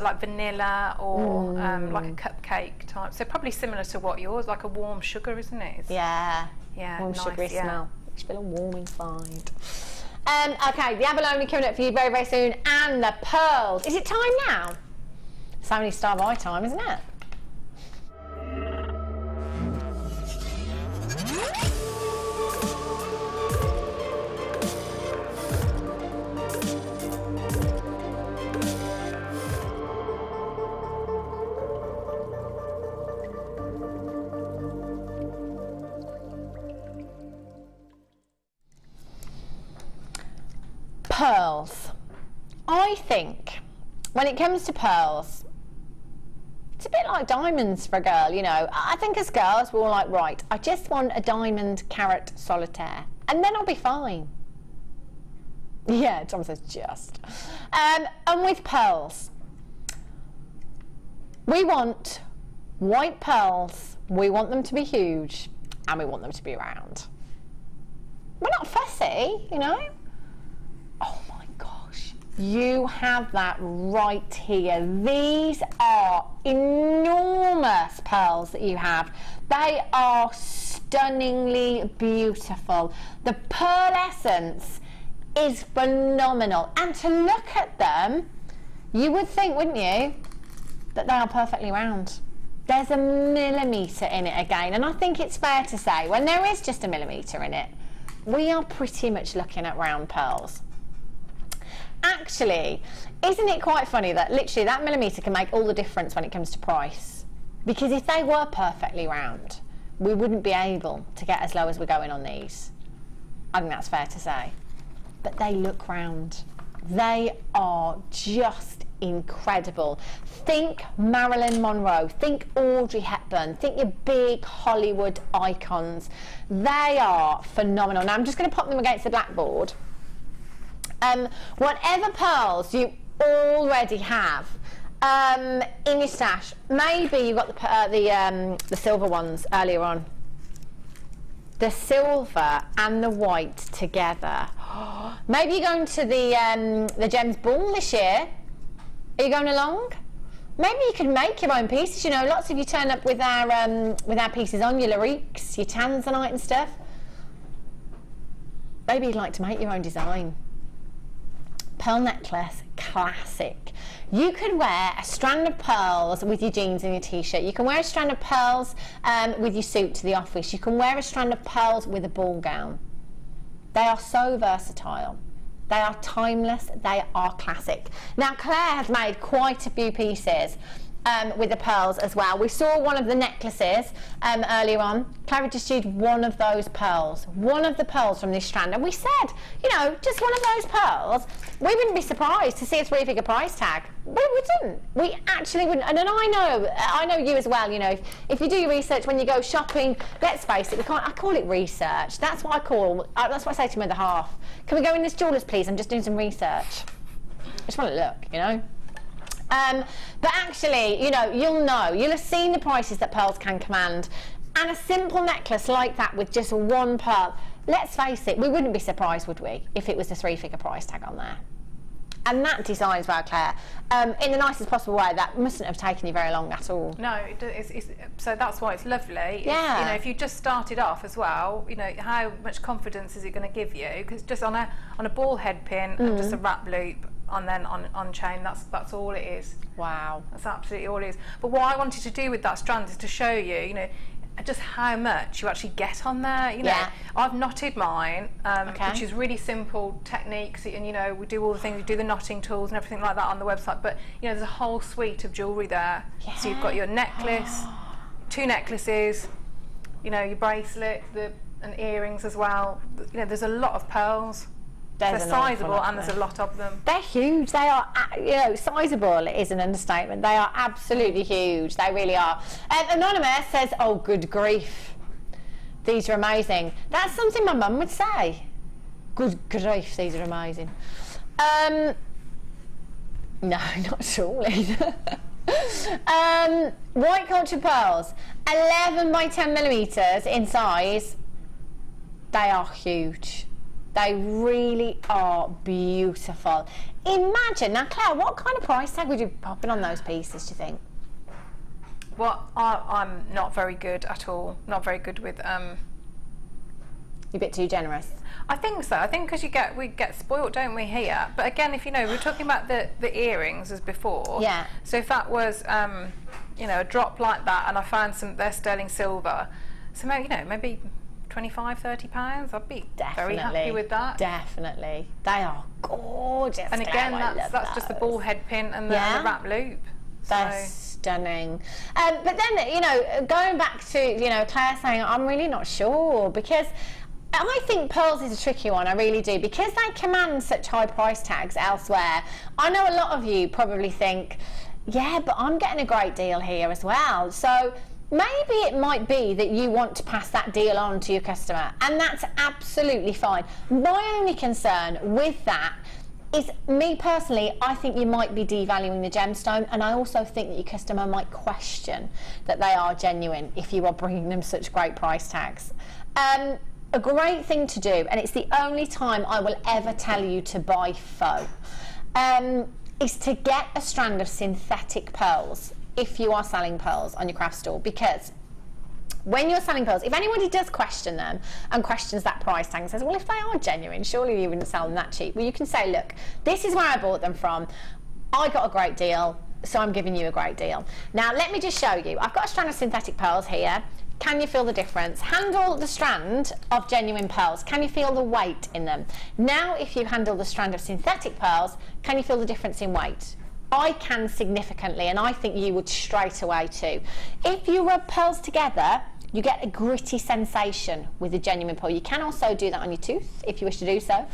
like vanilla or like a cupcake type. So probably similar to what yours, like a warm sugar, isn't it? Yeah. Yeah, warm nice, sugary smell. Makes you feel warm inside. Okay, the abalone coming up for you very, very soon, and the pearls. Is it time now? It's only star by time, isn't it? Pearls. I think when it comes to pearls, it's a bit like diamonds for a girl, you know. I think as girls we're all like, right, I just want a diamond carat solitaire and then I'll be fine. Yeah, Tom says just. And with pearls, we want white pearls, we want them to be huge and we want them to be round. We're not fussy, you know. Oh my gosh, you have that right here. These are enormous pearls that you have. They are stunningly beautiful. The pearl essence is phenomenal. And to look at them, you would think, wouldn't you, that they are perfectly round. There's a millimetre in it again. And I think it's fair to say, when there is just a millimetre in it, we are pretty much looking at round pearls. Actually, isn't it quite funny that literally that millimetre can make all the difference when it comes to price? Because if they were perfectly round, we wouldn't be able to get as low as we're going on these. I think that's fair to say. But they look round. They are just incredible. Think Marilyn Monroe, think Audrey Hepburn, think your big Hollywood icons. They are phenomenal. Now I'm just going to pop them against the blackboard. Whatever pearls you already have in your stash, maybe you've got the silver ones earlier on. The silver and the white together. Maybe you're going to the Gems Ball this year. Are you going along? Maybe you could make your own pieces. You know, lots of you turn up with our pieces on, your lyriques, your tanzanite and stuff. Maybe you'd like to make your own design. Pearl necklace, classic. You could wear a strand of pearls with your jeans and your t-shirt. You can wear a strand of pearls with your suit to the office. You can wear a strand of pearls with a ball gown. They are so versatile. They are timeless. They are classic. Now, Claire has made quite a few pieces with the pearls as well. We saw one of the necklaces earlier on. Claire just used one of those pearls, one of the pearls from this strand, and we said, you know, just one of those pearls, we wouldn't be surprised to see a 3-figure price tag. We wouldn't. We actually wouldn't. And then I know you as well, you know, if you do your research when you go shopping, let's face it, I call it research. That's what that's what I say to my other half. Can we go in this jewellers, please? I'm just doing some research. I just want to look, you know. But actually, you know, you'll have seen the prices that pearls can command. And a simple necklace like that with just one pearl, let's face it, we wouldn't be surprised, would we, if it was a 3-figure price tag on there. And that design's well, Claire, in the nicest possible way. That mustn't have taken you very long at all. No, so that's why it's lovely. Yeah. You know, if you just started off as well, you know, how much confidence is it going to give you? Because just on a ball head pin and just a wrap loop, and then on chain, that's all it is. Wow. That's absolutely all it is. But what I wanted to do with that strand is to show you, you know, just how much you actually get on there. You know, I've knotted mine, which is really simple techniques, and you know, we do all the things, we do the knotting tools and everything like that on the website, but you know, there's a whole suite of jewellery there. Yeah. So you've got your necklace, 2 necklaces, you know, your bracelet, and earrings as well. You know, there's a lot of pearls. They're sizable, and there's a lot of them. They're huge. They are, you know, sizable is an understatement. They are absolutely huge. They really are. Anonymous says, "Oh, good grief, these are amazing." That's something my mum would say. Good grief, these are amazing. No, not at all either. White cultured pearls, 11 by 10 millimeters in size. They are huge. They really are beautiful. Imagine, now Claire, what kind of price tag would you be popping on those pieces, do you think? Well, I'm not very good at all. Not very good with... You're a bit too generous? I think so. I think because we get spoilt, don't we, here? But again, if you know, we were talking about the earrings as before. Yeah. So if that was, you know, a drop like that, and I found they're sterling silver, so maybe, you know, maybe £25–30, I'd be very happy with that. Definitely. They are gorgeous. And again, that's just the ball head pin and the wrap loop. They're stunning. But then, you know, going back to, you know, Claire saying, I'm really not sure, because I think pearls is a tricky one, I really do, because they command such high price tags elsewhere. I know a lot of you probably think, yeah, but I'm getting a great deal here as well. So maybe it might be that you want to pass that deal on to your customer, and that's absolutely fine. My only concern with that is, me personally, I think you might be devaluing the gemstone, and I also think that your customer might question that they are genuine if you are bringing them such great price tags. A great thing to do, and it's the only time I will ever tell you to buy faux, is to get a strand of synthetic pearls if you are selling pearls on your craft store, because when you're selling pearls, if anybody does question them and questions that price tag and says, well, if they are genuine, surely you wouldn't sell them that cheap. Well, you can say, look, this is where I bought them from. I got a great deal, so I'm giving you a great deal. Now, let me just show you. I've got a strand of synthetic pearls here. Can you feel the difference? Handle the strand of genuine pearls. Can you feel the weight in them? Now, if you handle the strand of synthetic pearls, can you feel the difference in weight? I can significantly, and I think you would straight away too. If you rub pearls together, you get a gritty sensation with a genuine pearl. You can also do that on your tooth if you wish to do so.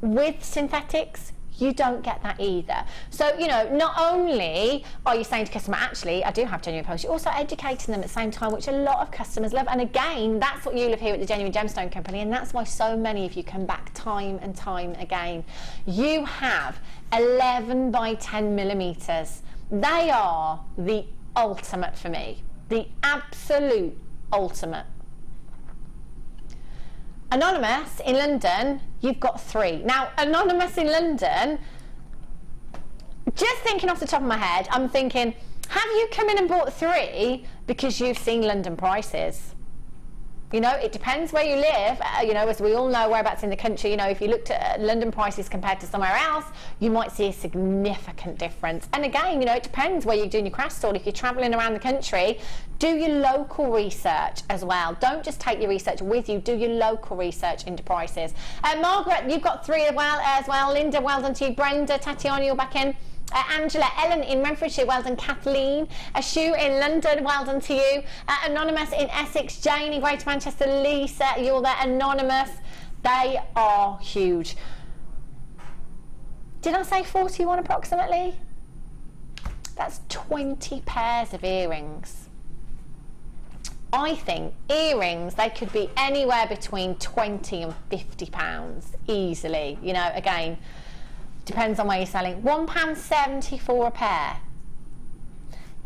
With synthetics, you don't get that either. So, you know, not only are you saying to customer, actually, I do have genuine pearls, you're also educating them at the same time, which a lot of customers love. And again, that's what you love here at the Genuine Gemstone Company, and that's why so many of you come back time and time again. You have 11 by 10 millimeters. They are the ultimate for me, the absolute ultimate. Anonymous in London, you've got 3. Now, Anonymous in London, just thinking off the top of my head, I'm thinking, have you come in and bought 3 because you've seen London prices? You know, it depends where you live. You know, as we all know, whereabouts in the country, you know, if you looked at London prices compared to somewhere else, you might see a significant difference. And again, you know, it depends where you're doing your craft store. If you're travelling around the country, do your local research as well. Don't just take your research with you. Do your local research into prices. Margaret, you've got 3 as well. Linda, well done to you. Brenda, Tatiana, you're back in. Angela, Ellen in Renfrewshire, well done. Kathleen, a shoe in London, well done to you. Anonymous in Essex, Janie, Greater Manchester, Lisa, you're there. Anonymous, they are huge. Did I say 41 approximately? That's 20 pairs of earrings. I think earrings, they could be anywhere between 20 and 50 pounds easily. You know, again, depends on where you're selling. £1.74 a pair.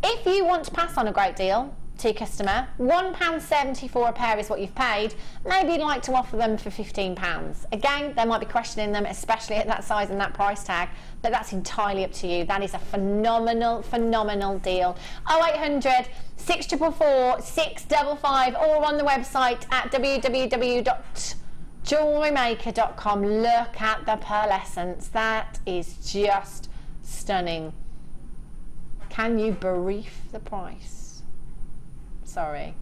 If you want to pass on a great deal to your customer, £1.74 a pair is what you've paid. Maybe you'd like to offer them for £15. Again, they might be questioning them, especially at that size and that price tag, but that's entirely up to you. That is a phenomenal, phenomenal deal. 0800 644 655, or on the website at www.JewelleryMaker.com. Look at the pearlescence. That is just stunning. Can you brief the price? Sorry.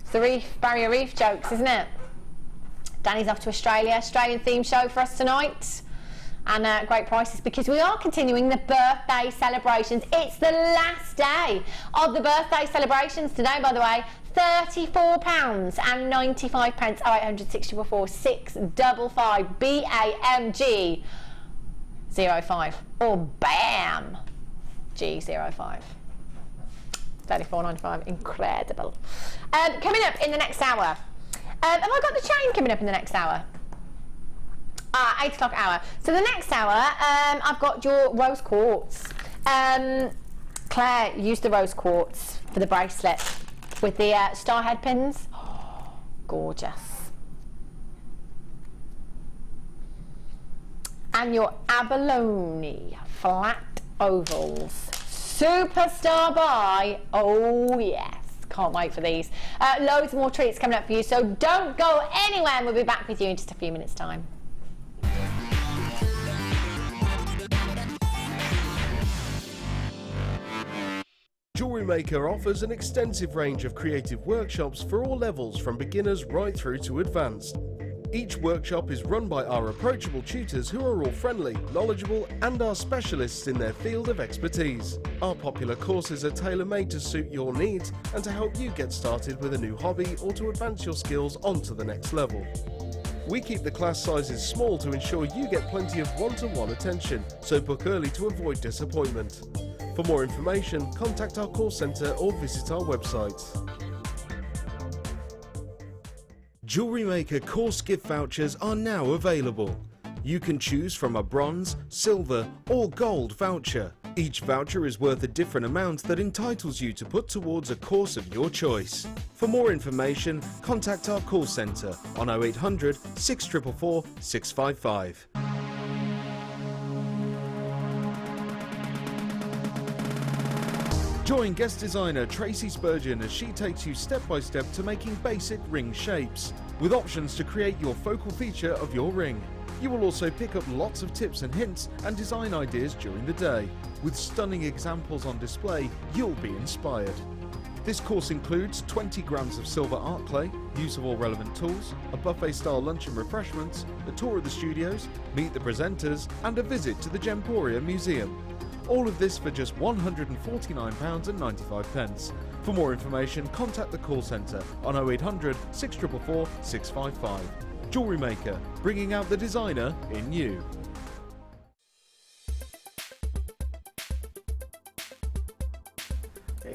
It's the reef, barrier reef jokes, isn't it? Danny's off to Australia. Australian theme show for us tonight. And great prices, because we are continuing the birthday celebrations. It's the last day of the birthday celebrations today, by the way. £34.95. 0800 644 655 BAMG 05 or BAM G05. £34.95. Incredible. Coming up in the next hour. Have I got the chain coming up in the next hour? 8 o'clock hour. So the next hour, I've got your rose quartz. Claire used the rose quartz for the bracelet with the star headpins. Oh, gorgeous. And your abalone flat ovals. Superstar buy. Oh yes. Can't wait for these. Loads more treats coming up for you, so don't go anywhere, and we'll be back with you in just a few minutes' time. JewelleryMaker offers an extensive range of creative workshops for all levels, from beginners right through to advanced. Each workshop is run by our approachable tutors who are all friendly, knowledgeable, and are specialists in their field of expertise. Our popular courses are tailor-made to suit your needs and to help you get started with a new hobby or to advance your skills onto the next level. We keep the class sizes small to ensure you get plenty of one-to-one attention, so book early to avoid disappointment. For more information, contact our call centre or visit our website. JewelleryMaker course gift vouchers are now available. You can choose from a bronze, silver or gold voucher. Each voucher is worth a different amount that entitles you to put towards a course of your choice. For more information, contact our call centre on 0800 644 655. Join guest designer Tracy Spurgeon as she takes you step by step to making basic ring shapes, with options to create your focal feature of your ring. You will also pick up lots of tips and hints and design ideas during the day. With stunning examples on display, you'll be inspired. This course includes 20 grams of silver art clay, use of all relevant tools, a buffet-style lunch and refreshments, a tour of the studios, meet the presenters, and a visit to the Gemporia Museum. All of this for just £149.95. For more information, contact the call centre on 0800 644 655. JewelleryMaker, bringing out the designer in you.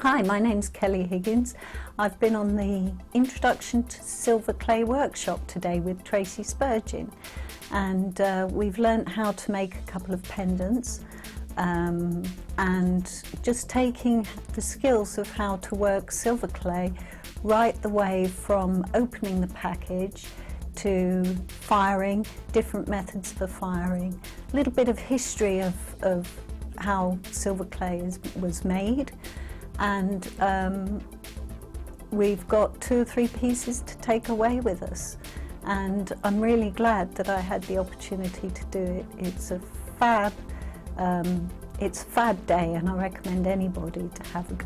Hi, my name's Kelly Higgins. I've been on the Introduction to Silver Clay workshop today with Tracy Spurgeon, and we've learnt how to make a couple of pendants. And just taking the skills of how to work silver clay right the way from opening the package to firing, different methods for firing, a little bit of history of how silver clay was made, and we've got 2 or 3 pieces to take away with us, and I'm really glad that I had the opportunity to do it. It's a fab day, and I recommend anybody to have a go.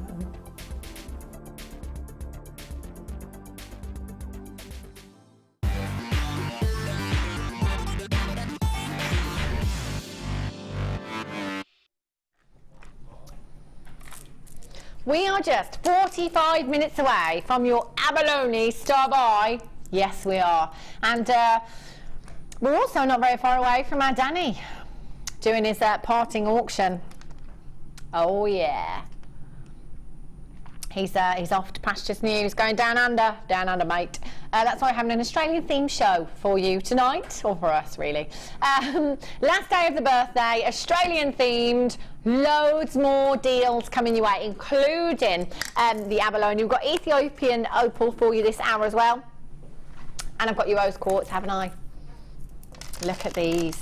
We are just 45 minutes away from your Abalone Star Buy. Yes, we are. And we're also not very far away from our Danny doing his parting auction. Oh, yeah. He's off to pastures new. He's going down under, mate. That's why we're having an Australian themed show for you tonight, or for us, really. Last day of the birthday, Australian themed, loads more deals coming your way, including the Abalone. We've got Ethiopian Opal for you this hour as well. And I've got your rose quartz, haven't I? Look at these.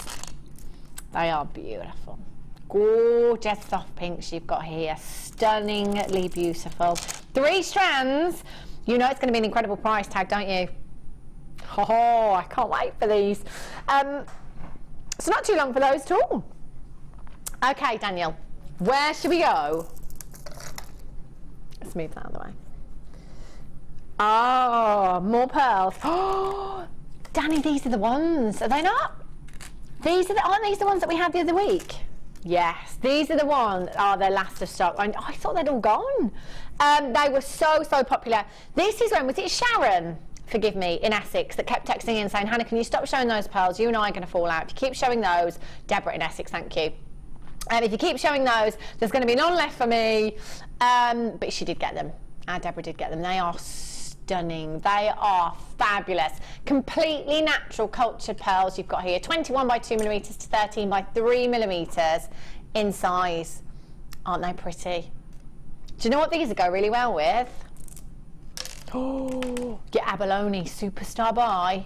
They are beautiful. Gorgeous soft pinks you've got here. Stunningly beautiful. 3 strands. You know it's going to be an incredible price tag, don't you? Oh, I can't wait for these. It's not too long for those at all. Okay, Daniel, where should we go? Let's move that out of the way. Oh, more pearls. Oh, Danny, these are the ones. Are they not? Aren't these the ones that we had the other week? Yes, these are the ones. Oh, they're last of stock. I thought they'd all gone. They were so popular. This is when, was it Sharon, forgive me, in Essex, that kept texting in saying, Hannah, can you stop showing those pearls? You and I are going to fall out. If you keep showing those, Deborah in Essex, thank you. If you keep showing those, there's going to be none left for me. But she did get them. Deborah did get them. They are stunning. They are fabulous. Completely natural cultured pearls you've got here. 21 by 2 millimeters to 13 by 3 millimeters in size. Aren't they pretty? Do you know what these go really well with? Oh, your Abalone Superstar Buy.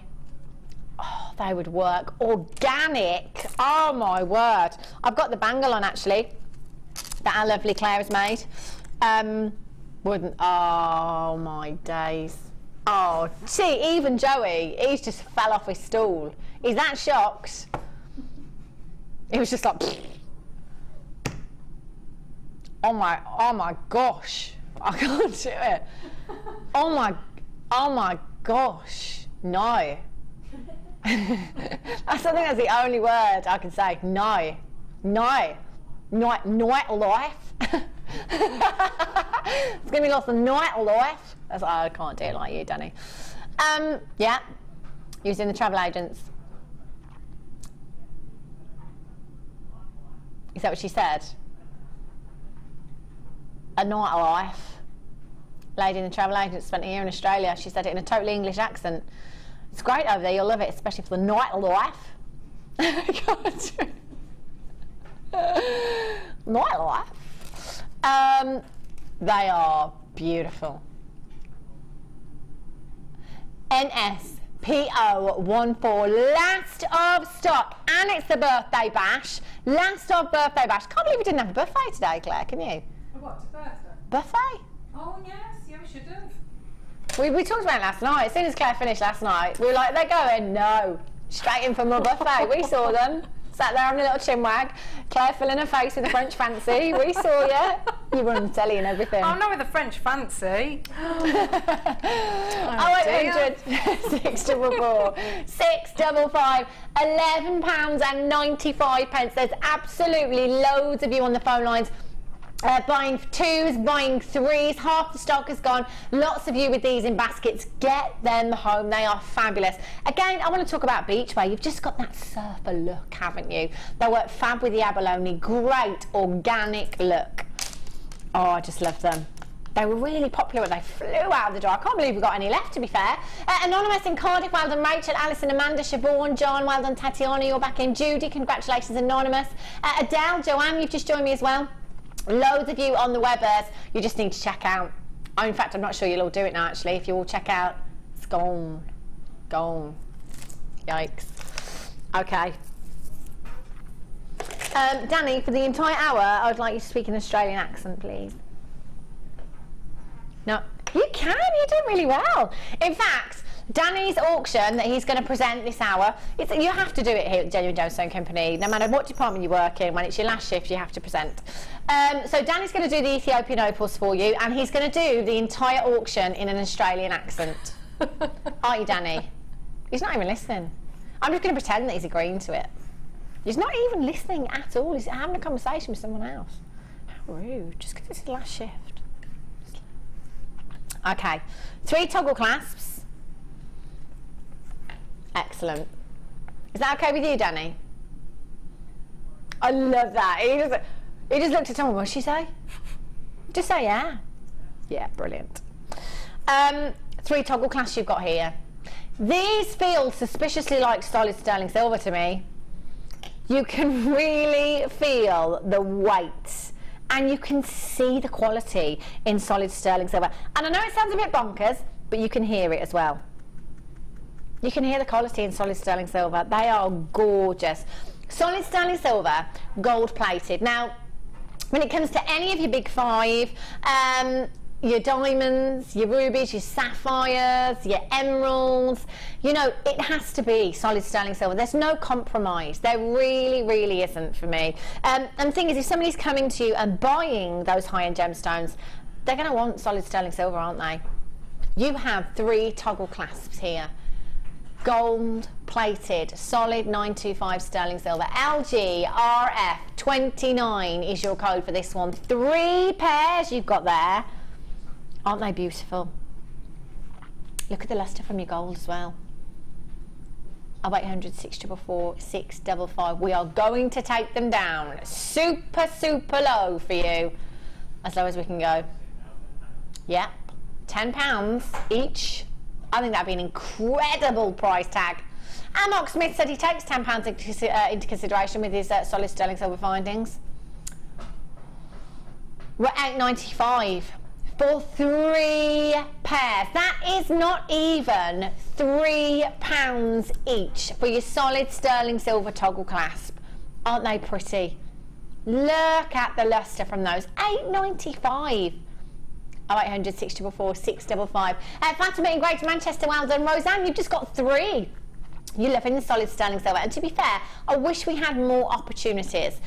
Oh, they would work. Organic. Oh my word. I've got the bangle on actually that our lovely Claire has made. Oh my days. Oh, see, even Joey, he's just fell off his stool. He's that shocked. He was just like, oh my gosh, I can't do it. Oh my gosh, no. I think that's the only word I can say. No. Night life. It's gonna be lots of night life. I can't do it like you, Danny. Yeah, using the travel agents. Is that what she said? A night life. Lady in the travel agent spent a year in Australia. She said it in a totally English accent. It's great over there. You'll love it, especially for the night life. I can't do it. Night life. They are beautiful. NSPO14, last of stock, and it's the birthday bash. Last of birthday bash. Can't believe we didn't have a buffet today, Claire, can you? What, a birthday? Buffet? Oh yes, yeah, we should have. We talked about it last night. As soon as Claire finished last night, we were like, they're going, no, straight in for more buffet. We saw them. Sat there on a little chinwag, Claire filling her face with a French fancy. We saw you. You were on the telly and everything. Oh, not with a French fancy. 0800 644 655 £11.95. There's absolutely loads of you on the phone lines. Buying 2s, buying 3s, half the stock has gone. Lots of you with these in baskets, get them home. They are fabulous. Again, I want to talk about beachwear. You've just got that surfer look, haven't you? They work fab with the Abalone. Great organic look. Oh, I just love them. They were really popular. They flew out of the door. I can't believe we've got any left, to be fair. Anonymous in Cardiff, well done. Rachel, Alison, Amanda, Siobhan, John, well done. Tatiana, you're back in. Judy, congratulations, Anonymous. Adele, Joanne, you've just joined me as well. Loads of you on the webbers, you just need to check out. Oh, in fact, I'm not sure you'll all do it now, actually. If you all check out, it's gone. Gone. Yikes. Okay. Danny, for the entire hour, I would like you to speak in an Australian accent, please. No, you can. You're doing really well. In fact, Danny's auction that he's going to present this hour, you have to do it here at Genuine Gemstone Company. No matter what department you work in, when it's your last shift, you have to present. So Danny's going to do the Ethiopian opals for you, and he's going to do the entire auction in an Australian accent. Aren't you, Danny? He's not even listening. I'm just going to pretend that he's agreeing to it. He's not even listening at all. He's having a conversation with someone else. How rude. Just because it's his last shift. Okay, 3 toggle clasps. Excellent. Is that okay with you, Danny? I love that. He just looked at Tom. What did she say? Just say yeah. Yeah, brilliant. 3 toggle clasps you've got here. These feel suspiciously like solid sterling silver to me. You can really feel the weight and you can see the quality in solid sterling silver. And I know it sounds a bit bonkers, but you can hear it as well. You can hear the quality in solid sterling silver. They are gorgeous. Solid sterling silver, gold plated. Now, when it comes to any of your big 5, your diamonds, your rubies, your sapphires, your emeralds, you know, it has to be solid sterling silver. There's no compromise. There really, really isn't for me. And the thing is, if somebody's coming to you and buying those high-end gemstones, they're going to want solid sterling silver, aren't they? You have 3 toggle clasps here. Gold plated, solid 925 sterling silver. LGRF29 is your code for this one. 3 pairs you've got there. Aren't they beautiful? Look at the lustre from your gold as well. 0800 644 655. We are going to take them down super, super low for you. As low as we can go. Yep. £10 each. I think that'd be an incredible price tag. And Mark Smith said he takes £10 into consideration with his solid sterling silver findings. We're £8.95 for 3 pairs. That is not even £3 each for your solid sterling silver toggle clasp. Aren't they pretty? Look at the lustre from those. £8.95. 0800 644 655. Fatima in Greater Manchester, well done. Roseanne, you've just got 3. You're loving the solid sterling silver. And to be fair, I wish we had more opportunities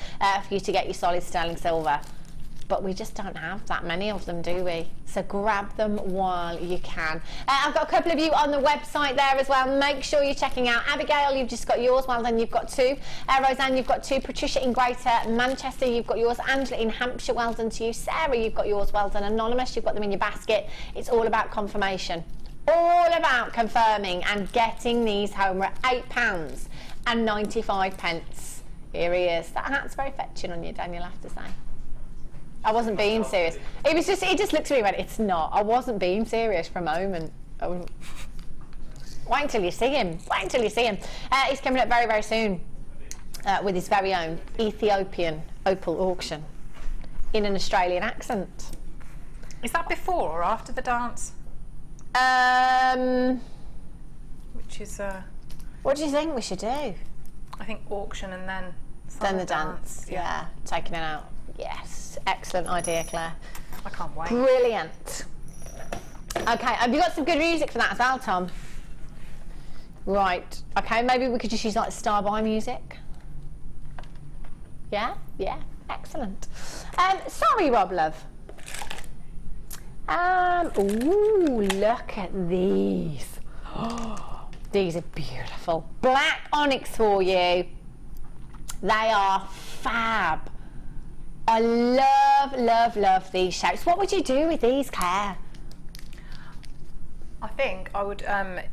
for you to get your solid sterling silver. But we just don't have that many of them, do we? So grab them while you can. I've got a couple of you on the website there as well. Make sure you're checking out. Abigail, you've just got yours. Well done, you've got 2. Roseanne, you've got 2. Patricia in Greater Manchester, you've got yours. Angela in Hampshire, well done to you. Sarah, you've got yours. Well done. Anonymous, you've got them in your basket. It's all about confirmation. All about confirming and getting these home. We're at £8.95. Here he is. That hat's very fetching on you, Daniel, I have to say. I wasn't being serious. It was just, he just looked at me and went, it's not. I wasn't being serious for a moment. Wait until you see him. Wait until you see him. He's coming up very, very soon with his very own Ethiopian opal auction in an Australian accent. Is that before or after the dance? Which is... What do you think we should do? I think auction and then the dance. Yeah, taking it out. Yes, excellent idea, Claire. I can't wait. Brilliant. Okay, have you got some good music for that as well, Tom? Right. Okay, maybe we could just use like Star by music. Yeah, yeah, excellent. Sorry, Rob Love. Ooh, look at these. Oh, these are beautiful. Black onyx for you. They are fab. I love, love, love these shapes. What would you do with these, Claire? I think I would,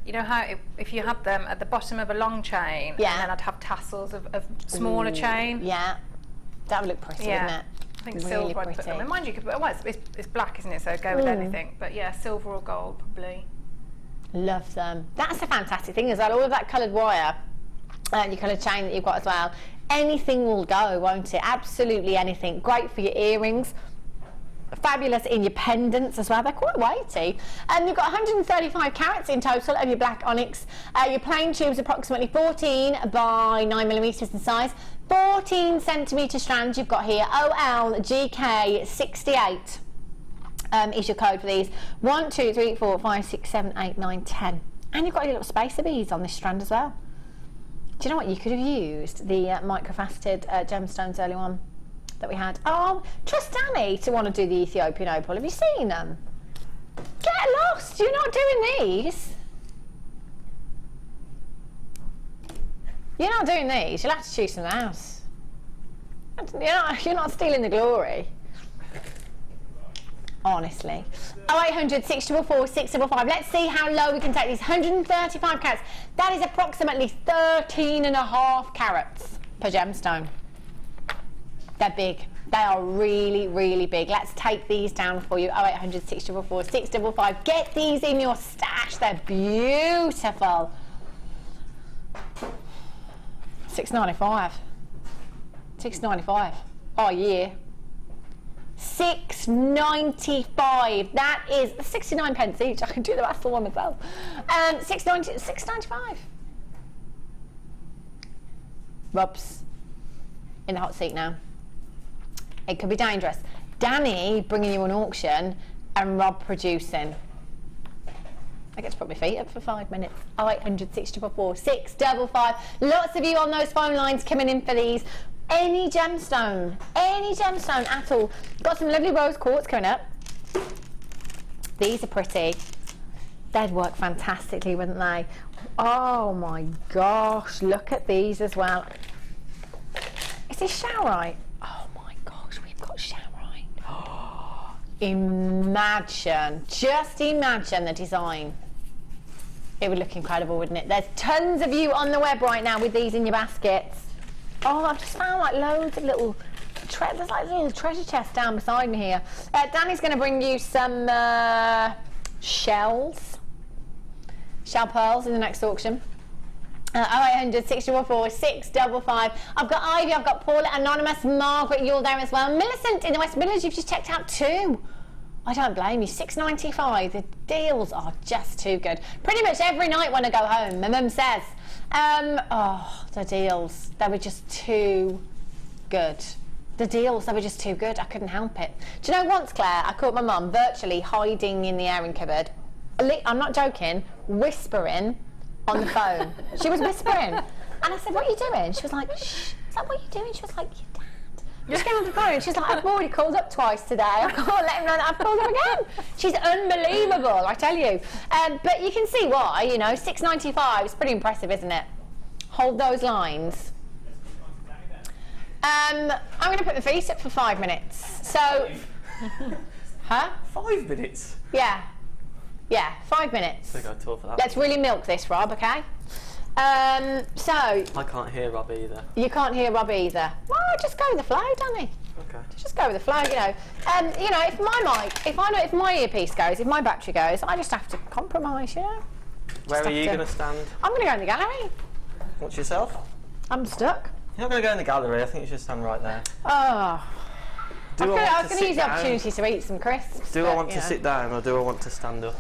you know how if you had them at the bottom of a long chain, yeah, and then I'd have tassels of smaller chain. Yeah, that would look pretty, wouldn't it? I think really silver pretty. I'd put them in. Mind you, could, well, it's black, isn't it? So go with anything. But yeah, silver or gold, probably. Love them. That's a fantastic thing as well. All of that coloured wire, your coloured chain that you've got as well. Anything will go, won't it? Absolutely anything. Great for your earrings. Fabulous in your pendants as well. They're quite weighty. And you've got 135 carats in total of your black onyx. Your plain tube's approximately 14 by 9mm in size. 14 centimetre strands you've got here. OLGK68 is your code for these. 1, 2, 3, 4, 5, 6, 7, 8, 9, 10. And you've got your little spacer beads on this strand as well. Do you know what? You could have used the microfaceted gemstones early on that we had. Oh, trust Danny to want to do the Ethiopian opal. Have you seen them? Get lost. You're not doing these. You're not doing these. You'll have to choose something else. You're not stealing the glory. honestly. 0800 644 655. Let's see how low we can take these. 135 carats. That is approximately 13.5 carats per gemstone. They're big. They are really, really big. Let's take these down for you. 0800 644 655. Get these in your stash. They're beautiful. 6.95. 6.95. Oh yeah. 6.95. That is 69 pence each. I can do the math for one myself. 6.95. Rob's in the hot seat now. It could be dangerous. Danny bringing you an auction and Rob producing. I get to put my feet up for 5 minutes. 0800 644 655. Lots of you on those phone lines coming in for these. Any gemstone at all. Got some lovely rose quartz coming up. These are pretty. They'd work fantastically, wouldn't they? Oh my gosh, look at these as well. Is this showerite? Oh my gosh, we've got showerite. Imagine, just imagine the design. It would look incredible, wouldn't it? There's tons of you on the web right now with these in your baskets. Oh, I've just found like loads of little, there's like a little treasure chest down beside me here. Danny's going to bring you some shell pearls in the next auction. 0800 644 655. I've got Ivy, I've got Paula, Anonymous, Margaret, you're there as well. Millicent in the West Midlands, you've just checked out 2. I don't blame you. 6.95. The deals are just too good. Pretty much every night when I go home, my mum says, oh, the deals, they were just too good. The deals, they were just too good. I couldn't help it. Do you know, once, Claire, I caught my mum virtually hiding in the airing cupboard. I'm not joking, whispering on the phone. She was whispering. And I said, what are you doing? She was like, shh. Is that what you're doing? She was like, your dad. Just getting on the phone. She's like, I've already called up twice today. I can't let him know that I've called him again. She's unbelievable, I tell you. But you can see why, you know, 6.95 is pretty impressive, isn't it? Hold those lines. I'm going to put the feet up for 5 minutes. So, huh? 5 minutes? Yeah. Yeah, 5 minutes. So go talk for that. Let's really milk this, Rob, okay? So... I can't hear Rob either. You can't hear Rob either. Well, just go with the flow, Danny. Okay. Just go with the flow, you know. You know, if my mic, if my earpiece goes, if my battery goes, I just have to compromise, you know. Where are you going to stand? I'm going to go in the gallery. What's yourself? I'm stuck. You're not going to go in the gallery. I think you should stand right there. Oh. I was going to use the down? opportunity to eat some crisps. Do I want to sit down or do I want to stand up?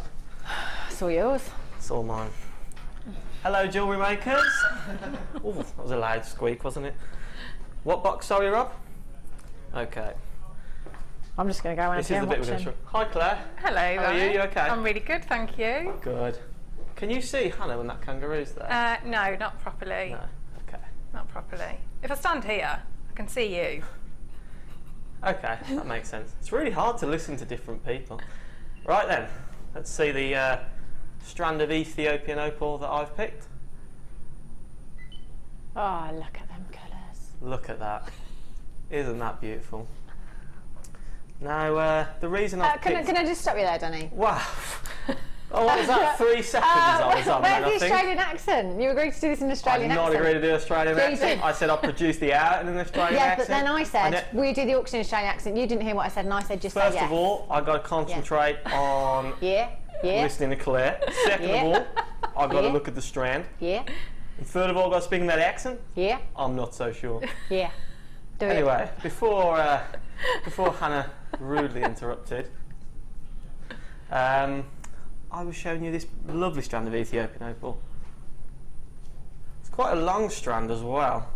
It's all yours. It's all mine. Hello, jewellery makers. Oh, that was a loud squeak, wasn't it? What box, sorry, Rob? Okay. I'm just going to go around here and watch him. Hi, Claire. Hello. How are you? You okay? I'm really good, thank you. Good. Can you see Hannah when that kangaroo's there? No, not properly. No. Okay. Not properly. If I stand here, I can see you. Okay, that makes sense. It's really hard to listen to different people. Right then, let's see the strand of Ethiopian opal that I've picked. Oh, look at them colours. Look at that. Isn't that beautiful? Now, the reason I've picked... Can I just stop you there, Danny? Wow. Oh, what was that? 3 seconds I was on then, I Where's the think. Australian accent? You agreed to do this in Australian accent. I did not agree to do Australian accent. I said I'll produce the art in an Australian accent. Yeah, but then I said, we do the auction in Australian accent. You didn't hear what I said, and I said, just say yes. First of all, I've got to concentrate on listening to Claire. Second of all, I've got to look at the strand. Yeah. And third of all, I've got to speak in that accent. Yeah. I'm not so sure. Yeah. Do anyway, before Hannah rudely interrupted, I was showing you this lovely strand of Ethiopian opal. It's quite a long strand as well.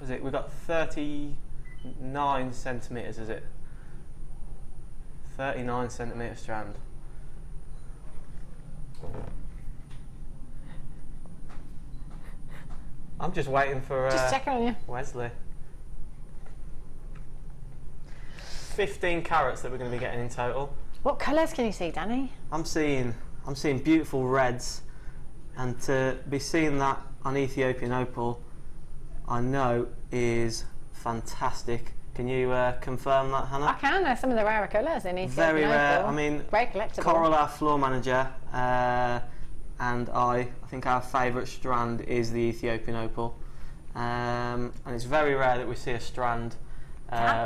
Is it? We've got 39 centimetres, is it? 39 centimetre strand. I'm just waiting for just checking on you. Wesley. 15 carats that we're going to be getting in total. What colours can you see, Danny? I'm seeing beautiful reds, and to be seeing that on Ethiopian opal, I know is fantastic Can you confirm that, Hannah? I can. There's some of the rarer colours in Ethiopian Very rare. Opal. I mean, very collectible. Coral, our floor manager, and I think our favourite strand is the Ethiopian Opal, and it's very rare that we see a strand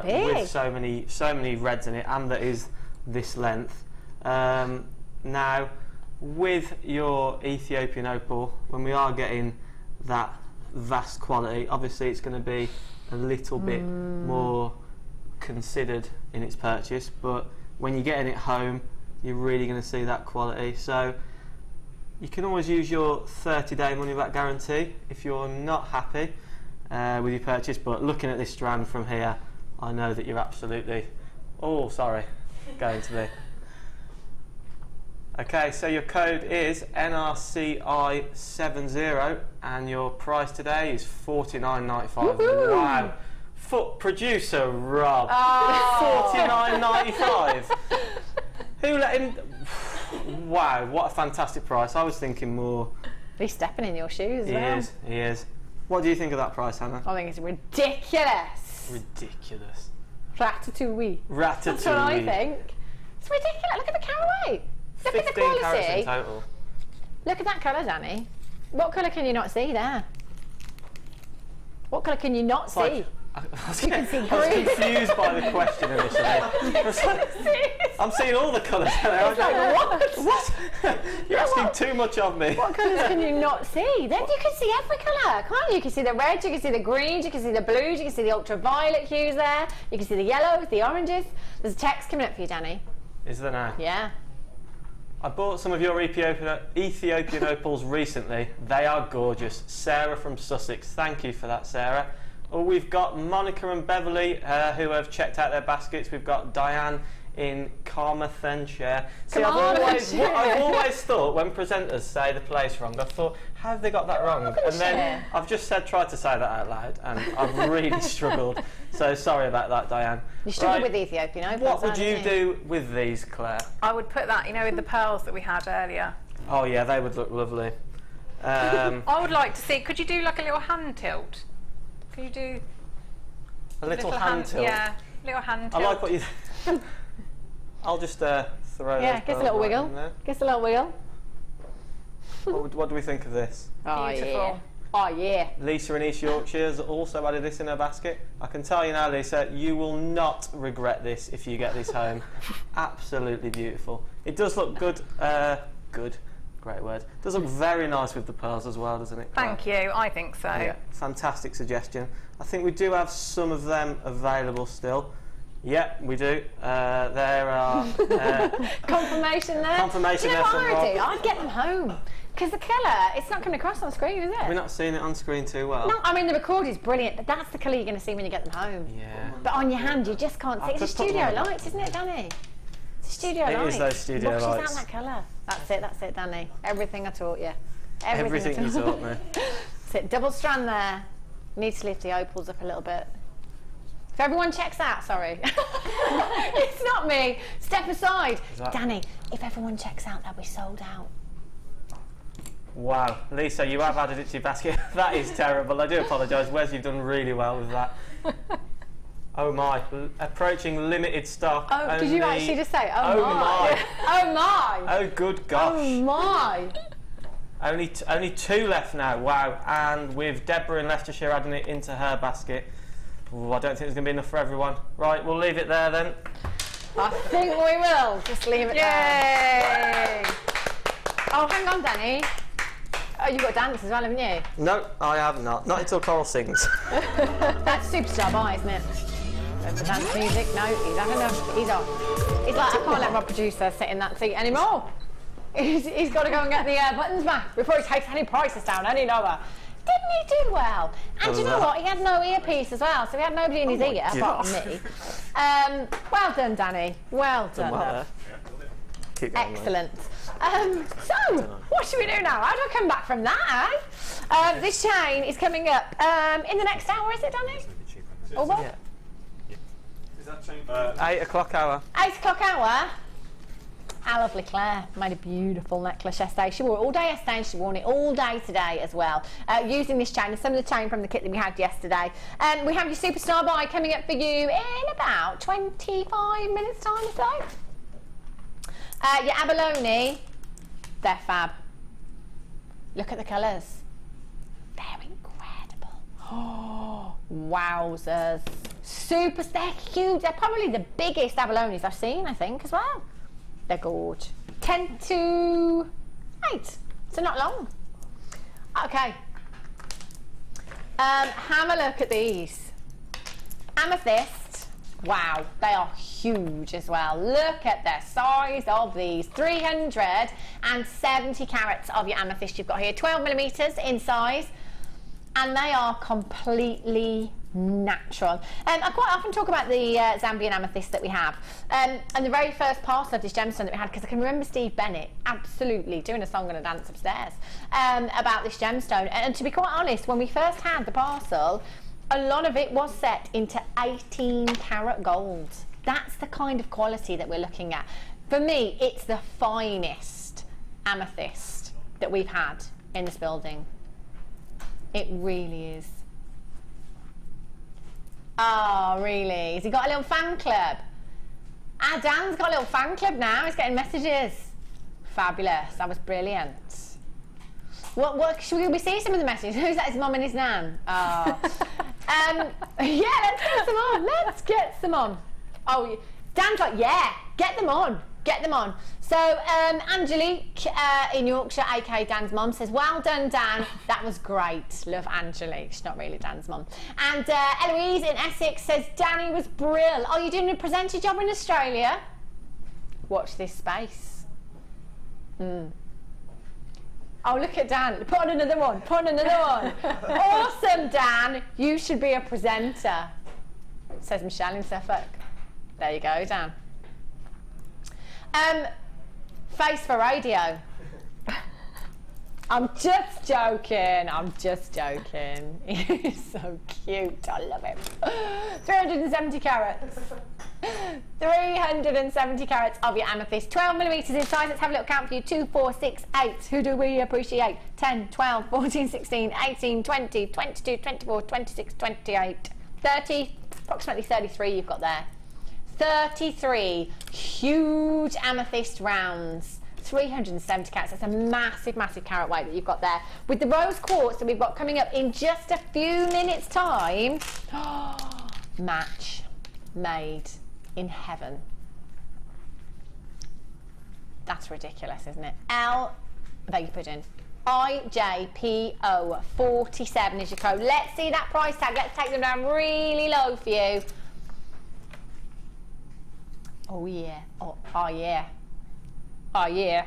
with so many reds in it, and that is this length. Now, with your Ethiopian Opal, when we are getting that vast quality, obviously it's going to be a little bit more considered in its purchase, but when you're getting it home, you're really going to see that quality. So you can always use your 30-day money-back guarantee if you're not happy with your purchase, but looking at this strand from here, I know that you're absolutely, going to be. Okay, so your code is NRCI70 and your price today is $49.95. Wow. Foot producer Rob. Oh. $49.95. Who let him? Wow, what a fantastic price. I was thinking more. He's stepping in your shoes. He is. What do you think of that price, Hannah? I think it's ridiculous. Ridiculous. Ratatouille. Ratatouille. That's what I think. It's ridiculous. Look at the caraway. Look at the 15 carats quality. in total. Look at that colour, Danny. What colour can you not see there? What colour can you not see? I was confused by the question initially. I'm seeing all the colours there. What? You're asking too much of me. What colours can you not see? Then you can see every colour, can't you? You can see the reds, you can see the greens, you can see the blues, you can see the ultraviolet hues there, you can see the yellows, the oranges. There's a text coming up for you, Danny. Is there now? Yeah. I bought some of your Ethiopian opals recently. They are gorgeous. Sarah from Sussex. Thank you for that, Sarah. Oh, we've got Monica and Beverly who have checked out their baskets. We've got Diane in Carmarthenshire. See, I've always thought when presenters say the place wrong, I thought, how have they got that wrong? And then I've just tried to say that out loud, and I've really struggled. So sorry about that, Diane. You struggled with the Ethiopian opals. What would you do with these, Claire? I would put that, with the pearls that we had earlier. Oh yeah, they would look lovely. I would like to see. Could you do like a little hand tilt? Could you do a little hand tilt? Yeah, little hand tilt. I like what you. I'll just throw. Yeah, gives a little wiggle. Gives a little wiggle. What do we think of this? Oh, beautiful. Yeah. Oh yeah. Lisa in East Yorkshire has also added this in her basket. I can tell you now, Lisa, you will not regret this if you get this home. Absolutely beautiful. It does look good. Good. Great word. It does look very nice with the pearls as well, doesn't it? Thank you. I think so. Yeah, fantastic suggestion. I think we do have some of them available still. Yeah, we do. There are confirmation there. Confirmation there. What I do? I'd get them home because the colour, it's not coming across on screen, is it? We're not seeing it on screen too well. No, I mean the record is brilliant, but that's the colour you're going to see when you get them home. Yeah. But on your hand, you just can't see. It's a studio lights, isn't it, Danny? It's a studio lights. It is those studio lights. Washes out that colour. That's it, Danny. Everything I taught you. Everything you taught me. That's it. Double strand there. Need to lift the opals up a little bit. If everyone checks out, sorry. It's not me. Step aside. Danny, if everyone checks out, they'll be sold out. Wow. Lisa, you have added it to your basket. That is terrible. I do apologise. Wes, you've done really well with that. Oh my. Approaching limited stock. Oh, did you actually just say, oh my? Oh my. Oh good gosh. Oh my. Only two left now. Wow. And with Deborah in Leicestershire adding it into her basket. Ooh, I don't think there's going to be enough for everyone. Right, we'll leave it there then. I think we will. Just leave it there. Oh, hang on, Danny. Oh, you've got to dance as well, haven't you? No, I have not. Not until Coral sings. That's Superstar Bar, isn't it? The dance music. No, he's had enough. He's off. He's like, I can't let my producer sit in that seat anymore. He's got to go and get the buttons back before he takes any prices down any lower. Didn't he do well? And do you know what? He had no earpiece as well, so he had nobody in his ear apart from me. Well done, Danny. Well done. Well, keep going, excellent. So, what should we do now? How do I come back from that? This chain is coming up in the next hour, is it, Danny? Or what? Yeah. Is that chain 8 o'clock hour? 8 o'clock hour. Our lovely Claire made a beautiful necklace yesterday. She wore it all day yesterday and she wore it all day today as well, using this chain and some of the chain from the kit that we had yesterday. We have your superstar buy coming up for you in about 25 minutes time or so. Your abalone, they're fab. Look at the colours. They're incredible. Oh, wowzers. They're huge. They're probably the biggest abalones I've seen, I think, as well. They're gorge. 10 to 8, so not long. Okay. Have a look at these. Amethyst. Wow, they are huge as well. Look at the size of these. 370 carats of your amethyst you've got here. 12 millimeters in size. And they are completely natural. I quite often talk about the Zambian amethyst that we have. And the very first parcel of this gemstone that we had, because I can remember Steve Bennett absolutely doing a song and a dance upstairs about this gemstone. And to be quite honest, when we first had the parcel, a lot of it was set into 18 karat gold. That's the kind of quality that we're looking at. For me, it's the finest amethyst that we've had in this building. It really is. Oh, really? Has he got a little fan club? Ah, Dan's got a little fan club now. He's getting messages. Fabulous. That was brilliant. What should we see some of the messages? Who's that? His mum and his nan? Oh. Yeah, let's get some on. Let's get some on. Oh, Dan's like, yeah, get them on. Get them on. So, Angelique in Yorkshire, aka Dan's mum, says, well done, Dan. That was great. Love Angelique. She's not really Dan's mum. And Eloise in Essex says, Danny was brill. Are you doing a presenter job in Australia? Watch this space. Oh, look at Dan. Put on another one. Put on another one. Awesome, Dan. You should be a presenter, says Michelle in Suffolk. There you go, Dan. Face for radio. I'm just joking. I'm just joking. He's so cute. I love him. 370 carats. 370 carats of your amethyst. 12 millimeters in size. Let's have a little count for you. 2, 4, 6, 8. Who do we appreciate? 10, 12, 14, 16, 18, 20, 22, 24, 26, 28, 30, approximately 33 you've got there. 33 huge amethyst rounds, 370 carats. That's a massive, massive carat weight that you've got there. With the rose quartz that we've got coming up in just a few minutes' time, match made in heaven. That's ridiculous, isn't it? Beg your pudding. IJPO47 is your code. Let's see that price tag. Let's take them down really low for you. Oh yeah, oh yeah, oh yeah.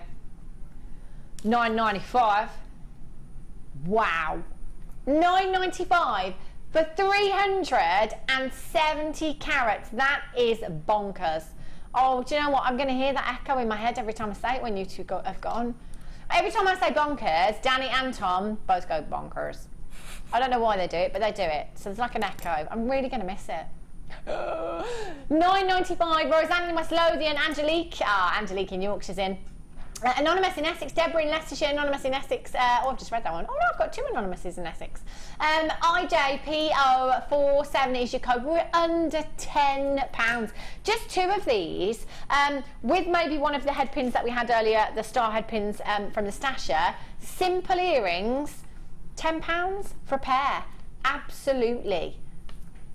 $9.95. Wow, $9.95 for 370 carats. That is bonkers. Oh, do you know what? I'm going to hear that echo in my head every time I say it when you two have gone. Every time I say bonkers, Danny and Tom both go bonkers. I don't know why they do it, but they do it. So there's like an echo. I'm really going to miss it. $9.95. Roseanne in West Lothian. Angelique. Angelique in Yorkshire's in. Anonymous in Essex. Deborah in Leicestershire. Anonymous in Essex. I've just read that one. Oh no, I've got 2 anonymouses in Essex. IJPO47 is your code. We're under £10. Just 2 of these, with maybe one of the headpins that we had earlier, the star headpins from the stasher. Simple earrings, £10 for a pair. Absolutely.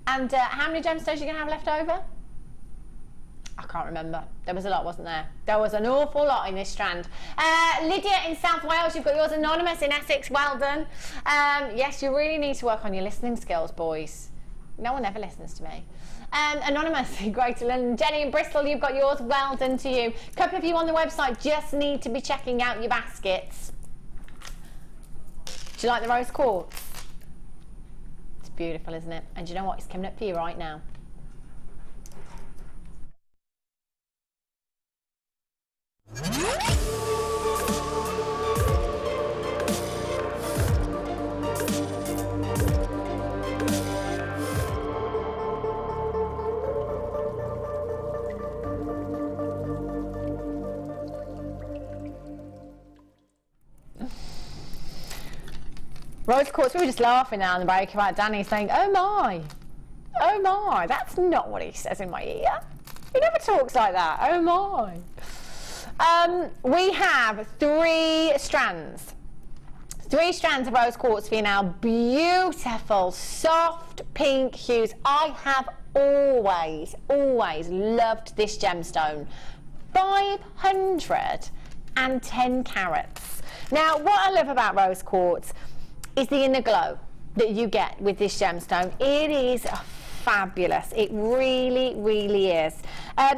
And how many gemstones are you going to have left over? I can't remember. There was a lot, wasn't there? There was an awful lot in this strand. Lydia in South Wales, you've got yours. Anonymous in Essex, well done. Yes, you really need to work on your listening skills, boys. No one ever listens to me. Anonymous in Greater London. Jenny in Bristol, you've got yours. Well done to you. A couple of you on the website just need to be checking out your baskets. Do you like the rose quartz? Beautiful, isn't it? And you know what? It's coming up for you right now. Rose quartz, we were just laughing now on the break about Danny saying, oh my, that's not what he says in my ear. He never talks like that, oh my. We have 3 strands. 3 strands of rose quartz for you now. Beautiful, soft pink hues. I have always loved this gemstone. 510 carats. Now, what I love about rose quartz is the inner glow that you get with this gemstone. It is fabulous. It really is.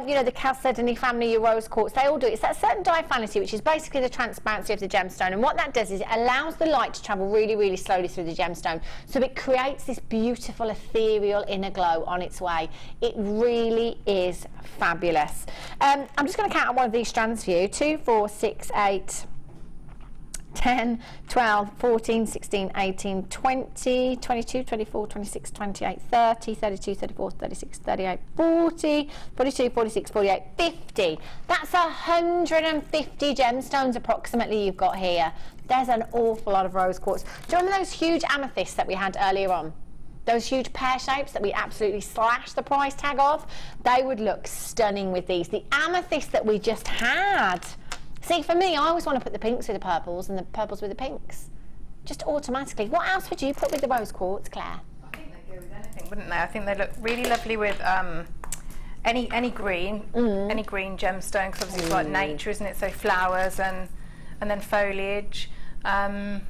You know, the chalcedony family, your rose quartz, they all do it. It's that certain diaphaneity, which is basically the transparency of the gemstone. And what that does is it allows the light to travel really slowly through the gemstone. So it creates this beautiful, ethereal inner glow on its way. It really is fabulous. I'm just going to count on one of these strands for you. 2, 4, 6, 8... 10, 12, 14, 16, 18, 20, 22, 24, 26, 28, 30, 32, 34, 36, 38, 40, 42, 46, 48, 50. That's 150 gemstones approximately you've got here. There's an awful lot of rose quartz. Do you remember those huge amethysts that we had earlier on? Those huge pear shapes that we absolutely slashed the price tag of? They would look stunning with these. The amethyst that we just had. See, for me, I always want to put the pinks with the purples and the purples with the pinks. Just automatically. What else would you put with the rose quartz, Claire? I think they'd go with anything, wouldn't they? I think they look really lovely with any green gemstone, because obviously it's like nature, isn't it? So flowers and then foliage. I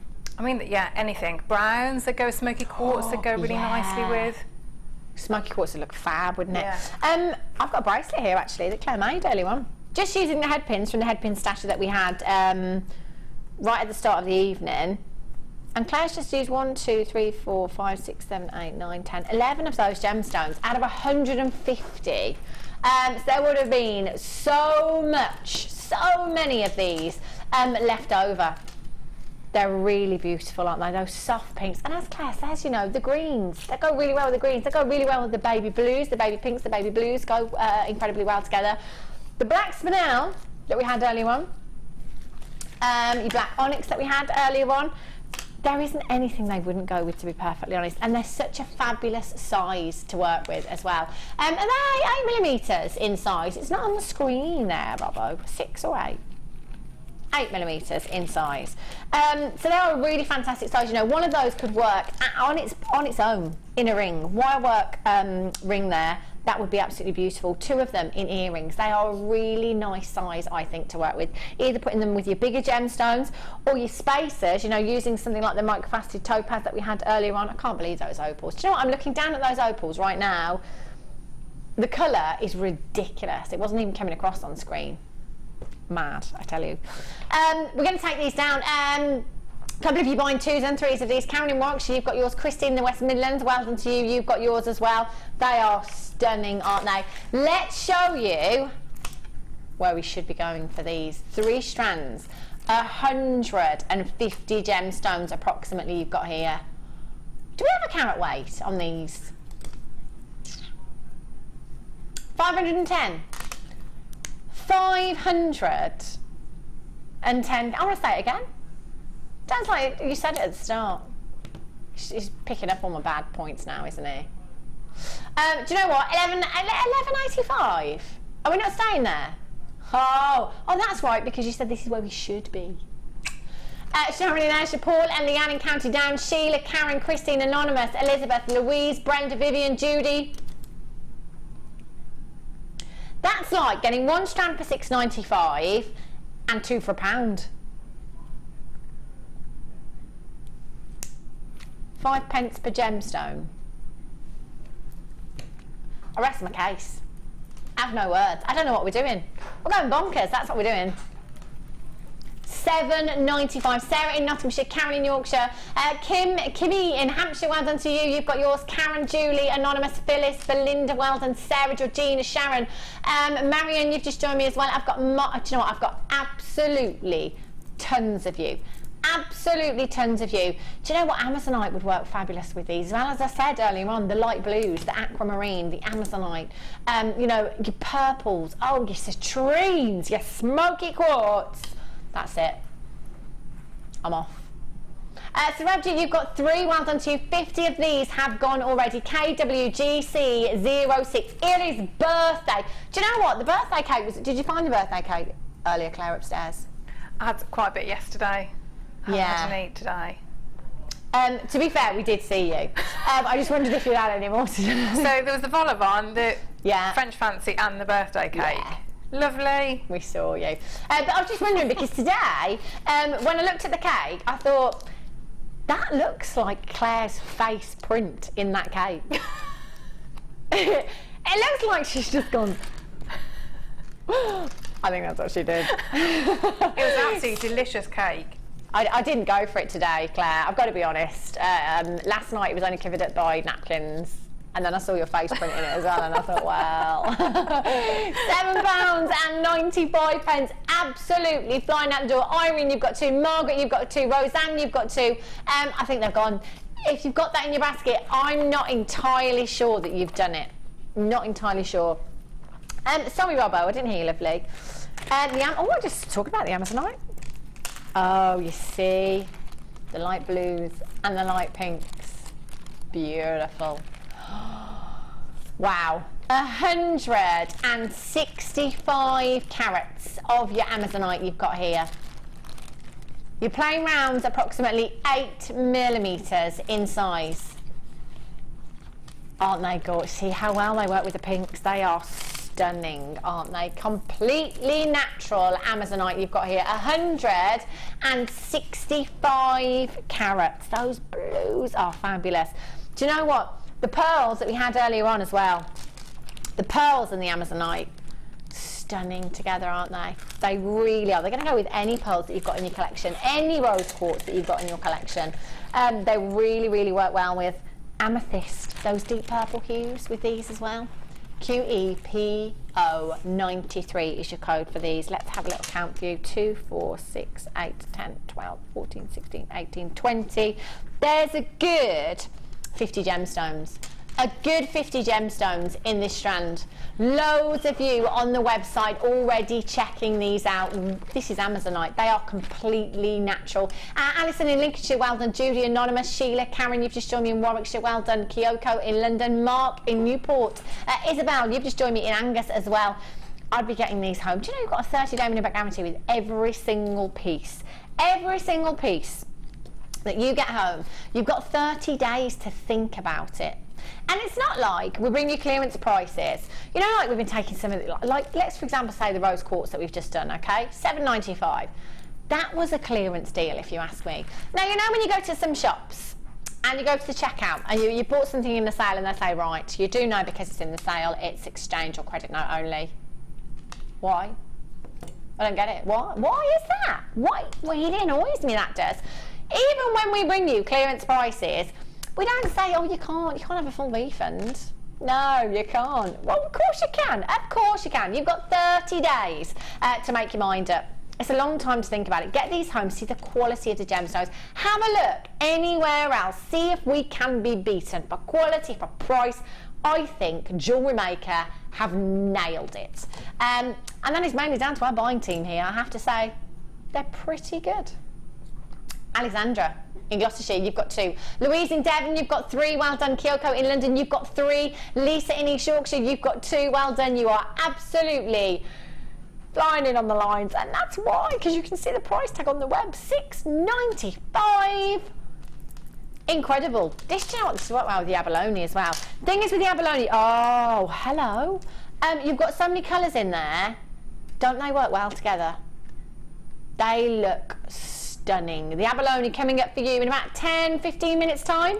mean, yeah, anything. Browns that go with smoky quartz that go really nicely with. Smoky quartz would look fab, wouldn't it? Yeah. I've got a bracelet here, actually, that Claire made earlier on. Just using the headpins from the headpin stasher that we had right at the start of the evening. And Claire's just used 1, 2, 3, 4, 5, 6, 7, 8, 9, 10, 11 of those gemstones out of 150. So there would have been so many of these left over. They're really beautiful, aren't they? Those soft pinks. And as Claire says, you know, the greens, they go really well with the greens. They go really well with the baby blues. The baby pinks, the baby blues go incredibly well together. The black spinel that we had earlier on, the black onyx that we had earlier on, there isn't anything they wouldn't go with, to be perfectly honest. And they're such a fabulous size to work with as well. And they're 8mm in size. It's not on the screen there, Robbo. 6 or 8. 8mm in size. So they're a really fantastic size. You know, one of those could work on its own in a ring. Wire work ring there. That would be absolutely beautiful. 2 of them in earrings. They are a really nice size, I think, to work with. Either putting them with your bigger gemstones or your spacers, you know, using something like the microfaceted topaz that we had earlier on. I can't believe those opals. Do you know what? I'm looking down at those opals right now. The colour is ridiculous. It wasn't even coming across on screen. Mad, I tell you. We're going to take these down. A couple of you buying 2s and 3s of these. Karen in Warwickshire, you've got yours. Christine in the West Midlands, well done to you. You've got yours as well. They are stunning, aren't they? Let's show you where we should be going for these. 3 strands, 150 gemstones approximately you've got here. Do we have a carat weight on these? 510. 510. I want to say it again. Sounds like you said it at the start. He's picking up all my bad points now, isn't he? Do you know what? 11.85. Are we not staying there? Oh, that's right, because you said this is where we should be. She's not really there. Paul and Leanne in County Down, Sheila, Karen, Christine, Anonymous, Elizabeth, Louise, Brenda, Vivian, Judy. That's like getting 1 strand for £6.95 and 2 for £1. 5 pence per gemstone. I rest my case. I have no words. I don't know what we're doing. We're going bonkers. That's what we're doing. £7.95. Sarah in Nottinghamshire, Karen in Yorkshire, Kimmy in Hampshire, well done to you. You've got yours. Karen, Julie, Anonymous, Phyllis, Belinda, well done. Sarah, Georgina, Sharon, Marion, you've just joined me as well. I've got, do you know what? I've got absolutely tons of you. Absolutely tons of you. Do you know what? Amazonite would work fabulous with these. As well, as I said earlier on, the light blues, the aquamarine, the Amazonite, you know, your purples, oh, your citrines, your smoky quartz. That's it. I'm off. Sarabji, you've got 3. Well done to you. 50 of these have gone already. KWGC06. It is birthday. Do you know what? The birthday cake was... Did you find the birthday cake earlier, Claire, upstairs? I had quite a bit yesterday. I haven't had any today. To be fair, we did see you. I just wondered if you had any more today. So there was the vol au vent, the French fancy and the birthday cake. Yeah. Lovely. We saw you. But I was just wondering, because today, when I looked at the cake, I thought, that looks like Claire's face print in that cake. It looks like she's just gone... I think that's what she did. It was absolutely delicious cake. I didn't go for it today, Claire. I've got to be honest. Last night it was only covered up by napkins. And then I saw your face print in it as well, and I thought, well, £7.95, absolutely flying out the door. Irene, you've got 2. Margaret, you've got 2. Roseanne, you've got 2. I think they've gone. If you've got that in your basket, I'm not entirely sure that you've done it. Not entirely sure. Sorry, Robbo, I didn't hear you, lovely. I just talk about the Amazonite. Oh, you see, the light blues and the light pinks. Beautiful. Wow, 165 carats of your Amazonite you've got here. You're playing rounds approximately 8 millimeters in size. Aren't they gorgeous? See how well they work with the pinks? They are stunning, aren't they? Completely natural Amazonite you've got here. 165 carats. Those blues are fabulous. Do you know what? The pearls that we had earlier on as well, the pearls and the Amazonite, stunning together, aren't they? They really are. They're going to go with any pearls that you've got in your collection, any rose quartz that you've got in your collection. They really, really work well with amethyst, those deep purple hues with these as well. QEPO93 is your code for these. Let's have a little count for you. 2, 4, 6, 8, 10, 12, 14, 16, 18, 20. There's a good 50 gemstones. A good 50 gemstones in this strand. Loads of you on the website already checking these out. This is Amazonite. They are completely natural. Alison in Lincolnshire, well done. Judy, Anonymous. Sheila, Karen, you've just joined me in Warwickshire, well done. Kyoko in London. Mark in Newport. Isabel, you've just joined me in Angus as well. I'd be getting these home. Do you know you've got a 30-day money back guarantee with every single piece? Every single piece that you get home, you've got 30 days to think about it. And it's not like we bring you clearance prices. You know, like we've been taking some of the, like let's for example say the rose quartz that we've just done, okay? $7.95. That was a clearance deal if you ask me. Now, you know when you go to some shops and you go to the checkout and you bought something in the sale and they say, right, you do know because it's in the sale, it's exchange or credit note only. Why? I don't get it. Why is that? Why? Well, you didn't always me that does. Even when we bring you clearance prices, we don't say, oh, you can't have a full refund. No, you can't. Well, of course you can. Of course you can. You've got 30 days to make your mind up. It's a long time to think about it. Get these home, see the quality of the gemstones. Have a look anywhere else. See if we can be beaten for quality, for price. I think JewelleryMaker have nailed it. And that is mainly down to our buying team here. I have to say, they're pretty good. Alexandra in Gloucestershire, you've got 2. Louise in Devon, you've got 3. Well done. Kyoko in London, you've got 3. Lisa in East Yorkshire, you've got 2. Well done. You are absolutely flying in on the lines, and that's why, because you can see the price tag on the web. $6.95. Incredible. This, do you know what, this worked well with the abalone as well. Thing is with the abalone, oh, hello. You've got so many colours in there. Don't they work well together? They look stunning. The abalone coming up for you in about 10-15 minutes time.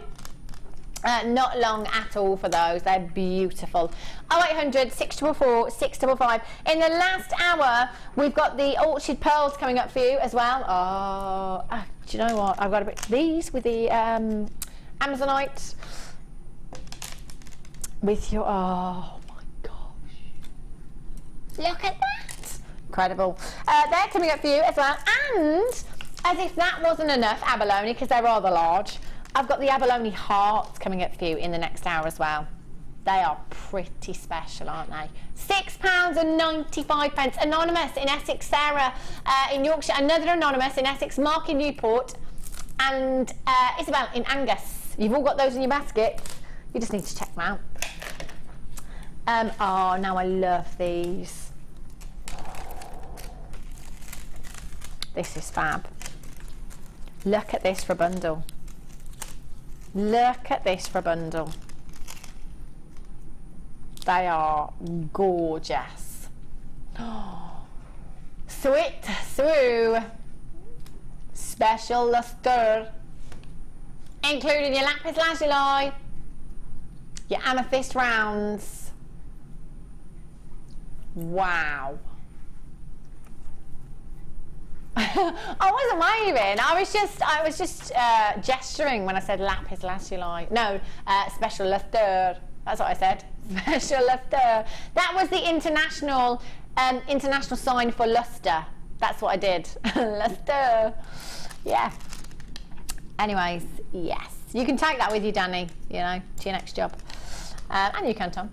Not long at all for those. They're beautiful. 0800 644 655. In the last hour, we've got the Orchid Pearls coming up for you as well. Oh, do you know what? I've got a bit these with the Amazonite. With your, oh my gosh. Look at that. Incredible. They're coming up for you as well. And as if that wasn't enough, abalone, because they're rather large, I've got the Abalone Hearts coming up for you in the next hour as well. They are pretty special, aren't they? £6.95. Anonymous in Essex, Sarah in Yorkshire, another Anonymous in Essex, Mark in Newport. and Isabel in Angus. You've all got those in your baskets. You just need to check them out. Oh, now I love these. This is fab. Look at this for a bundle. Look at this for a bundle. They are gorgeous. Oh, sweet, sweet. Special luster. Including your lapis lazuli, your amethyst rounds. Wow. I wasn't waving. I was just gesturing when I said lapis lazuli. No, special luster. That's what I said. Special luster. That was the international sign for luster. That's what I did. Luster. Yeah. Anyways, yes. You can take that with you, Danny, you know, to your next job. And you can, Tom.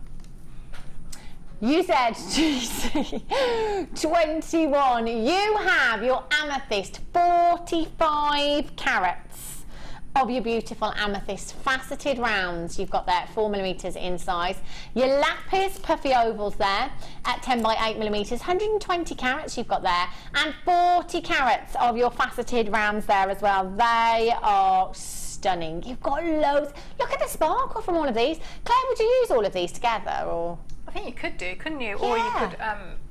You said, GC, 21. You have your amethyst, 45 carats of your beautiful amethyst faceted rounds. You've got there at 4mm in size. Your lapis puffy ovals there at 10 by 8mm, 120 carats you've got there, and 40 carats of your faceted rounds there as well. They are stunning. You've got loads. Look at the sparkle from all of these. Claire, would you use all of these together, or? I think you could do, couldn't you? Yeah. Or you could,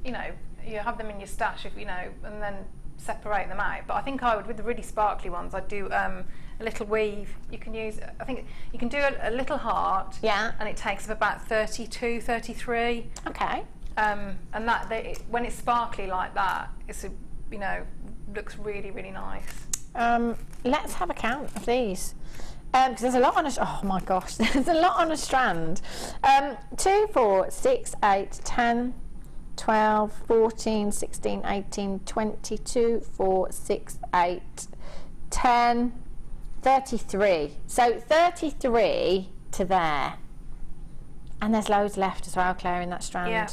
you know, you have them in your stash, if you know, and then separate them out. But I think I would, with the really sparkly ones, I'd do a little weave. You can use, I think you can do a little heart. Yeah. And it takes about 32, 33. Okay. And that when it's sparkly like that, it's a, you know, looks really, really nice. Let's have a count of these. Because there's a lot on a, oh my gosh, there's a lot on a strand. 2, 4, 6, 8, 10, 12, 14, 16, 18, 22, 4, 6, 8, 10, 33. So 33 to there. And there's loads left as well, Claire, in that strand. Yeah.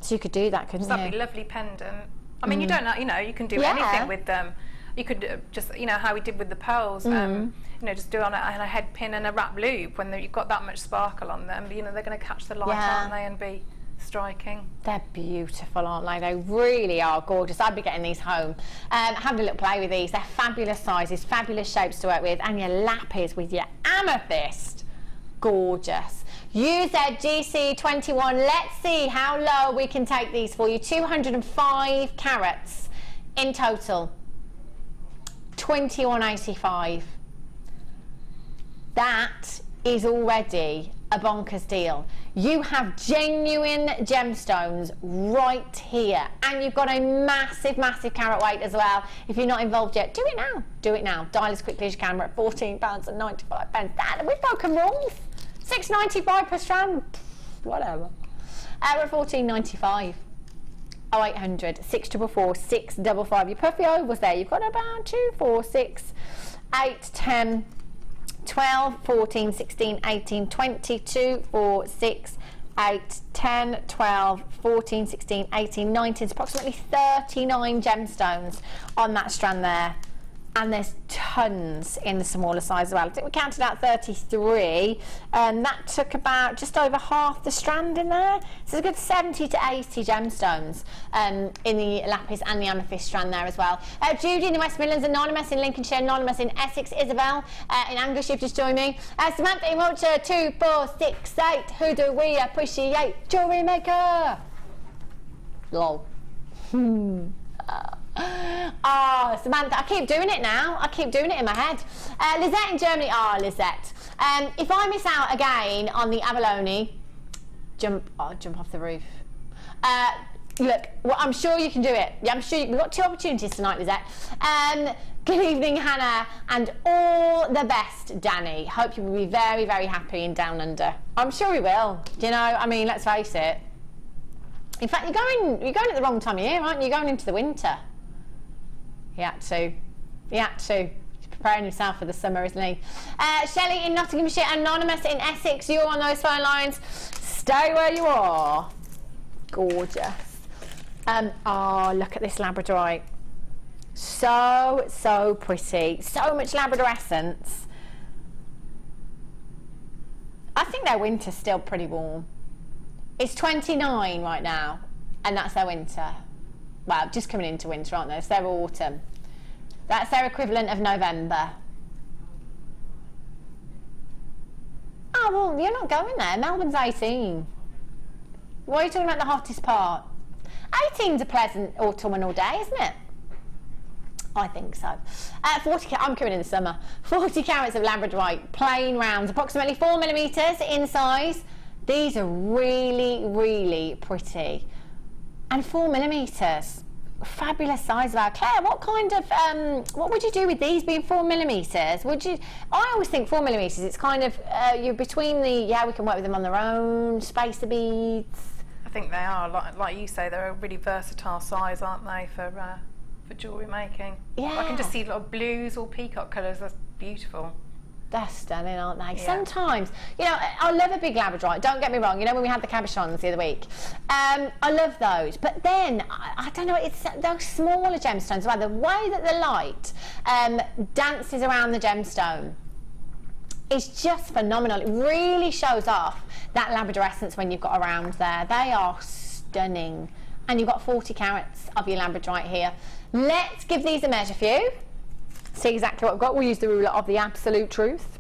So you could do that, couldn't you? That'd be a lovely pendant. I mean, you don't know, you know, you can do anything with them. You could just, you know, how we did with the pearls, you know, just do on a head pin and a wrap loop when you've got that much sparkle on them. You know, they're going to catch the light, aren't they, and be striking. They're beautiful, aren't they? They really are gorgeous. I'd be getting these home. Having a little play with these. They're fabulous sizes, fabulous shapes to work with, and your lapis with your amethyst. Gorgeous. You said GC21. Let's see how low we can take these for you. 205 carats in total. 21.85. That is already a bonkers deal. You have genuine gemstones right here, and you've got a massive, massive carat weight as well. If you're not involved yet, do it now. Do it now. Dial as quickly as you can. We're at £14.95. That, we've broken rules. £6.95 per strand. Whatever. We're at £14.95. 0800 644 655. Your puffy ovals there. You've got about 2, 4, 6, 8, 10, 12, 14, 16, 18, 20, 2, 4, 6, 8, 10, 12, 14, 16, 18, 19. It's approximately 39 gemstones on that strand there. And there's tons in the smaller size as well. I think we counted out 33, and that took about just over half the strand in there. So it's a good 70 to 80 gemstones in the lapis and the amethyst strand there as well. Judy in the West Midlands, Anonymous in Lincolnshire, Anonymous in Essex, Isabel in Angus, you've just joined me. Samantha in Wiltshire, 2, 4, 6, 8. Who do we appreciate? JewelleryMaker. Lol. Oh, Samantha, I keep doing it now. I keep doing it in my head. Lizette in Germany. Oh, Lizette. If I miss out again on the abalone, jump off the roof. Look, well, I'm sure you can do it. Yeah, I'm sure we've got 2 opportunities tonight, Lizette. Good evening, Hannah, and all the best, Danny. Hope you will be very, very happy in Down Under. I'm sure we will. You know, I mean, let's face it. In fact, you're going at the wrong time of year, aren't you? You're going into the winter. He had to. He's preparing himself for the summer, isn't he? Shelley in Nottinghamshire, Anonymous in Essex. You're on those phone lines. Stay where you are. Gorgeous. Oh, look at this labradorite. So, so pretty. So much Labrador essence. I think their winter's still pretty warm. It's 29 right now, and that's their winter. Well, just coming into winter, aren't they? It's their autumn. That's their equivalent of November. Oh, well, you're not going there. Melbourne's 18. Why are you talking about the hottest part? 18's a pleasant autumnal day, isn't it? I think so. 40 I'm coming in the summer. 40 carats of Labradorite, plain rounds, approximately 4mm in size. These are really, really pretty. And 4mm. Fabulous size of our Claire. What kind of what would you do with these being 4mm? Would you? I always think 4mm. It's kind of you're between the we can work with them on their own spacer beads. I think they are like you say. They're a really versatile size, aren't they, for jewellery making? Yeah. I can just see little blues or peacock colours. That's beautiful. They're stunning, aren't they? Yeah. Sometimes, you know, I love a big Labradorite, don't get me wrong, you know when we had the cabochons the other week, I love those, but then, I don't know, it's those smaller gemstones, well, the way that the light dances around the gemstone is just phenomenal. It really shows off that Labrador essence when you've got around there. They are stunning. And you've got 40 carats of your Labradorite here. Let's give these a measure for you. See exactly what we've got. We'll use the ruler of the absolute truth.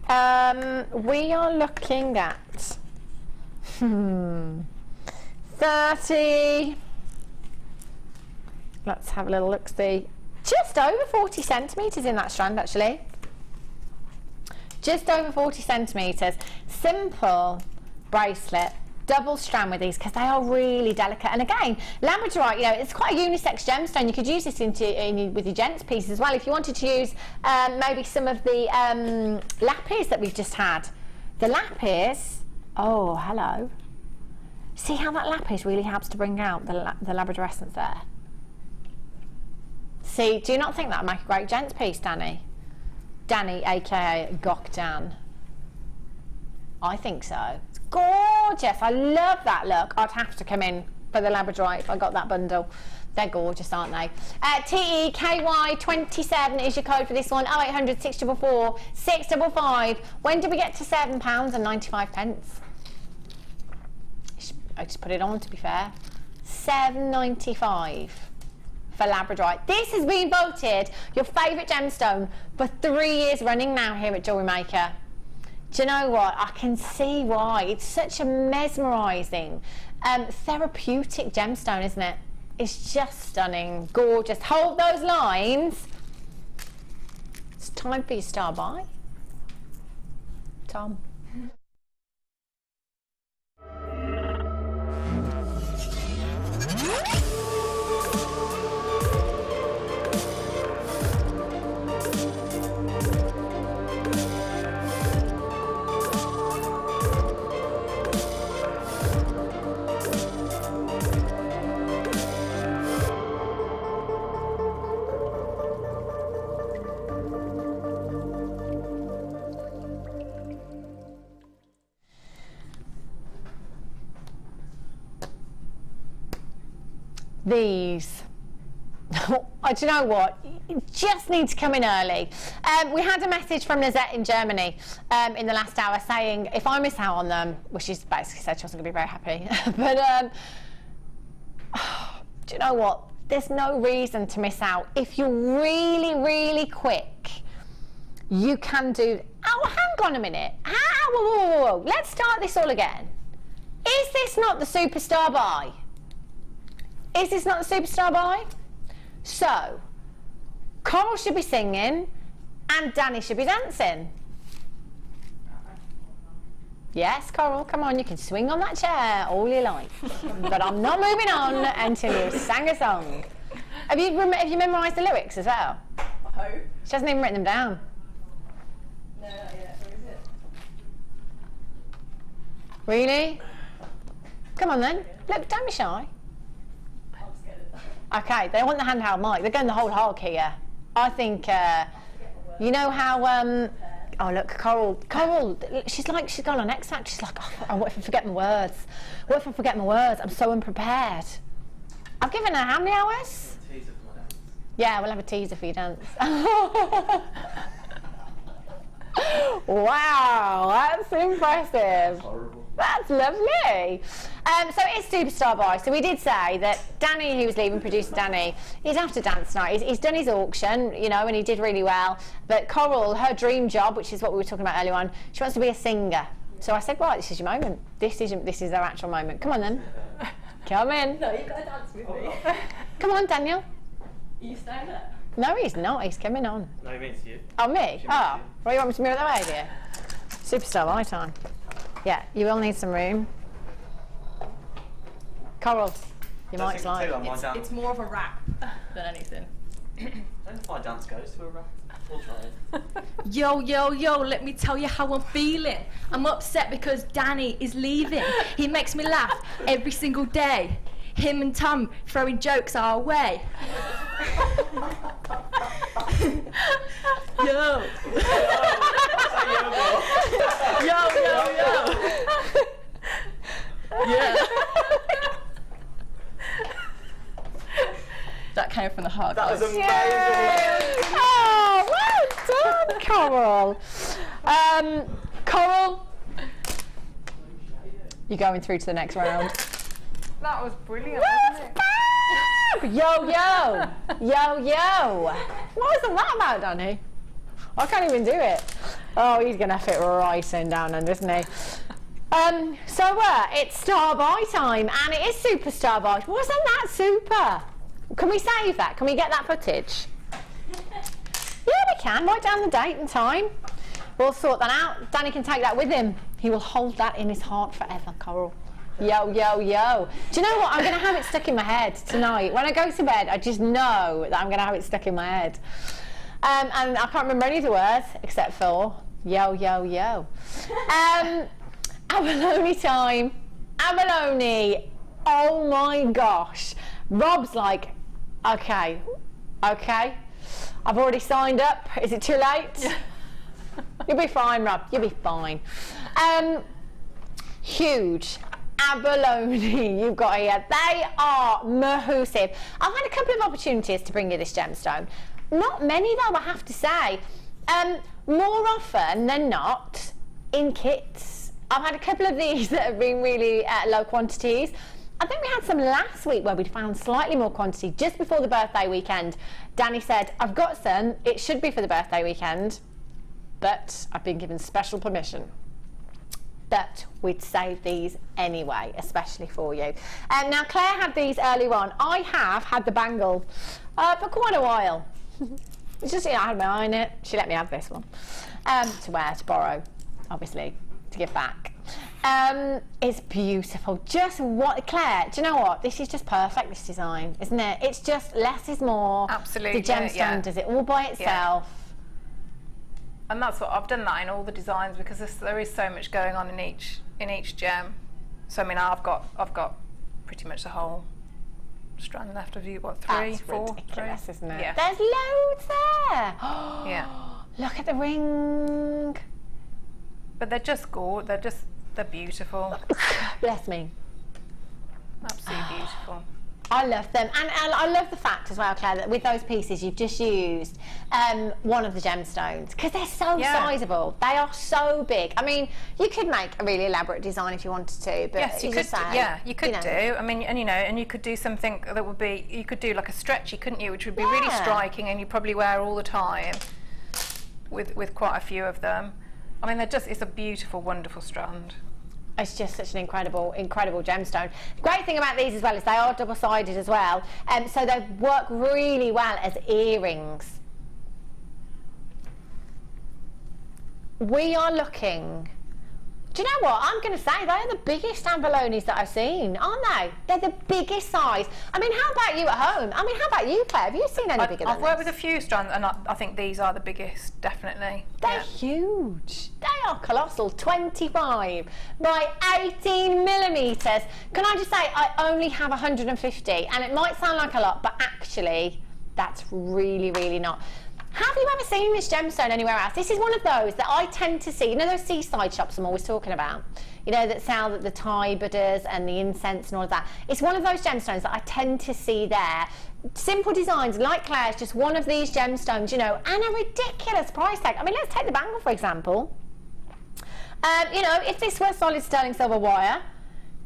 We are looking at 30. Let's have a little look-see. Just over 40 centimetres in that strand, actually. Just over 40 centimetres. Simple bracelet. Double strand with these because they are really delicate, and again, Labradorite, you know, it's quite a unisex gemstone. You could use this with your gents pieces as well if you wanted to use maybe some of the lapis that we've just had. The lapis, oh hello, see how that lapis really helps to bring out the Labrador essence there. See, do you not think that would make a great gents piece, Danny? Danny, aka Gokdan. I think so. It's gorgeous. I love that look. I'd have to come in for the Labradorite if I got that bundle. They're gorgeous, aren't they? TEKY27 is your code for this one. 0800 644 655. When did we get to £7.95? I just put it on, to be fair. £7.95 for Labradorite. This has been voted your favourite gemstone for 3 years running now here at JewelleryMaker. Do you know what? I can see why. It's such a mesmerising, therapeutic gemstone, isn't it? It's just stunning, gorgeous. Hold those lines. It's time for your star buy. Tom. These. Do you know what? You just need to come in early. We had a message from Nazette in Germany in the last hour saying if I miss out on them, well, she's basically said she wasn't going to be very happy. But do you know what? There's no reason to miss out. If you're really, really quick, you can do. Oh, hang on a minute. Whoa. Let's start this all again. Is this not the superstar buy? Is this not the superstar buy? So, Coral should be singing and Danny should be dancing. Yes, Coral, come on, you can swing on that chair all you like. But I'm not moving on until you've sang a song. Have you memorised the lyrics as well? I hope. She hasn't even written them down. No, not yet. Where is it? Really? Come on then. Look, don't be shy. Okay, they want the handheld mic. They're going the whole hog here. I think, you know how, oh look, Coral, she's gone on X Factor. She's like, oh, what if I forget my words? What if I forget my words? I'm so unprepared. I've given her how many hours? Yeah, we'll have a teaser for your dance. Wow, that's impressive. Horrible. That's lovely. So it's Superstar Boy. So we did say that Danny, who was leaving, producer Danny, he's after dance night. He's done his auction, you know, and he did really well. But Coral, her dream job, which is what we were talking about earlier on, she wants to be a singer. So I said, right, this is your moment. This is their actual moment. Come on then. Come in. No, you've got to dance with me. Come on, Daniel. Are you staying there? No, he's not. He's coming on. No, he means you. Oh, me? Oh, well, you want me to move that way, dear? Superstar my time. Yeah, you will need some room. Coral, you might slide. It's more of a rap than anything. Don't if my dance goes to a rap. We'll try it. Yo, yo, yo, let me tell you how I'm feeling. I'm upset because Danny is leaving. He makes me laugh every single day. Him and Tom throwing jokes our way. Yo. Yo, yo, yo. Yeah. That came from the heart. That was amazing. Oh, well done, Coral. Coral, you're going through to the next round. That was brilliant, wasn't it? Yo, yo, yo, yo. What was that about, Danny? I can't even do it. Oh, he's going to fit right in down under, isn't he? So it's Star Boy time, and it is Superstar Boy. Wasn't that super? Can we save that? Can we get that footage? Yeah, we can. Write down the date and time. We'll sort that out. Danny can take that with him. He will hold that in his heart forever, Coral. Yo, yo, yo. Do you know what? I'm going to have it stuck in my head tonight. When I go to bed, I just know that I'm going to have it stuck in my head. And I can't remember any of the words except for yo, yo, yo. Abalone time. Abalone. Oh my gosh. Rob's like, okay. I've already signed up. Is it too late? You'll be fine, Rob. You'll be fine. Huge. Abalone you've got here. They are massive. I've had a couple of opportunities to bring you this gemstone. Not many though, I have to say. More often than not, in kits. I've had a couple of these that have been really low quantities. I think we had some last week where we'd found slightly more quantity just before the birthday weekend. Danny said, I've got some, it should be for the birthday weekend, but I've been given special permission. But we'd save these anyway, especially for you. Now, Claire had these earlier on. I have had the bangle for quite a while. It's just, I had my eye on it. She let me have this one. To wear, to borrow, obviously, to give back. It's beautiful. Just what, Claire, do you know what? This is just perfect, this design, isn't it? It's just less is more. Absolutely. The gemstone does it all by itself. Yeah. And that's what I've done that in all the designs because there is so much going on in each gem. So I mean, I've got pretty much the whole strand left of you. What, three, four? That's ridiculous, isn't it? Yeah. There's loads there. Yeah. Look at the ring. But they're just gorgeous. They're beautiful. Bless me. Absolutely beautiful. I love them, and I love the fact as well, Claire, that with those pieces you've just used one of the gemstones because they're so sizable. They are so big. I mean, you could make a really elaborate design if you wanted to, but yes, you could. You could do. I mean, and you could do something that would be. You could do like a stretchy, couldn't you? Which would be really striking, and you probably wear all the time. With quite a few of them. I mean, it's a beautiful, wonderful strand. It's just such an incredible gemstone. The great thing about these as well is they are double-sided as well, so they work really well as earrings. We are looking. Do you know what? I'm going to say they're the biggest abalones that I've seen, aren't they? They're the biggest size. I mean, how about you at home? I mean, how about you, Claire? Have you seen any bigger than I've worked this? with a few strands, and I think these are the biggest, definitely. They're huge. They are colossal. 25 by 18 millimetres. Can I just say, I only have 150, and it might sound like a lot, but actually, that's really, really not. Have you ever seen this gemstone anywhere else? This is one of those that I tend to see, you know those seaside shops I'm always talking about? You know, that sell the Thai Buddhas and the incense and all of that. It's one of those gemstones that I tend to see there. Simple designs like Claire's, just one of these gemstones, you know, and a ridiculous price tag. I mean, let's take the bangle, for example. You know, if this were solid sterling silver wire,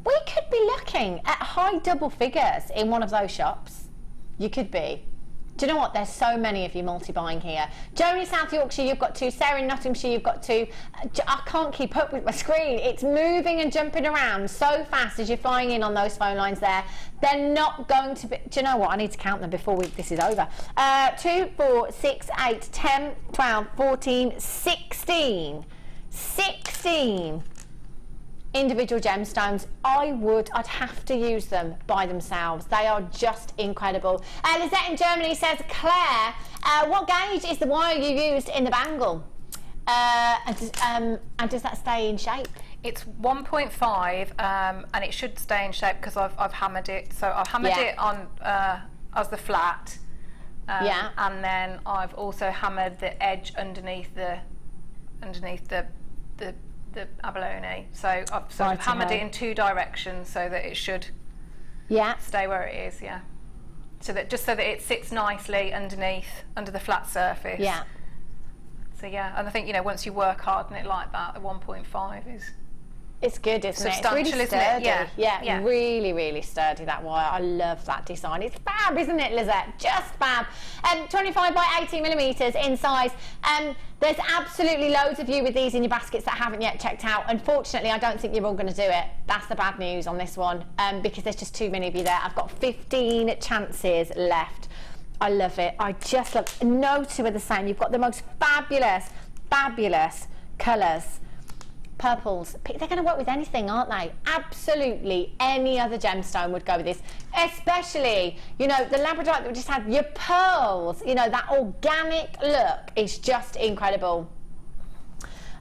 we could be looking at high double figures in one of those shops. You could be. Do you know what? There's so many of you multi-buying here. Journey, South Yorkshire, you've got 2. Sarah in Nottinghamshire, you've got 2. I can't keep up with my screen. It's moving and jumping around so fast as you're flying in on those phone lines there. They're not going to be... Do you know what? I need to count them before this is over. 2, 4, 6, 8, 10, 12, 14, 16. 16 individual gemstones. I'd have to use them by themselves. They are just incredible. Lizette in Germany says, Claire, what gauge is the wire you used in the bangle? And does that stay in shape? It's 1.5 and it should stay in shape because I've hammered it. So I've hammered it on as the flat. And then I've also hammered the edge underneath the abalone. So I've sort of hammered it in 2 directions so that it should stay where it is, so that it sits nicely under the flat surface. So and I think, you know, once you work hard on it like that, the 1.5 is... It's good, isn't it? It's really sturdy. Yeah, really, really sturdy, that wire. I love that design. It's fab, isn't it, Lizette? Just fab. 25 by 18 millimetres in size. There's absolutely loads of you with these in your baskets that haven't yet checked out. Unfortunately, I don't think you're all going to do it. That's the bad news on this one, because there's just too many of you there. I've got 15 chances left. I love it. I just love it. No 2 are the same. You've got the most fabulous, fabulous colours. Purples, they're going to work with anything, aren't they? Absolutely any other gemstone would go with this, especially, you know, the labradorite that we just had, your pearls, you know, that organic look is just incredible.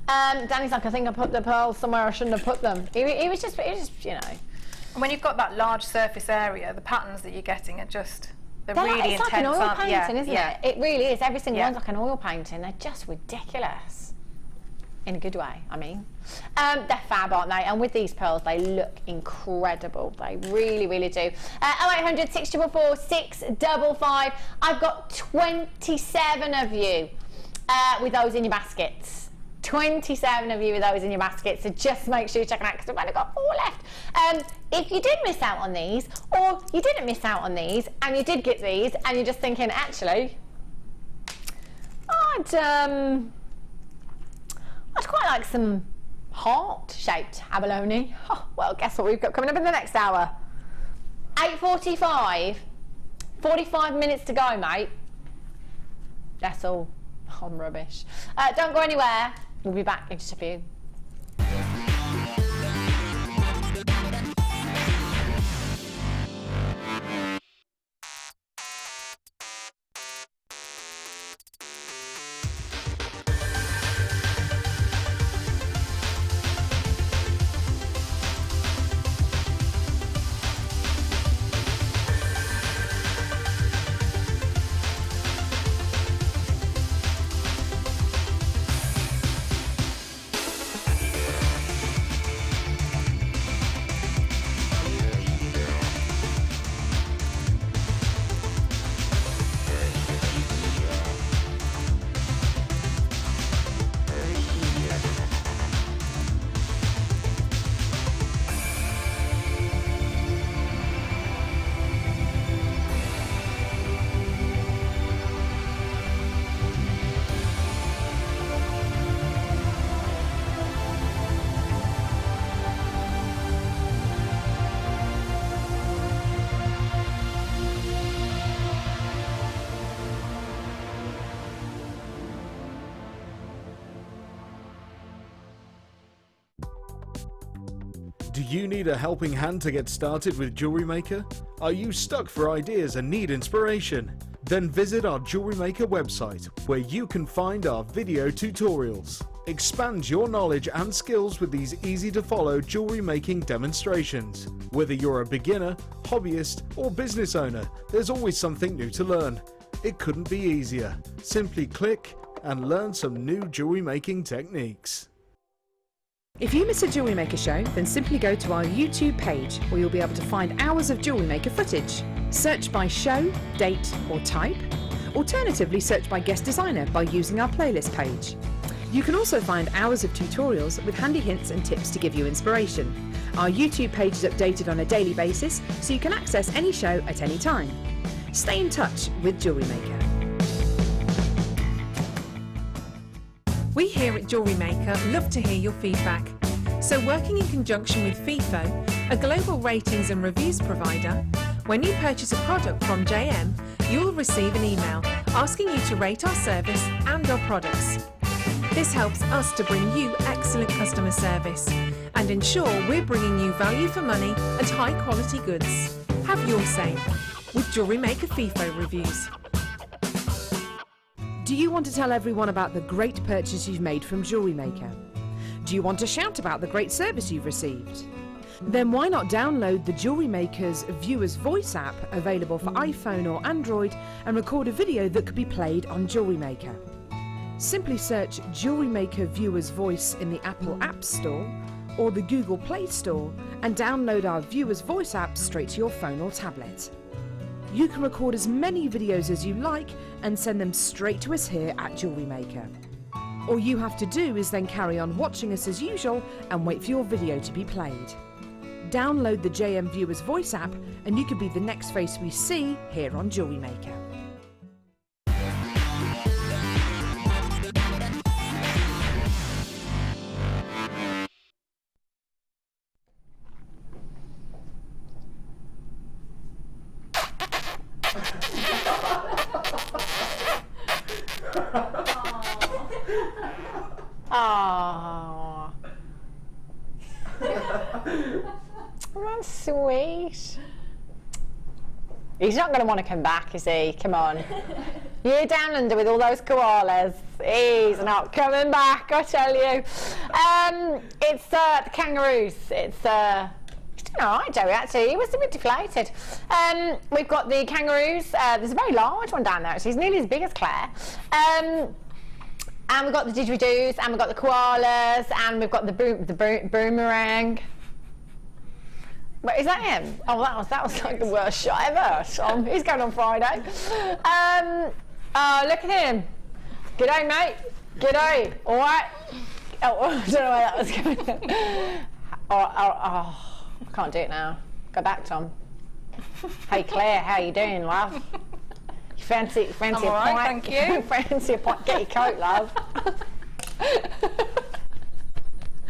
Danny's like, I think I put the pearls somewhere I shouldn't have put them. It was just, you know. And when you've got that large surface area, the patterns that you're getting are just, they're really it's intense. It's like an oil painting, isn't it? It really is. Every single one's like an oil painting. They're just ridiculous. In a good way, I mean. They're fab, aren't they? And with these pearls, they look incredible. They really, really do. 0800 644 655. I've got 27 of you with those in your baskets. 27 of you with those in your baskets. So just make sure you check them out because we've only got 4 left. If you did miss out on these, or you didn't miss out on these, and you did get these, and you're just thinking, actually, I'd quite like some heart-shaped abalone. Oh, well, guess what we've got coming up in the next hour? 8:45. 45 minutes to go, mate. That's all. I'm rubbish. Don't go anywhere. We'll be back in just a few. Do you need a helping hand to get started with JewelleryMaker? Are you stuck for ideas and need inspiration? Then visit our JewelleryMaker website, where you can find our video tutorials. Expand your knowledge and skills with these easy-to-follow jewellery making demonstrations. Whether you're a beginner, hobbyist, or business owner, there's always something new to learn. It couldn't be easier. Simply click and learn some new jewellery making techniques. If you miss a Jewellery Maker show, then simply go to our YouTube page where you'll be able to find hours of Jewellery Maker footage. Search by show, date or type. Alternatively, search by guest designer by using our playlist page. You can also find hours of tutorials with handy hints and tips to give you inspiration. Our YouTube page is updated on a daily basis, so you can access any show at any time. Stay in touch with Jewellery Maker. We here at JewelleryMaker love to hear your feedback. So working in conjunction with FIFO, a global ratings and reviews provider, when you purchase a product from JM, you'll receive an email asking you to rate our service and our products. This helps us to bring you excellent customer service and ensure we're bringing you value for money and high quality goods. Have your say with JewelleryMaker FIFO reviews. Do you want to tell everyone about the great purchase you've made from Jewellery Maker? Do you want to shout about the great service you've received? Then why not download the Jewellery Maker's Viewer's Voice app, available for iPhone or Android, and record a video that could be played on Jewellery Maker. Simply search Jewellery Maker Viewer's Voice in the Apple App Store or the Google Play Store and download our Viewer's Voice app straight to your phone or tablet. You can record as many videos as you like and send them straight to us here at Jewellery Maker. All you have to do is then carry on watching us as usual and wait for your video to be played. Download the JM Viewer's Voice app and you could be the next face we see here on Jewellery Maker. Oh, that's sweet. He's not going to want to come back, is he? Come on. You're down under with all those koalas. He's not coming back, I tell you. It's the kangaroos. It's he's doing all right, Joey, actually. He was a bit deflated. We've got the kangaroos. There's a very large one down there, actually. He's nearly as big as Claire. And we've got the didgeridoos, and we've got the koalas, and we've got the boomerang. Wait, is that him? Oh, that was like the worst shot ever. He's going on Friday. Oh, look at him. G'day, mate. G'day. All right. Oh, I don't know where that was going. I can't do it now. Go back, Tom. Hey, Claire, how you doing, love? Fancy a pint? Thank you. Fancy a pint? Get your coat, love.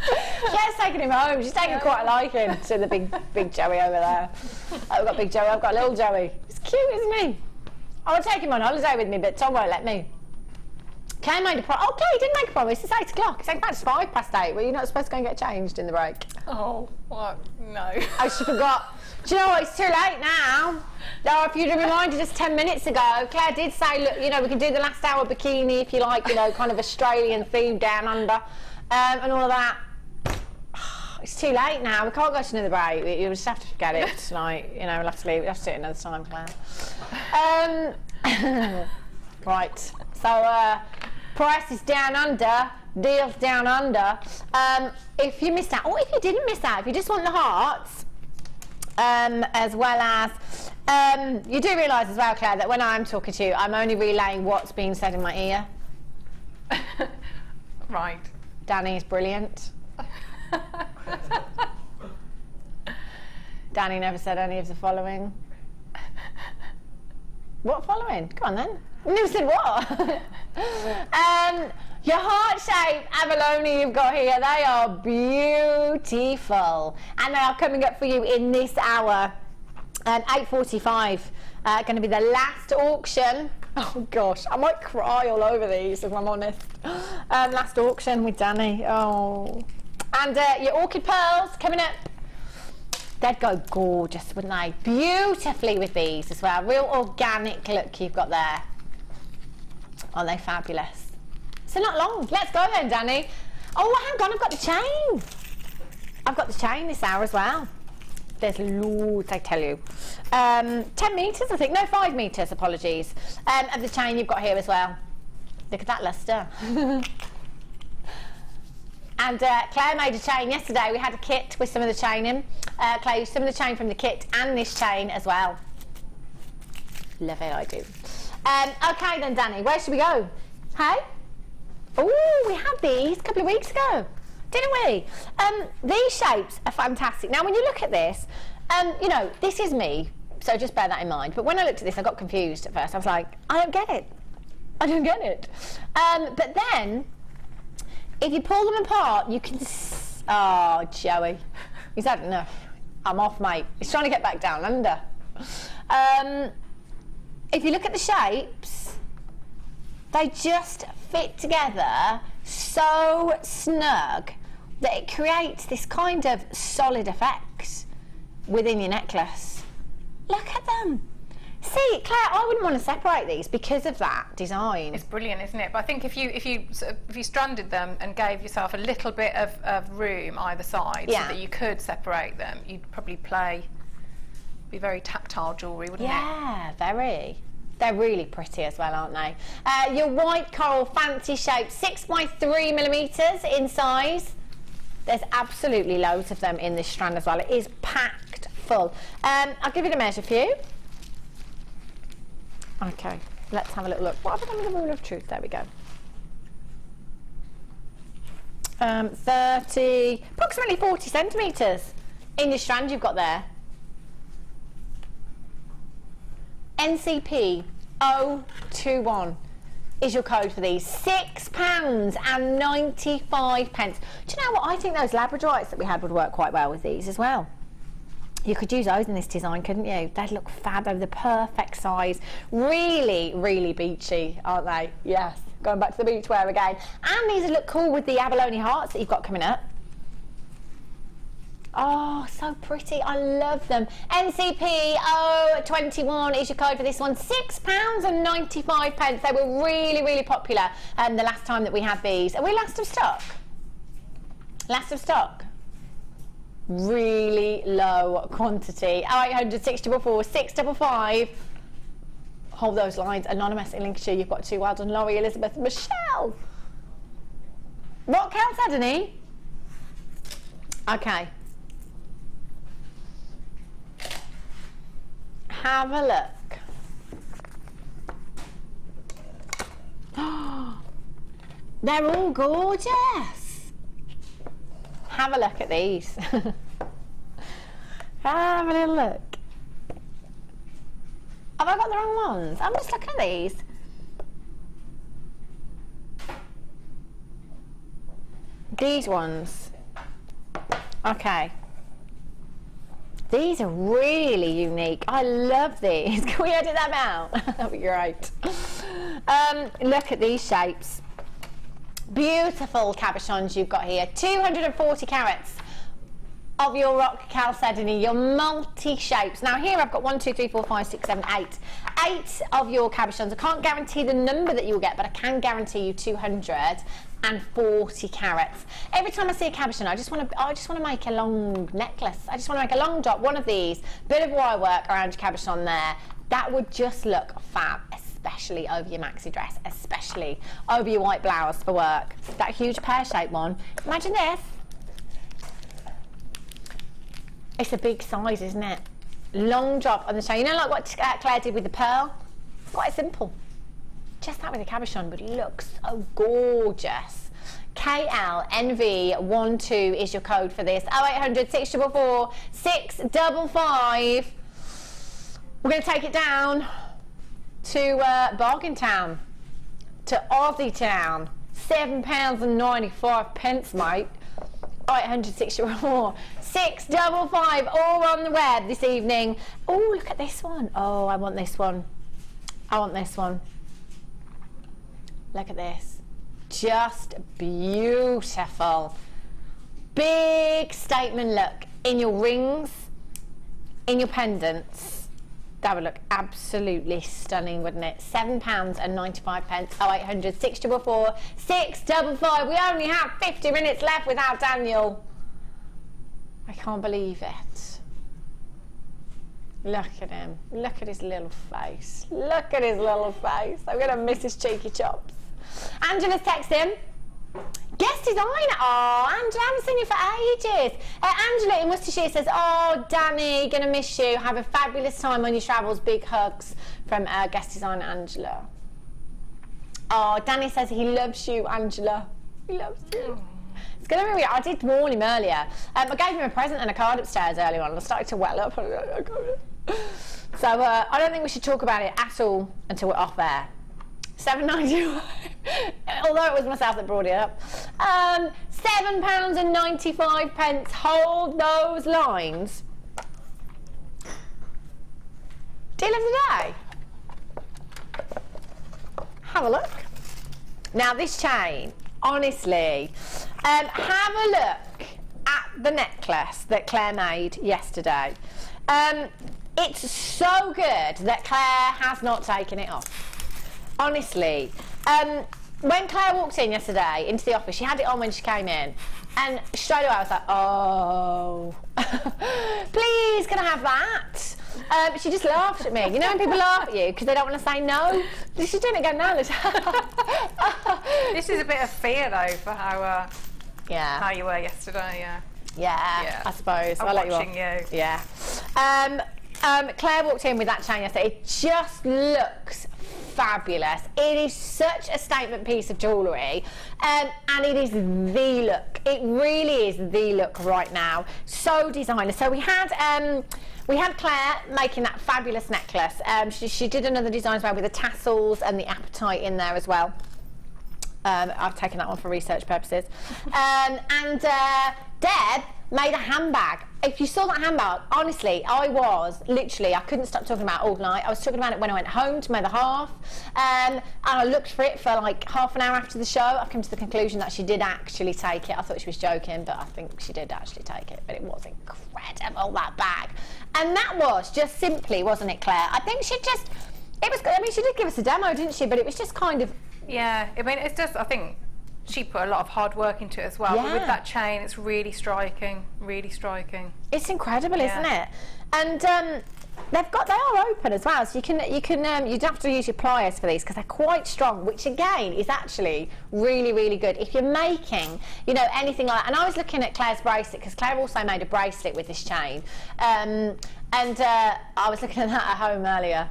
Claire's taking him home. She's taking quite a liking to the big Joey over there. I've got big Joey. I've got little Joey. He's cute, isn't he? I would take him on holiday with me, but Tom won't let me. Claire made a promise. Oh, Claire, you didn't make a promise. It's 8 o'clock. It's about 8:05. Well, you're not supposed to go and get changed in the break. Oh, what? No. Oh, she forgot. Do you know what? It's too late now. No, if you'd have reminded us 10 minutes ago, Claire did say, look, you know, we can do the last hour bikini if you like, you know, kind of Australian theme down under, and all of that. It's too late now. We can't go to another break. You'll just have to forget it tonight. You know, we'll have to leave. We'll have to do it another time, Claire. Right. So, price is down under. Deals down under. If you missed out, or if you didn't miss out, if you just want the hearts, as well as you do realise as well, Claire, that when I'm talking to you, I'm only relaying what's being said in my ear. Right. Danny's brilliant. Danny never said any of the following. What following? Come on then. Never said what? Your heart-shaped abalone you've got here, they are beautiful. And they are coming up for you in this hour. 8:45, going to be the last auction. Oh gosh, I might cry all over these if I'm honest. Last auction with Danny. Oh. And your orchid pearls coming up. They'd go gorgeous, wouldn't they? Beautifully with these as well. Real organic look you've got there. Aren't they fabulous? So not long. Let's go then, Danny. Oh, hang on, I've got the chain. I've got the chain this hour as well. There's loads, I tell you. 10 metres, I think. No, 5 metres, apologies. Of the chain you've got here as well. Look at that lustre. And Claire made a chain yesterday. We had a kit with some of the chain in. Claire used some of the chain from the kit and this chain as well. Love it, I do. Okay then, Danny, where should we go? Hey? Oh, we had these a couple of weeks ago, didn't we? These shapes are fantastic. Now, when you look at this, you know, this is me, so just bear that in mind. But when I looked at this, I got confused at first. I was like, I don't get it. I don't get it. But then, if you pull them apart, you can... Oh, Joey. He's had enough. I'm off, mate. He's trying to get back down under. If you look at the shapes, they just fit together so snug that it creates this kind of solid effect within your necklace. Look at them. See, Claire, I wouldn't want to separate these because of that design. It's brilliant, isn't it? But I think if you stranded them and gave yourself a little bit of room either side, so that you could separate them, you'd probably be very tactile jewellery, wouldn't it? Yeah, very. They're really pretty as well, aren't they? Your white coral fancy shape, 6 by 3 millimetres in size. There's absolutely loads of them in this strand as well. It is packed full. I'll give you the measure for you. Okay, let's have a little look. What have I done with the rule of truth? There we go. 30, approximately 40 centimetres in your strand you've got there. NCP 021 is your code for these. £6.95. Do you know what? I think those labradorites that we had would work quite well with these as well. You could use those in this design, couldn't you? They'd look fab. They're the perfect size. Really, really beachy, aren't they? Yes. Going back to the beach wear again. And these would look cool with the Abalone Hearts that you've got coming up. Oh, so pretty. I love them. NCP 021 is your code for this one. £6.95. They were really, really popular the last time that we had these. Are we last of stock? Last of stock. Really low quantity. 0800 644 655. Hold those lines. Anonymous in Lincolnshire. You've got 2. Well done, Laurie, Elizabeth, Michelle. What counts, Adony? Okay. Have a look. They're all gorgeous. Have a look at these. Have a little look. Have I got the wrong ones? I'm just looking at these. These ones. Okay. These are really unique. I love these. Can we edit them out? That'd be great. Look at these shapes. Beautiful cabochons you've got here. 240 carats of your rock chalcedony, your multi-shapes. Now here I've got 1, 2, 3, 4, 5, 6, 7, 8. 8 of your cabochons. I can't guarantee the number that you'll get, but I can guarantee you 240 carats. Every time I see a cabochon, I just want to make a long necklace. I just want to make a long dot, one of these, bit of wire work around your cabochon there. That would just look fab, especially over your maxi dress, especially over your white blouse for work. That huge pear-shaped one. Imagine this. It's a big size, isn't it? Long drop on the chain. You know, like what Claire did with the pearl? Quite simple. Just that with a cabochon would look so gorgeous. KLNV12 is your code for this. 0800 644 655. We're going to take it down to Bargain Town, to Aussie Town. £7.95, mate. 0800 644 655. All on the web this evening. Oh, look at this one. Oh, I want this one. I want this one. Look at this. Just beautiful. Big statement look in your rings, in your pendants. That would look absolutely stunning, wouldn't it? £7.95. 0800 644 655. We only have 50 minutes left without Daniel. I can't believe it. Look at him. Look at his little face. Look at his little face. I'm going to miss his cheeky chops. Angela's texting. Guest designer. Oh, Angela, I haven't seen you for ages. Angela in Worcestershire says, oh, Danny, going to miss you. Have a fabulous time on your travels. Big hugs from guest designer Angela. Oh, Danny says he loves you, Angela. He loves you. It's going to be weird. I did warn him earlier. I gave him a present and a card upstairs earlier on. I started to well up. So I don't think we should talk about it at all until we're off air. £7.95. Although it was myself that brought it up. £7.95. Hold those lines. Deal of the day. Have a look. Now this chain, honestly, have a look at the necklace that Claire made yesterday. It's so good that Claire has not taken it off. Honestly, when Claire walked in yesterday into the office, she had it on when she came in, and straight away I was like, oh, please can I have that? She just laughed at me. You know when people laugh at you because they don't want to say no? She's doing it again now. This is a bit of fear though for how you were yesterday. Yeah, I suppose. I'm watching you. Yeah. Claire walked in with that chain yesterday. It just looks fabulous. It is such a statement piece of jewellery, and it is the look. It really is the look right now. So designer. So we had Claire making that fabulous necklace. She did another design as well with the tassels and the apatite in there as well. I've taken that one for research purposes. Deb made a handbag. If you saw that handbag, honestly, I couldn't stop talking about it all night. I was talking about it when I went home to my other half, and I looked for it for like half an hour after the show. I've come to the conclusion that she did actually take it. I thought she was joking, but I think she did actually take it. But it was incredible, that bag. And that was just simply, wasn't it, Claire? I think it was good. I mean, she did give us a demo, didn't she? But it was just kind of... Yeah, I mean, it's just, I think she put a lot of hard work into it as well. Yeah. But with that chain, it's really striking, really striking. It's incredible, isn't it? And they are open as well, so you don't have to use your pliers for these because they're quite strong, which again is actually really, really good if you're making, anything like that. And I was looking at Claire's bracelet because Claire also made a bracelet with this chain, and I was looking at that at home earlier.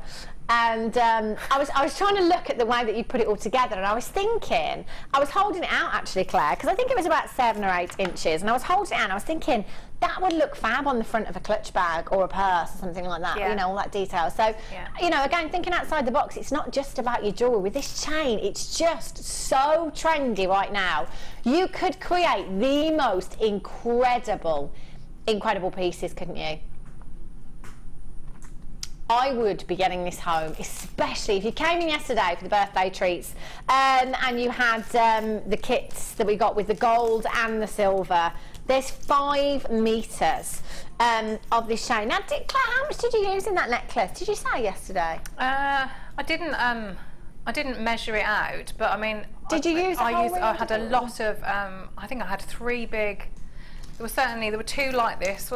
And I was trying to look at the way that you put it all together, and I was thinking, I was holding it out actually, Claire, because I think it was about 7 or 8 inches, and I was holding it out and I was thinking that would look fab on the front of a clutch bag or a purse or something like that, all that detail. So, again, thinking outside the box, it's not just about your jewellery. With this chain, it's just so trendy right now. You could create the most incredible pieces, couldn't you? I would be getting this home, especially if you came in yesterday for the birthday treats, and you had the kits that we got with the gold and the silver. There's 5 metres of this chain. Now, Claire, how much did you use in that necklace? Did you say yesterday? I didn't measure it out, but I mean, did you use? I had a lot of. I think I had 3 big. There were 2 like this.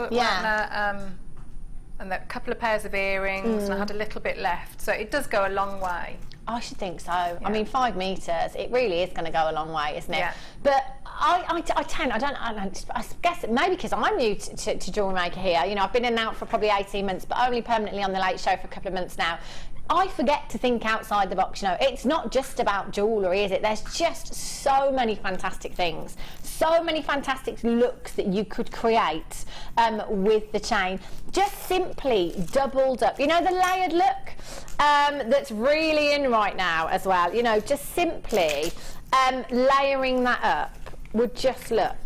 And a couple of pairs of earrings, and I had a little bit left. So it does go a long way. I should think so. Yeah. I mean, 5 metres, it really is going to go a long way, isn't it? Yeah. But I guess maybe because I'm new to JewelleryMaker here. I've been in and out for probably 18 months, but only permanently on the Late Show for a couple of months now. I forget to think outside the box. It's not just about jewellery, is it? There's just so many fantastic things, so many fantastic looks that you could create with the chain. Just simply doubled up. The layered look that's really in right now as well. Just simply layering that up would just look.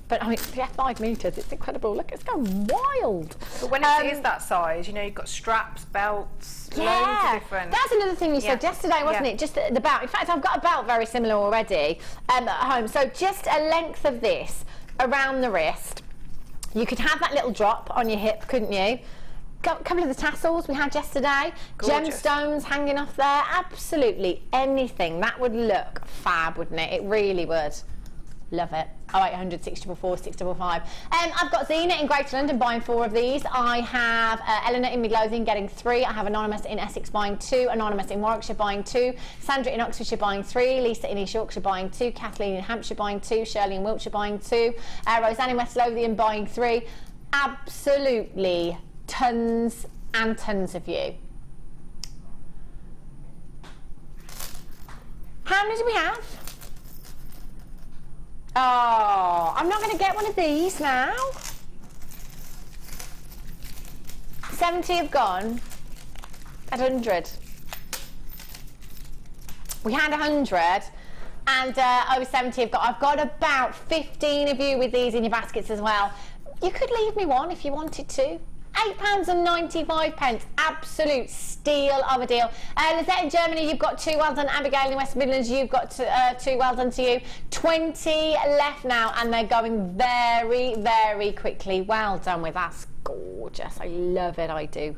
But I mean, 5 metres, it's incredible. Look, it's going wild. But when it is that size, you've got straps, belts, loads of different. That's another thing you said yesterday, wasn't it? Just the belt. In fact, I've got a belt very similar already at home. So just a length of this around the wrist. You could have that little drop on your hip, couldn't you? A couple of the tassels we had yesterday. Gorgeous. Gemstones hanging off there. Absolutely anything. That would look fab, wouldn't it? It really would. Love it. 0800 644 655. I've got Zena in Greater London buying 4 of these. I have Eleanor in Midlothian getting 3. I have Anonymous in Essex buying 2. Anonymous in Warwickshire buying 2. Sandra in Oxfordshire buying 3. Lisa in East Yorkshire buying 2. Kathleen in Hampshire buying 2. Shirley in Wiltshire buying 2. Roseanne in West Lothian buying 3. Absolutely tons and tons of you. How many do we have? Oh, I'm not going to get one of these now. 70 have gone at 100. We had 100 and over 70 have got. I've got about 15 of you with these in your baskets as well. You could leave me one if you wanted to. £8.95, absolute steal of a deal. Lizette in Germany, you've got 2, well done. Abigail in West Midlands, you've got 2, well done to you. 20 left now, and they're going very, very quickly. Well done with that. That's gorgeous. I love it, I do.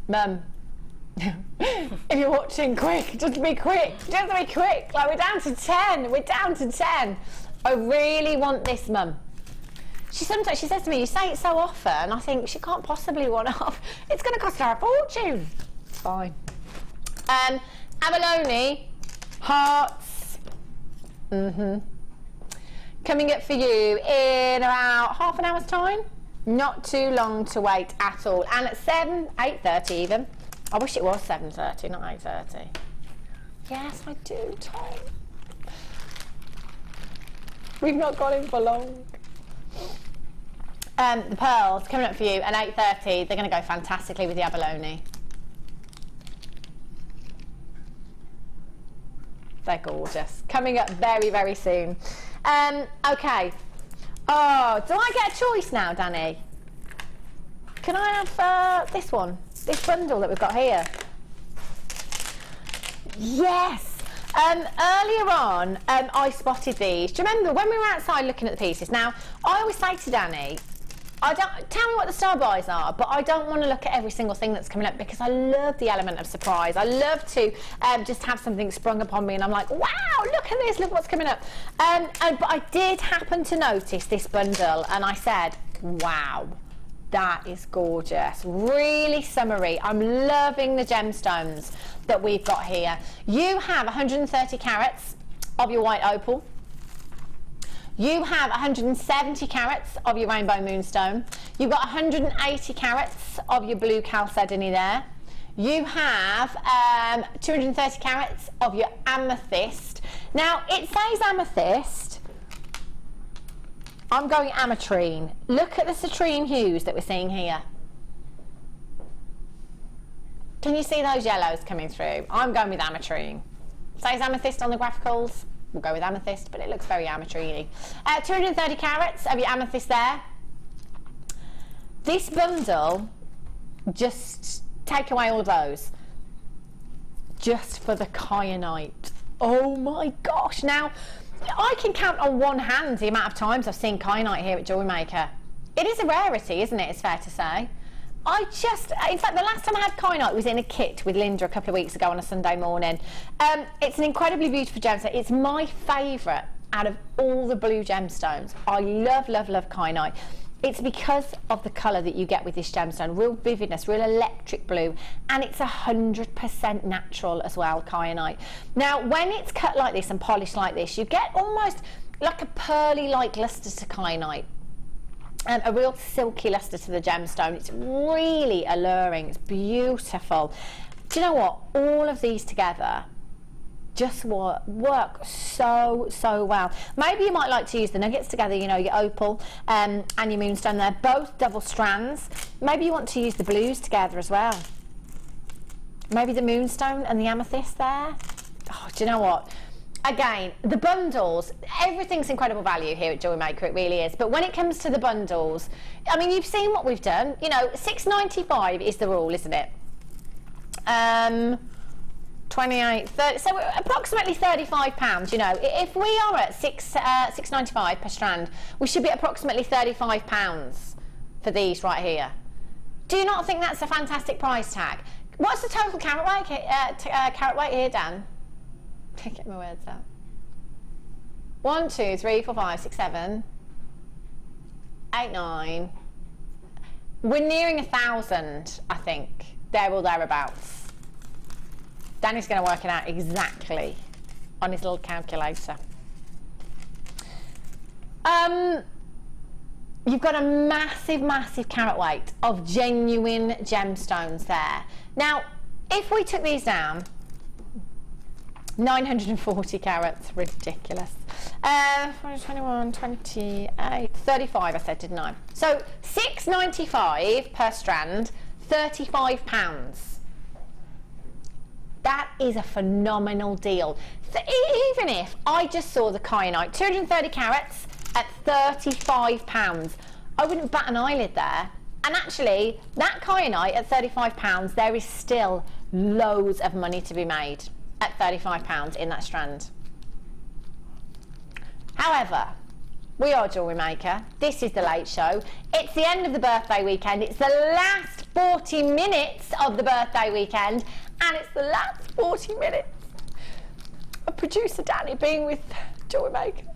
Mum, if you're watching, quick, just be quick. Just be quick. Like, we're down to 10. We're down to 10. I really want this, Mum. She says to me, you say it so often, I think she can't possibly want off. It's going to cost her a fortune. It's fine. Abalone Hearts. Coming up for you in about half an hour's time. Not too long to wait at all. And at 8:30 even. I wish it was 7:30, not 8:30. Yes, I do, Tom. We've not got in for long. The pearls coming up for you at 8:30. They're going to go fantastically with the abalone. They're gorgeous. Coming up very, very soon. Okay. Oh, do I get a choice now, Danny? Can I have this one? This bundle that we've got here? Yes. Earlier on, I spotted these. Do you remember when we were outside looking at the pieces? Now, I always say to Danny, tell me what the star buys are, but I don't want to look at every single thing that's coming up because I love the element of surprise. I love to just have something sprung upon me and I'm like, wow, look at this, look what's coming up. But I did happen to notice this bundle and I said, wow, that is gorgeous. Really summery. I'm loving the gemstones that we've got here. You have 130 carats of your white opal. You have 170 carats of your rainbow moonstone. You've got 180 carats of your blue chalcedony there. You have 230 carats of your amethyst. Now, it says amethyst. I'm going ametrine. Look at the citrine hues that we're seeing here. Can you see those yellows coming through? I'm going with ametrine. It says amethyst on the graphicals. We'll go with amethyst, but it looks very ametrine-y. 230 carats of your amethyst there. This bundle, just take away all of those. Just for the kyanite. Oh my gosh. Now, I can count on one hand the amount of times I've seen kyanite here at JewelleryMaker. It is a rarity, isn't it? It's fair to say. In fact, the last time I had kyanite was in a kit with Linda a couple of weeks ago on a Sunday morning. It's an incredibly beautiful gemstone. It's my favourite out of all the blue gemstones. I love, love, love kyanite. It's because of the colour that you get with this gemstone. Real vividness, real electric blue, and it's 100% natural as well, kyanite. Now, when it's cut like this and polished like this, you get almost like a pearly-like lustre to kyanite. A real silky lustre to the gemstone. It's really alluring. It's beautiful. Do you know what? All of these together just work so, so well. Maybe you might like to use the nuggets together, you know, your opal and your moonstone. They're both double strands. Maybe you want to use the blues together as well. Maybe the moonstone and the amethyst there. Oh, do you know what? Again, the bundles, everything's incredible value here at JewelleryMaker, it really is. But when it comes to the bundles, I mean, you've seen what we've done. You know, $6.95 is the rule, isn't it? 28, 30, so approximately £35. You know, if we are at $6.95 per strand, we should be at approximately £35 for these right here. Do you not think that's a fantastic price tag? What's the total carat weight here, Dan? Get my words out. 1, 2, 3, 4, 5, 6, 7, 8, 9. We're nearing 1,000, I think. There or thereabouts. Danny's going to work it out exactly on his little calculator. You've got a massive, massive carat weight of genuine gemstones there. Now, if we took these down, 940 carats, ridiculous. 21, 28, 35 I said, didn't I? So $6.95 per strand, £35. That is a phenomenal deal. So even if I just saw the kyanite, 230 carats at £35, I wouldn't bat an eyelid there. And actually, that kyanite at £35, there is still loads of money to be made at £35 in that strand. However, we are Jewellery Maker. This is the late show. It's the end of the birthday weekend. It's the last 40 minutes of the birthday weekend, and it's the last 40 minutes of producer Danny being with Jewellery Maker.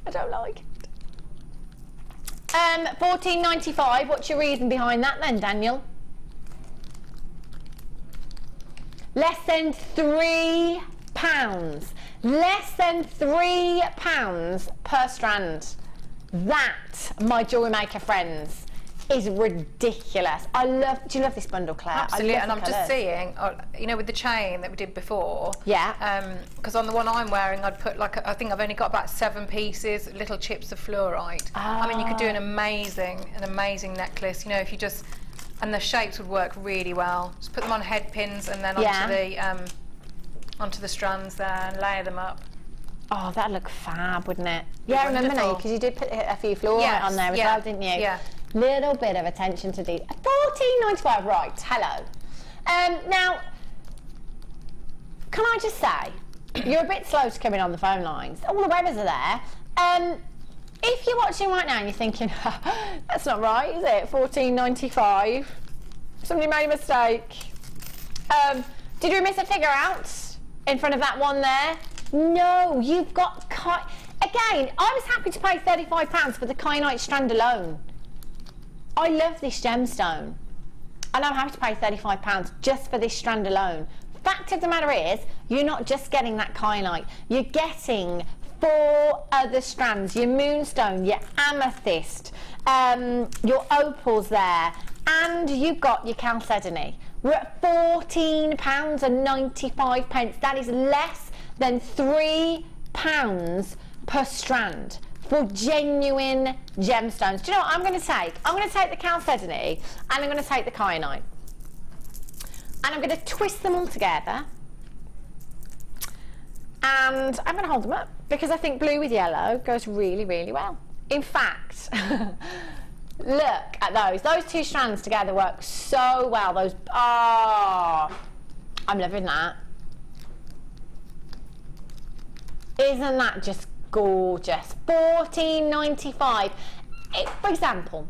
I don't like it. $14.95. What's your reason behind that then, Daniel? Less than £3. Less than £3 per strand. That, my Jewellery Maker friends, is ridiculous. Do you love this bundle, Claire? Absolutely, and I'm just seeing, you know, with the chain that we did before. Yeah. Because on the one I'm wearing, I'd put like, I think I've only got about 7 pieces, little chips of fluorite. I mean, you could do an amazing necklace. You know, if you just, and the shapes would work really well. Just put them on head pins and then onto the strands there and layer them up. Oh, that'd look fab, wouldn't it? Yeah, I remember now, because you did put a few fluorite on there as well, didn't you? Yeah. Little bit of attention to detail. $14.95, right, hello. Now, can I just say, you're a bit slow to come in on the phone lines. All the weathers are there. If you're watching right now and you're thinking, that's not right, is it? $14.95. Somebody made a mistake. Did we miss a figure out in front of that one there? No, you've got... Again, I was happy to pay £35 for the kyanite strand alone. I love this gemstone. And I'm happy to pay £35 just for this strand alone. Fact of the matter is, you're not just getting that kyanite. You're getting 4 other strands. Your Moonstone, your Amethyst, your Opals there. And you've got your Chalcedony. We're at £14.95. That is less than £3 per strand for genuine gemstones. Do you know what I'm going to take? I'm going to take the Chalcedony and I'm going to take the kyanite. And I'm going to twist them all together. And I'm going to hold them up because I think blue with yellow goes really, really well. In fact, look at those. Those 2 strands together work so well. Those, I'm loving that. Isn't that just gorgeous? $14.95. For example,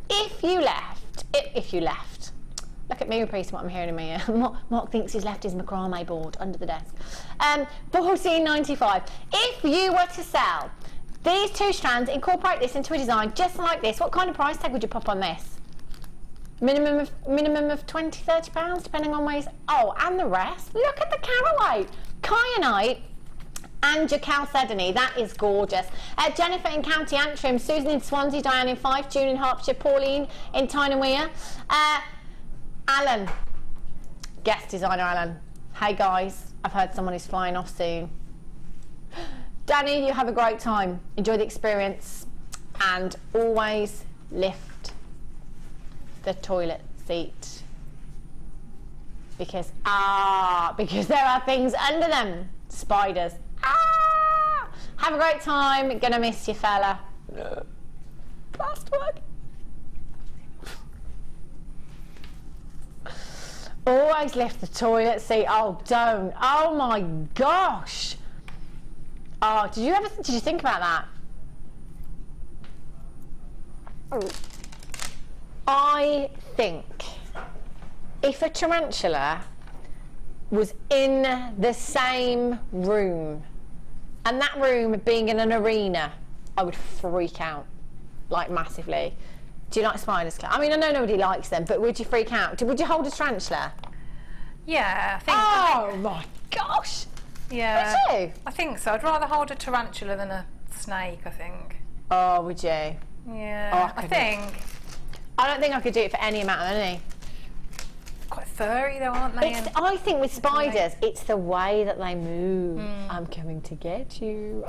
if you left, look at me repeating what I'm hearing in my ear. Mark thinks he's left his macrame board under the desk. $14.95. If you were to sell these 2 strands, incorporate this into a design just like this, what kind of price tag would you pop on this? Minimum of £20, £30, depending on ways. Oh, and the rest. Look at the carat weight. Kyanite and your Chalcedony. That is gorgeous. Jennifer in County Antrim, Susan in Swansea, Diane in Fife, June in Hertfordshire, Pauline in Tyne-and-Wear. Alan, guest designer Alan. Hey guys, I've heard someone is flying off soon. Danny, you have a great time. Enjoy the experience and always lift the toilet seat because there are things under them. Spiders. Have a great time. Gonna miss you, fella. Last one. Always lift the toilet seat. Oh, don't. Oh my gosh. Oh, did you think about that? I think if a tarantula was in the same room, and that room being in an arena, I would freak out, like massively. Do you like spiders, Claire? I mean, I know nobody likes them, but would you freak out? Would you hold a tarantula? Yeah, I think. Oh my gosh! Yeah. Would you? I think so. I'd rather hold a tarantula than a snake, I think. Oh, would you? Yeah, Oh, I think. I don't think I could do it for any amount of money. Quite furry though, aren't they? I think with spiders, it's the way that they move. I'm coming to get you.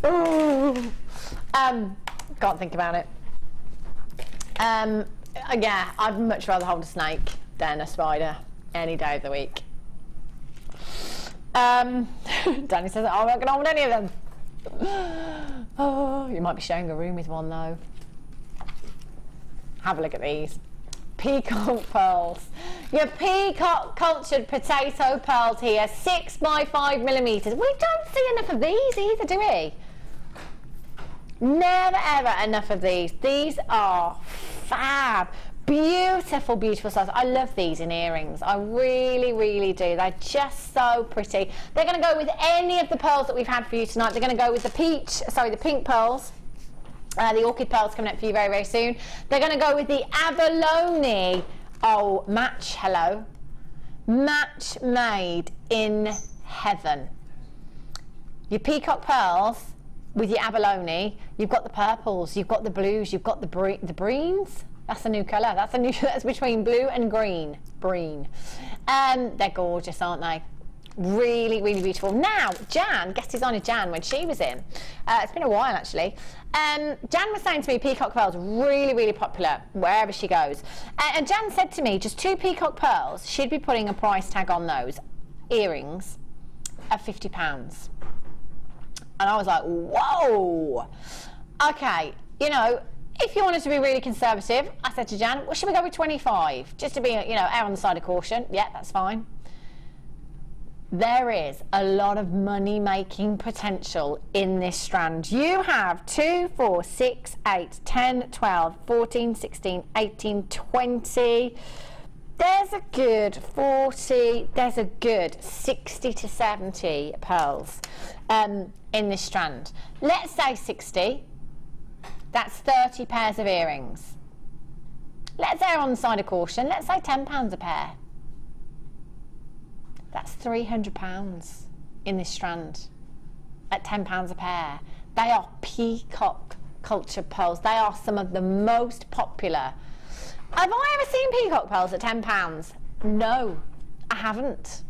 Oh. Can't think about it. Yeah, I'd much rather hold a snake than a spider any day of the week. Danny says, I'm not going to hold any of them. Oh, you might be sharing a room with one though. Have a look at these. Peacock pearls. Your peacock cultured potato pearls here, 6 by 5 millimeters. We don't see enough of these either, do we? Never ever enough of these. These are fab. Beautiful, beautiful size. I love these in earrings. I really, really do. They're just so pretty. They're going to go with any of the pearls that we've had for you tonight. They're going to go with the pink pearls. The orchid pearls coming up for you very, very soon. They're going to go with the abalone. Oh, match, hello. Match made in heaven. Your peacock pearls with your abalone. You've got the purples, you've got the blues, you've got the breens. That's a new colour. That's between blue and green. Breen. They're gorgeous, aren't they? Really, really beautiful. Now, Jan, guest designer Jan, when she was in, it's been a while actually, Jan was saying to me peacock pearls really, really popular wherever she goes. And Jan said to me, just 2 peacock pearls, she'd be putting a price tag on those earrings of £50. And I was like, whoa. Okay, you know, if you wanted to be really conservative, I said to Jan, well, should we go with 25? Just to be, you know, err on the side of caution. Yeah, that's fine. There is a lot of money-making potential in this strand. You have 2, 4, 6, 8, 10, 12, 14, 16, 18, 20. There's a good 40, there's a good 60 to 70 pearls in this strand. Let's say 60. That's 30 pairs of earrings. Let's err on the side of caution. Let's say £10 a pair. That's £300 in this strand at £10 a pair. They are peacock cultured pearls. They are some of the most popular. Have I ever seen peacock pearls at £10? No, I haven't.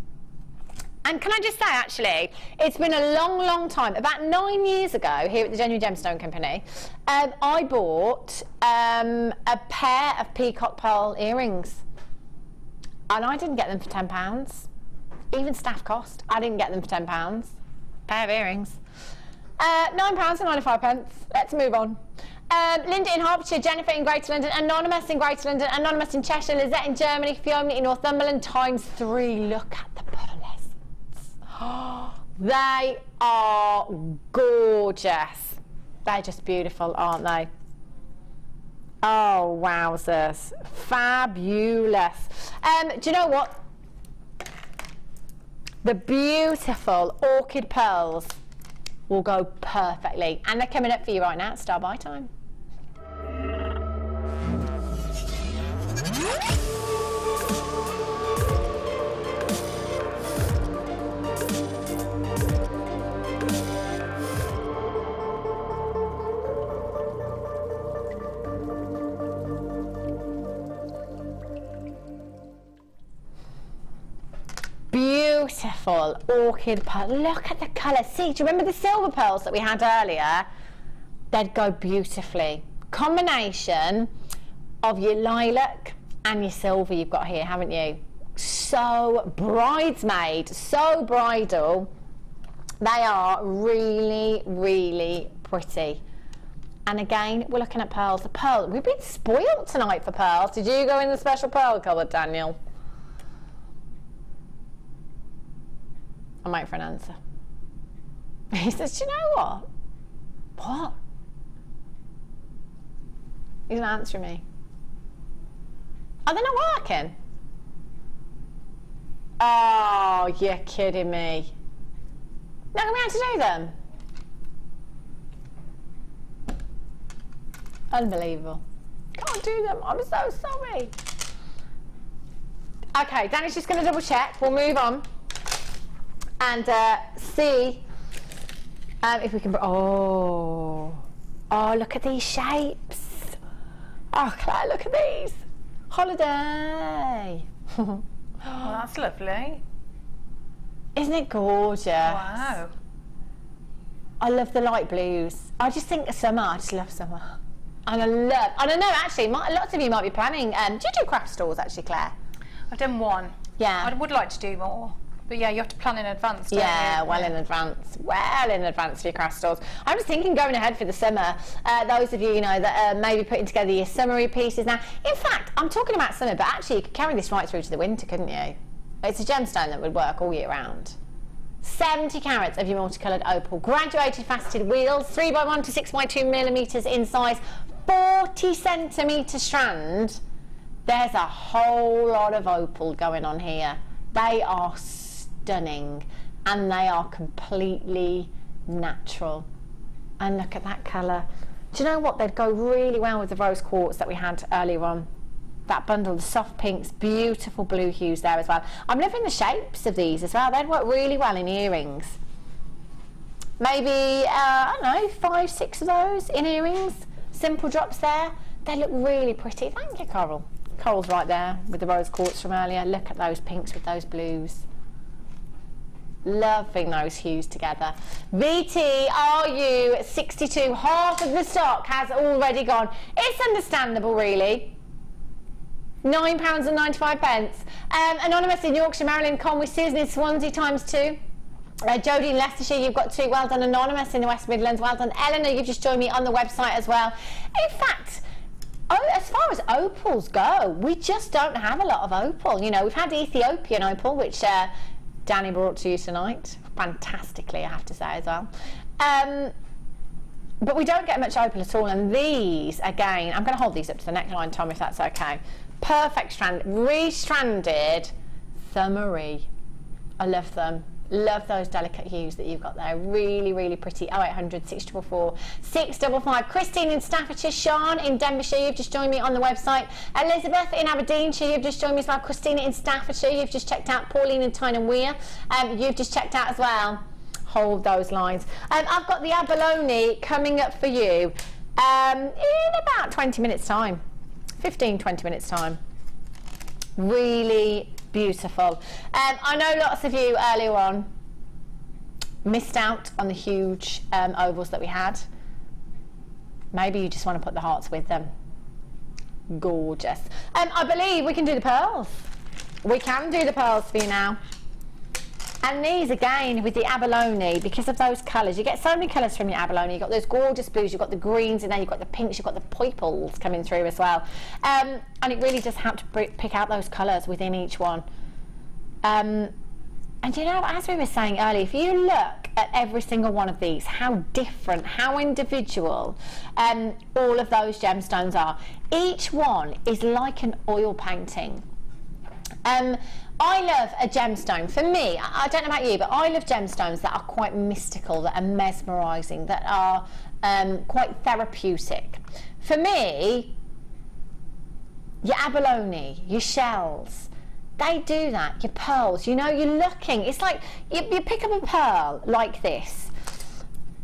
And can I just say, actually, it's been a long, long time. About 9 years ago, here at the Genuine Gemstone Company, I bought a pair of peacock pearl earrings. And I didn't get them for £10. Even staff cost, I didn't get them for £10. Pair of earrings. £9.95. Let's move on. Linda in Hertfordshire, Jennifer in Greater London, Anonymous in Greater London, Anonymous in Cheshire, Lizette in Germany, Fiona in Northumberland, ×3. Look at the pearlescence. They are gorgeous. They're just beautiful, aren't they? Oh, wowzers. Fabulous. Do you know what? The beautiful orchid pearls will go perfectly. And they're coming up for you right now. It's star buy time. Beautiful orchid pearl. Look at the colour. See, do you remember the silver pearls that we had earlier? They'd go beautifully. Combination of your lilac and your silver you've got here, haven't you? So bridesmaid, so bridal. They are really, really pretty. And again, we're looking at pearls. The pearl. We've been spoilt tonight for pearls. Did you go in the special pearl colour, Daniel? I'm waiting for an answer. He says, do you know what? What? He's not answering me. Are they not working? Oh, you're kidding me. Not going to be able to do them? Unbelievable. Can't do them. I'm so sorry. Okay, Danny's just going to double check. We'll move on and see if we can. Oh, look at these shapes. Oh, Claire, look at these. Holiday. Well, that's lovely. Isn't it gorgeous? Wow. I love the light blues. I just think of summer. I just love summer. And I don't know, actually, lots of you might be planning. Do you do craft stores, actually, Claire? I've done one. Yeah. I would like to do more. But yeah, you have to plan in advance, don't Yeah, you? well in advance. Well in advance for your craft stores. I was thinking going ahead for the summer, those of you, that are maybe putting together your summery pieces now. In fact, I'm talking about summer, but actually you could carry this right through to the winter, couldn't you? It's a gemstone that would work all year round. 70 carats of your multicoloured opal, graduated faceted wheels, 3x1 to 6x2 millimetres in size, 40 centimetre strand. There's a whole lot of opal going on here. They are stunning and they are completely natural. And look at that colour. Do you know what? They'd go really well with the rose quartz that we had earlier on. That bundle, the soft pinks, beautiful blue hues there as well. I'm loving the shapes of these as well. They'd work really well in earrings. Maybe, I don't know, 5, 6 of those in earrings. Simple drops there. They look really pretty. Thank you, Coral. Coral's right there with the rose quartz from earlier. Look at those pinks with those blues. Loving those hues together. VT, RU62, half of the stock has already gone. It's understandable, really. £9.95. Anonymous in Yorkshire, Maryland, Conway, Susan in Swansea ×2. Jodie in Leicestershire, you've got 2. Well done. Anonymous in the West Midlands, well done. Eleanor, you've just joined me on the website as well. In fact, as far as opals go, we just don't have a lot of opal. We've had Ethiopian opal, which Danny brought to you tonight. Fantastically, I have to say as well. But we don't get much opal at all. And these, again, I'm going to hold these up to the neckline, Tom, if that's okay. Perfect strand, re-stranded summery. I love them. Love those delicate hues that you've got there. Really, really pretty. 0800 644 655. Christine in Staffordshire. Sean in Denbighshire, you've just joined me on the website. Elizabeth in Aberdeenshire, you've just joined me as well. Christina in Staffordshire, you've just checked out. Pauline in Tyne Weir, you've just checked out as well. Hold those lines. I've got the abalone coming up for you in about 20 minutes time. 15-20 minutes time. Really beautiful. I know lots of you earlier on missed out on the huge ovals that we had. Maybe you just want to put the hearts with them. Gorgeous. I believe we can do the pearls. We can do the pearls for you now. And these, again, with the abalone, because of those colours, you get so many colours from your abalone. You've got those gorgeous blues, you've got the greens in there, you've got the pinks, you've got the purples coming through as well. And it really does help to pick out those colours within each one. And as we were saying earlier, if you look at every single one of these, how different, how individual all of those gemstones are. Each one is like an oil painting. I love a gemstone. For me, I don't know about you, but I love gemstones that are quite mystical, that are mesmerising, that are quite therapeutic. For me, your abalone, your shells, they do that. Your pearls, you're looking, it's like you pick up a pearl like this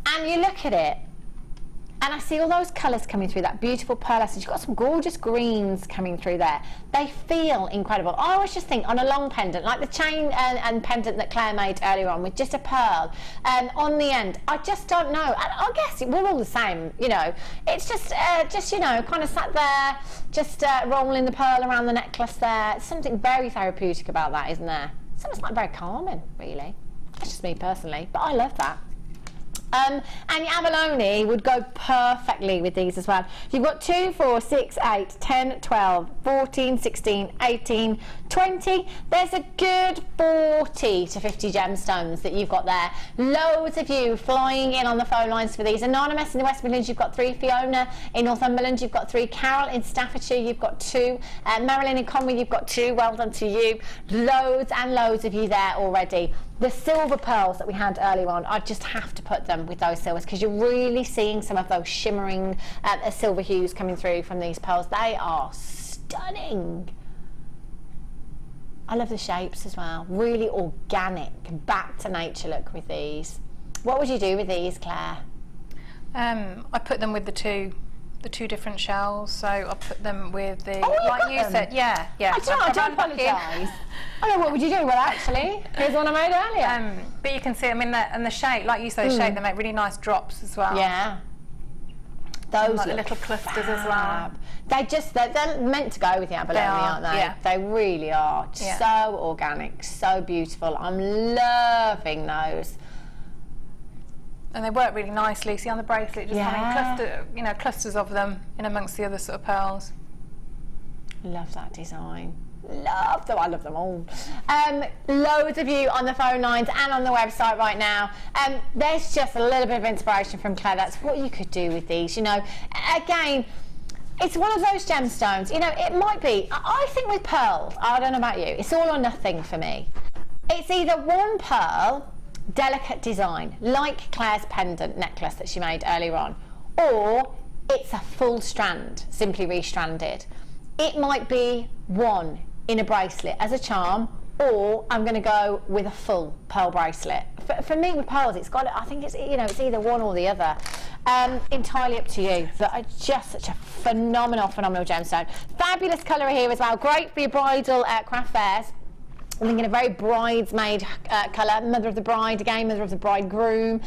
and you look at it and I see all those colours coming through, that beautiful pearlescence. You've got some gorgeous greens coming through there. They feel incredible. I always just think on a long pendant, like the chain and pendant that Claire made earlier on with just a pearl on the end. I just don't know. I guess we're all the same, It's just kind of sat there, just rolling the pearl around the necklace there. It's something very therapeutic about that, isn't there? Something like very calming, really. That's just me personally, but I love that. And your abalone would go perfectly with these as well. You've got 2, 4, 6, 8, 10, 12, 14, 16, 18, 20. There's a good 40 to 50 gemstones that you've got there. Loads of you flying in on the phone lines for these. Anonymous in the West Midlands, you've got 3. Fiona in Northumberland, you've got 3. Carol in Staffordshire, you've got 2. Marilyn in Conwy, you've got 2. Well done to you. Loads and loads of you there already. The silver pearls that we had earlier on, I just have to put them with those silvers because you're really seeing some of those shimmering silver hues coming through from these pearls. They are stunning. I love the shapes as well. Really organic, back to nature look with these. What would you do with these, Claire? I put them with the two different shells. So I put them with the, oh, like you said, yeah. I don't apologise. I don't know, what would you do? Well, actually, here's one I made earlier. But you can see them in the shape, like you said, the shape, they make really nice drops as well. Yeah. Those like little clusters as well. They're meant to go with the abalone, aren't they? Yeah. They really are. Yeah. So organic, so beautiful. I'm loving those. And they work really nicely. See on the bracelet, just having clusters of them in amongst the other sort of pearls. Love that design. Love them. I love them all. Loads of you on the phone lines and on the website right now. There's just a little bit of inspiration from Claire. That's what you could do with these. You know, again, it's one of those gemstones. You know, it might be. I think with pearls, I don't know about you, it's all or nothing for me. It's either one pearl, delicate design, like Claire's pendant necklace that she made earlier on, or it's a full strand, simply restranded. It might be one in a bracelet as a charm, or I'm going to go with a full pearl bracelet. For me with pearls, I think it's either one or the other. Entirely up to you, but just such a phenomenal gemstone. Fabulous colour here as well, great for your bridal craft fairs. I'm thinking a very bridesmaid colour, mother of the bride again, mother of the bridegroom.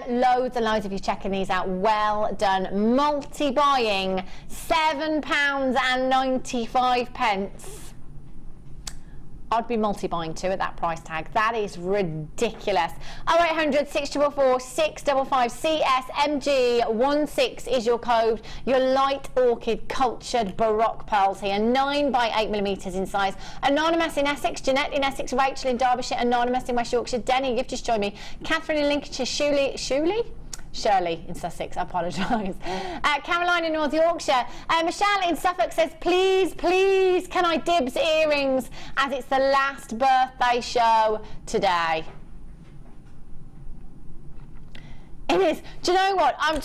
Loads and loads of you checking these out. Well done. Multi-buying, £7.95. I'd be multi-buying too at that price tag. That is ridiculous. 0800 644 655 CSMG16 is your code. Your light orchid cultured baroque pearls here, 9 by 8mm in size. Anonymous in Essex, Jeanette in Essex, Rachel in Derbyshire, Anonymous in West Yorkshire, Denny, you've just joined me, Catherine in Lincolnshire, Shirley in Sussex, I apologise. Caroline in North Yorkshire. Michelle in Suffolk says, please, can I dibs earrings as it's the last birthday show today? It is. Do you know what? I've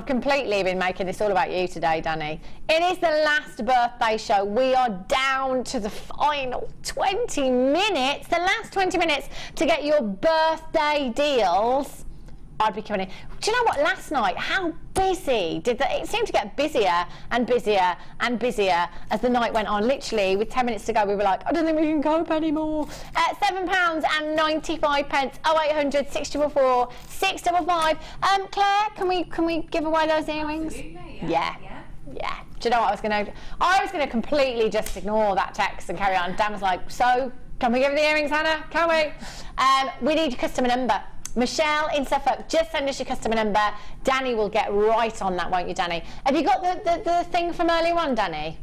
completely been making this all about you today, Danny. It is the last birthday show. We are down to the final 20 minutes, the last 20 minutes to get your birthday deals. I'd be coming in. Do you know what? Last night, how busy it seemed to get busier and busier and busier as the night went on. Literally, with 10 minutes to go, we were like, I don't think we can cope anymore. £7.95. 0800 644 655. Claire, can we give away those earrings? Absolutely, yeah. Do you know what I was going to do? I was going to completely just ignore that text and carry on. Dan was like, so can we give the earrings, Hannah? Can we? We need your customer number. Michelle in Suffolk, just send us your customer number. Danny will get right on that, won't you, Danny? Have you got the thing from earlier on, Danny?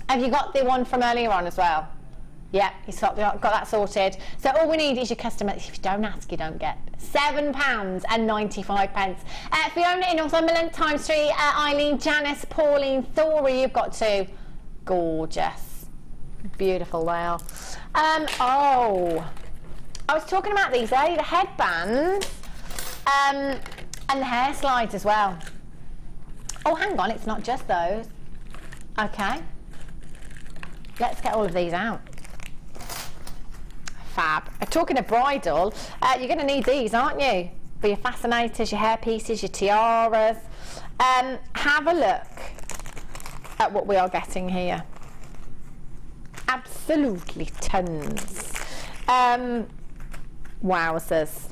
Have you got the one from earlier on as well? Yeah, he's got that sorted. So all we need is your customer. If you don't ask, you don't get. £7.95. Fiona in Northumberland, Time Street, Eileen, Janice, Pauline, Thori, you've got two. Gorgeous. Beautiful whale. I was talking about these, the headbands and the hair slides as well. Oh, hang on, it's not just those. Okay. Let's get all of these out. Fab. Talking of bridal, you're going to need these, aren't you? For your fascinators, your hair pieces, your tiaras. Have a look at what we are getting here. Absolutely tons. Wowzers.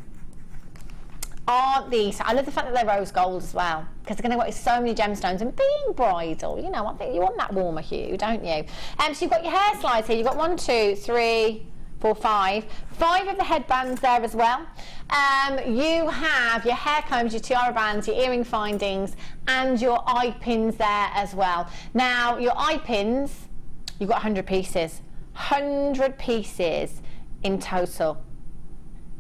Aren't these? I love the fact that they're rose gold as well, because they're going to work with so many gemstones, and being bridal, you know, I think you want that warmer hue, don't you? So you've got your hair slides here. You've got 1, 2, 3, 4, 5 of the headbands there as well. You have your hair combs, your tiara bands, your earring findings, and your eye pins there as well. Now, your eye pins, you've got 100 pieces. 100 pieces in total.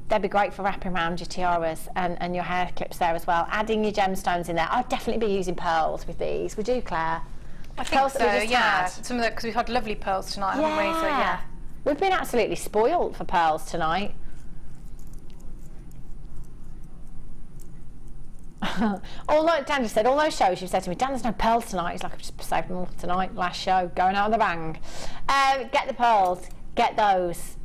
They'd be great for wrapping around your tiaras and your hair clips there as well. Adding your gemstones in there. I'd definitely be using pearls with these. Would you, Claire? I think so, yeah. Some of the, because we've had lovely pearls tonight, haven't we? So, yeah. We've been absolutely spoiled for pearls tonight. Although Dan just said, all those shows you've said to me, Dan, there's no pearls tonight. He's like, I've just saved them all tonight, last show, going out of the bang. Get the pearls, get those.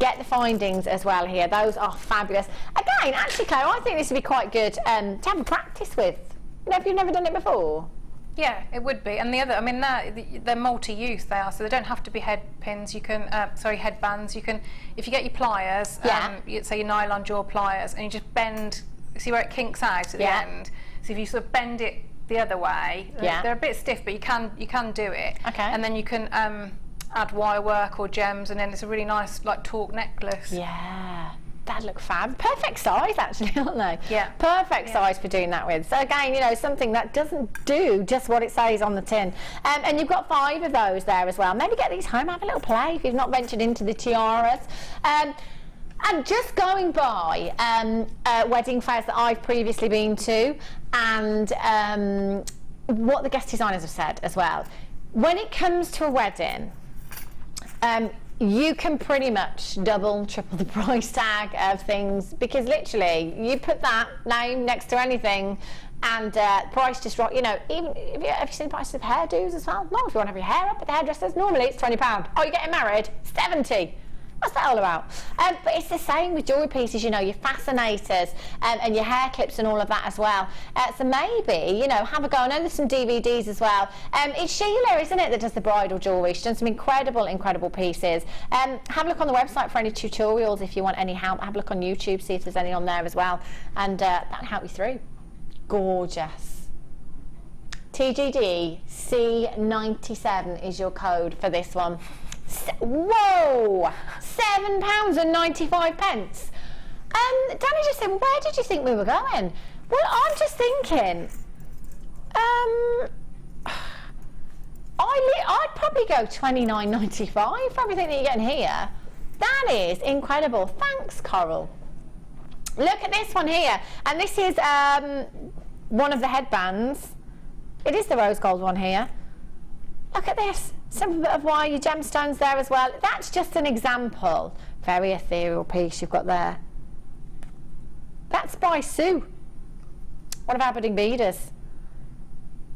Get the findings as well here. Those are fabulous. Again, actually, Claire, I think this would be quite good to have a practice with. You know, if you've never done it before. Yeah, it would be. And the other, I mean, they're multi-use, they are, so they don't have to be head pins. You can, headbands. You can, if you get your pliers, say your nylon jaw pliers, and you just bend, see where it kinks out at the end? So if you sort of bend it the other way, they're a bit stiff, but you can do it. Okay. And then you can add wire work or gems, and then it's a really nice, like, torque necklace. Yeah. That'd look fab. Perfect size, actually, aren't they? Yeah. Perfect size for doing that with. So again, you know, something that doesn't do just what it says on the tin. And you've got 5 of those there as well. Maybe get these home, have a little play if you've not ventured into the tiaras. And just going by wedding fairs that I've previously been to, and what the guest designers have said as well. When it comes to a wedding, you can pretty much double, triple the price tag of things, because literally you put that name next to anything and price just right. You know, even have you seen the prices of hairdos as well? Not if you want to have your hair up at the hairdressers. Normally it's £20. Oh, you're getting married? £70. What's that all about? But it's the same with jewellery pieces, you know, your fascinators and your hair clips and all of that as well. So maybe, you know, have a go. I know there's some DVDs as well. It's Sheila, isn't it, that does the bridal jewellery? She's done some incredible pieces. Have a look on the website for any tutorials if you want any help. Have a look on YouTube, see if there's any on there as well. And that'll help you through. Gorgeous. TGD C97 is your code for this one. Whoa! £7.95. Danny just said, well, where did you think we were going? Well, I'm just thinking, I'd probably go £29.95 for everything that you're getting here. That is incredible. Thanks, Coral. Look at this one here, and this is one of the headbands. It is the rose gold one here. Look at this. Some bit of wire, your gemstones there as well. That's just an example. Very ethereal piece you've got there. That's by Sue, one of our budding beaders.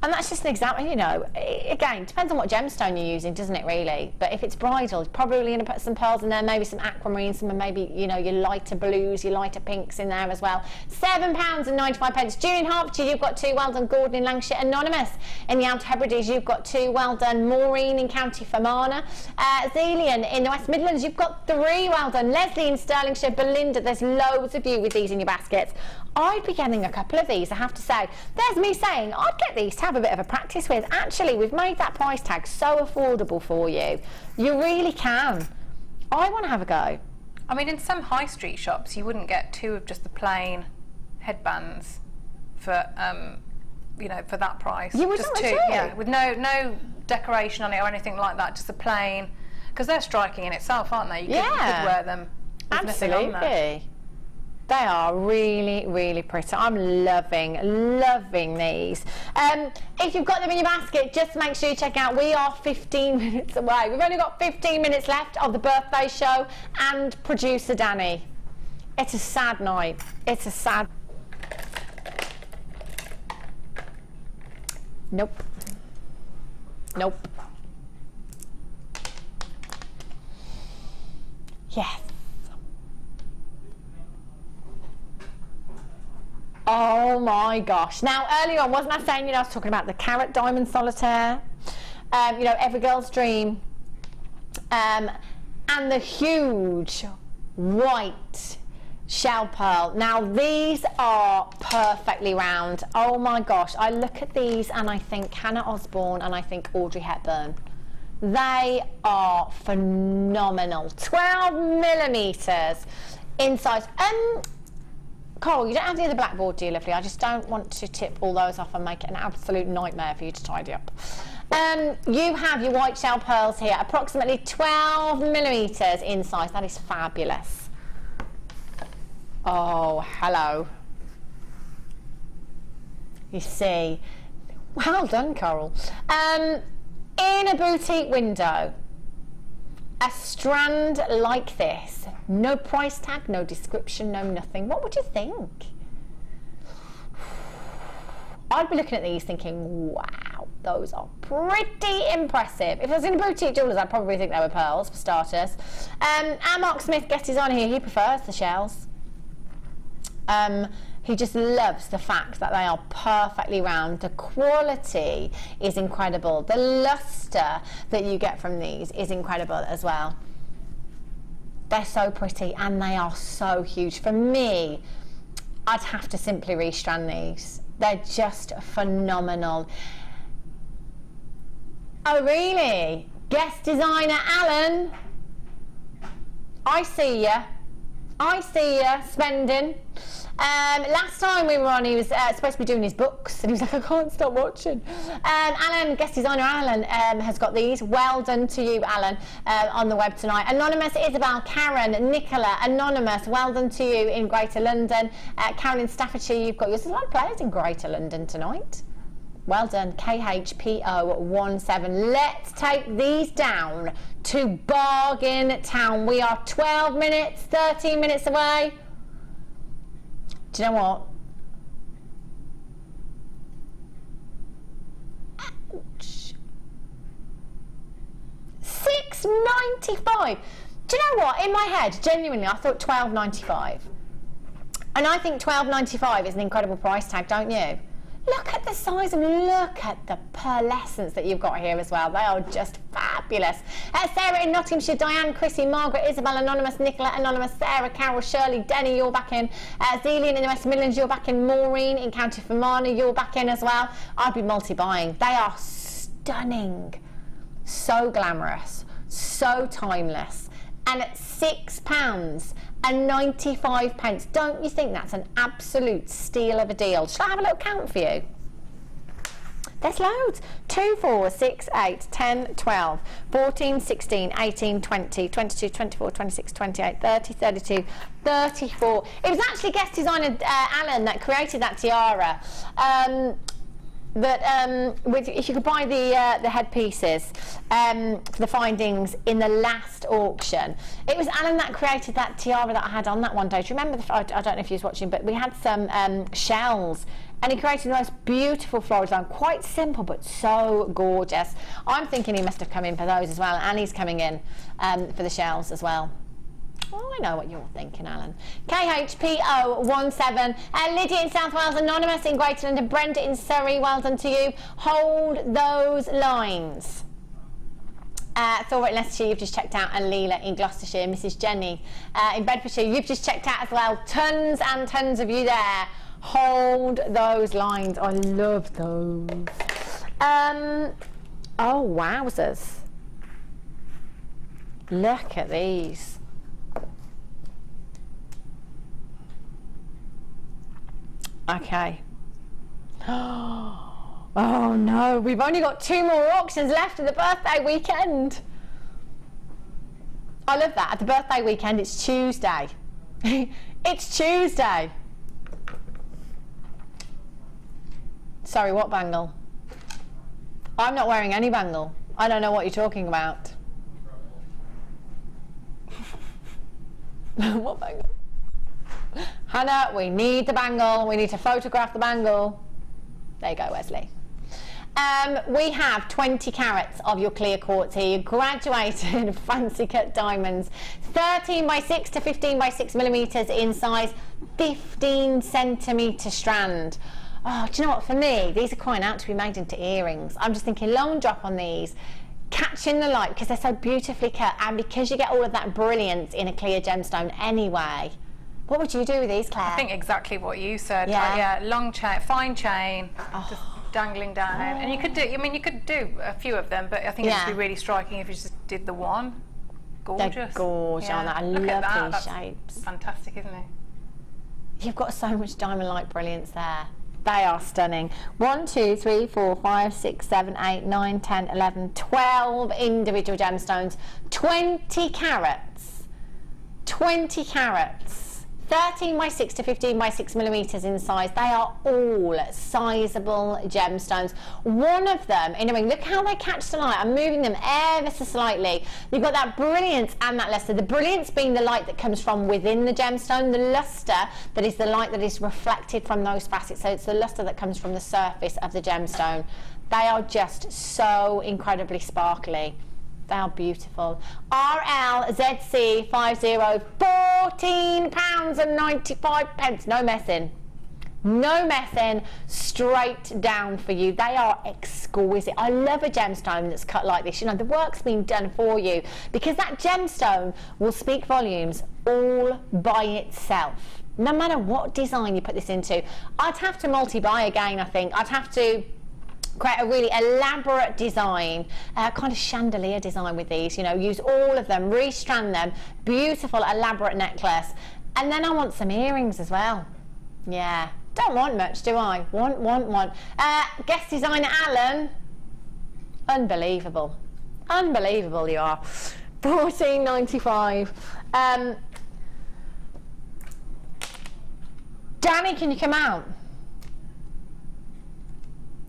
And that's just an example, you know. Again, depends on what gemstone you're using, doesn't it, really? But if it's bridal, you're probably going to put some pearls in there, maybe some aquamarine, some maybe, you know, your lighter blues, your lighter pinks in there as well. £7.95. Julie in Hertfordshire, you've got 2. Well done. Gordon in Lancashire. Anonymous in the Outer Hebrides, you've got 2. Well done. Maureen in County Fermanagh. Zelian in the West Midlands, you've got 3. Well done. Leslie in Stirlingshire. Belinda, there's loads of you with these in your baskets. I'd be getting a couple of these, I have to say. There's me saying, I'd get these to have a bit of a practice with. Actually, we've made that price tag so affordable for you. You really can. I want to have a go. I mean, in some high street shops, you wouldn't get 2 of just the plain headbands for, you know, for that price. You wouldn't, just 2, yeah, with no decoration on it or anything like that, just a plain, because they're striking in itself, aren't they? You could wear them with nothing on there. They are really pretty. I'm loving these. If you've got them in your basket, just make sure you check out. We are 15 minutes away. We've only got 15 minutes left of the birthday show and producer Danny. It's a sad night. It's a sad... Nope. Yes. Oh my gosh. Now, earlier on, wasn't I saying, you know, I was talking about the carat diamond solitaire, you know, every girl's dream, and the huge white shell pearl. Now, these are perfectly round. Oh my gosh. I look at these and I think Hannah Osborne and I think Audrey Hepburn. They are phenomenal. 12 millimeters in size. Coral, you don't have the other blackboard, dear lovely. I just don't want to tip all those off and make it an absolute nightmare for you to tidy up. You have your white shell pearls here, approximately 12 millimetres in size. That is fabulous. Oh, hello. You see, well done, Coral. In a boutique window, a strand like this, no price tag, no description, no nothing. What would you think? I'd be looking at these thinking, wow, those are pretty impressive. If I was in a boutique jewellers, I'd probably think they were pearls, for starters. Our Mark Smith guest designer here, he prefers the shells. He just loves the fact that they are perfectly round. The quality is incredible. The luster that you get from these is incredible as well. They're so pretty and they are so huge. For me, I'd have to simply restrand these. They're just phenomenal. Oh really? Guest designer Alan, I see ya. I see ya spending. Last time we were on, he was supposed to be doing his books, and he was like, I can't stop watching. Alan, guest designer Alan, has got these. Well done to you, Alan, on the web tonight. Anonymous, Isabel, Karen, Nicola, Anonymous, well done to you in Greater London. Karen in Staffordshire, you've got yours. There's a lot of players in Greater London tonight. Well done, KHPO17. Let's take these down to Bargain Town. We are 12 minutes, 13 minutes away. Do you know what? Ouch. $6.95. Do you know what? In my head, genuinely, I thought $12.95. And I think $12.95 is an incredible price tag, don't you? Look at the size and look at the pearlescence that you've got here as well. They are just fabulous. Sarah in Nottinghamshire, Diane, Chrissy, Margaret, Isabel, Anonymous, Nicola, Anonymous, Sarah, Carol, Shirley, Denny, you're back in. Zelian in the West Midlands, you're back in. Maureen in County Fermanagh, you're back in as well. I'd be multi-buying. They are stunning. So glamorous. So timeless. And at £6.95. Don't you think that's an absolute steal of a deal? Shall I have a little count for you? There's loads. 2, 4, 6, 8, 10, 12, 14, 16, 18, 20, 22, 24, 26, 28, 30, 32, 34. It was actually guest designer Alan that created that tiara. If you could buy the headpieces for the findings in the last auction, it was Alan that created that tiara that I had on that one day. Do you remember? I don't know if you was watching, but we had some shells, and he created the most beautiful floral design. Quite simple, but so gorgeous. I'm thinking he must have come in for those as well, and he's coming in for the shells as well. Oh, I know what you're thinking, Alan. KHPO17. Lydia in South Wales, Anonymous in Greater London, Brenda in Surrey, well done to you. Hold those lines. Thora in Leicestershire, you've just checked out, and Leela in Gloucestershire. Mrs. Jenny in Bedfordshire, you've just checked out as well. Tons and tons of you there. Hold those lines. I love those. Oh, wowzers. Look at these. Okay. Oh no, we've only got 2 more auctions left of the birthday weekend. I love that. At the birthday weekend, it's Tuesday. It's Tuesday. Sorry, what bangle? I'm not wearing any bangle. I don't know what you're talking about. What bangle? Hannah, we need the bangle. We need to photograph the bangle. There you go, Wesley. We have 20 carats of your clear quartz here, your graduated fancy cut diamonds, 13 by 6 to 15 by 6 millimeters in size, 15 centimeter strand. Oh, do you know what? For me, these are crying out to be made into earrings. I'm just thinking long drop on these, catching the light because they're so beautifully cut, and because you get all of that brilliance in a clear gemstone anyway. What would you do with these, Claire? I think exactly what you said. Yeah, yeah, long chain, fine chain, just dangling down. And you could do, I mean, you could do a few of them, but I think it'd be really striking if you just did the one. Gorgeous. They're gorgeous, aren't they? I love these shapes. Fantastic, isn't it? You've got so much diamond-like brilliance there. They are stunning. 1, 2, 3, 4, 5, 6, 7, 8, 9, 10, 11, 12 individual gemstones. 20 carats. 20 carats. 13 by 6 to 15 by 6 millimeters in size. They are all sizable gemstones. One of them in a ring. Look how they catch the light. I'm moving them ever so slightly. You've got that brilliance and that luster. The brilliance being the light that comes from within the gemstone. The luster that is the light that is reflected from those facets. So it's the luster that comes from the surface of the gemstone. They are just so incredibly sparkly. They are beautiful. RLZC 50, £14.95. No messing. No messing. Straight down for you. They are exquisite. I love a gemstone that's cut like this. You know, the work's been done for you, because that gemstone will speak volumes all by itself. No matter what design you put this into. I'd have to multi-buy again, I think. I'd have to create a really elaborate design, kind of chandelier design with these, you know, use all of them, restrand them, beautiful elaborate necklace, and then I want some earrings as well. Yeah, don't want much, do I? Want. Guest designer Alan, unbelievable you are. £14.95. Danny, can you come out?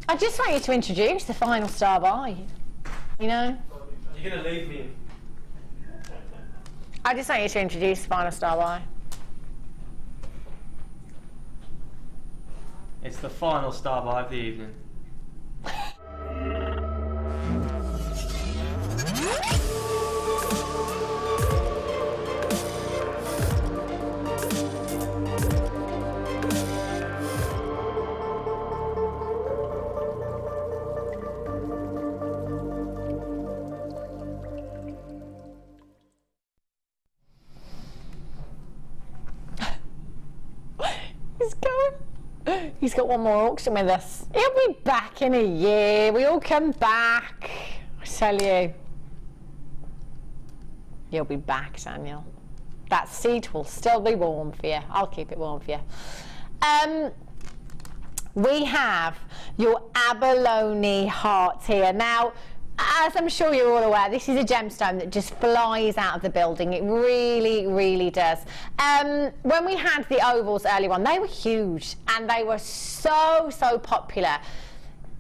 I just want you to introduce the final star by, you know? You're going to leave me. I just want you to introduce the final star by. It's the final star by of the evening. He's got one more auction with us. He'll be back in a year. We all come back. I tell you. You'll be back, Daniel. That seat will still be warm for you. I'll keep it warm for you. We have your Abalone Hearts here. Now, as I'm sure you're all aware, this is a gemstone that just flies out of the building. It really, really does. When we had the ovals earlier on, they were huge and they were so popular.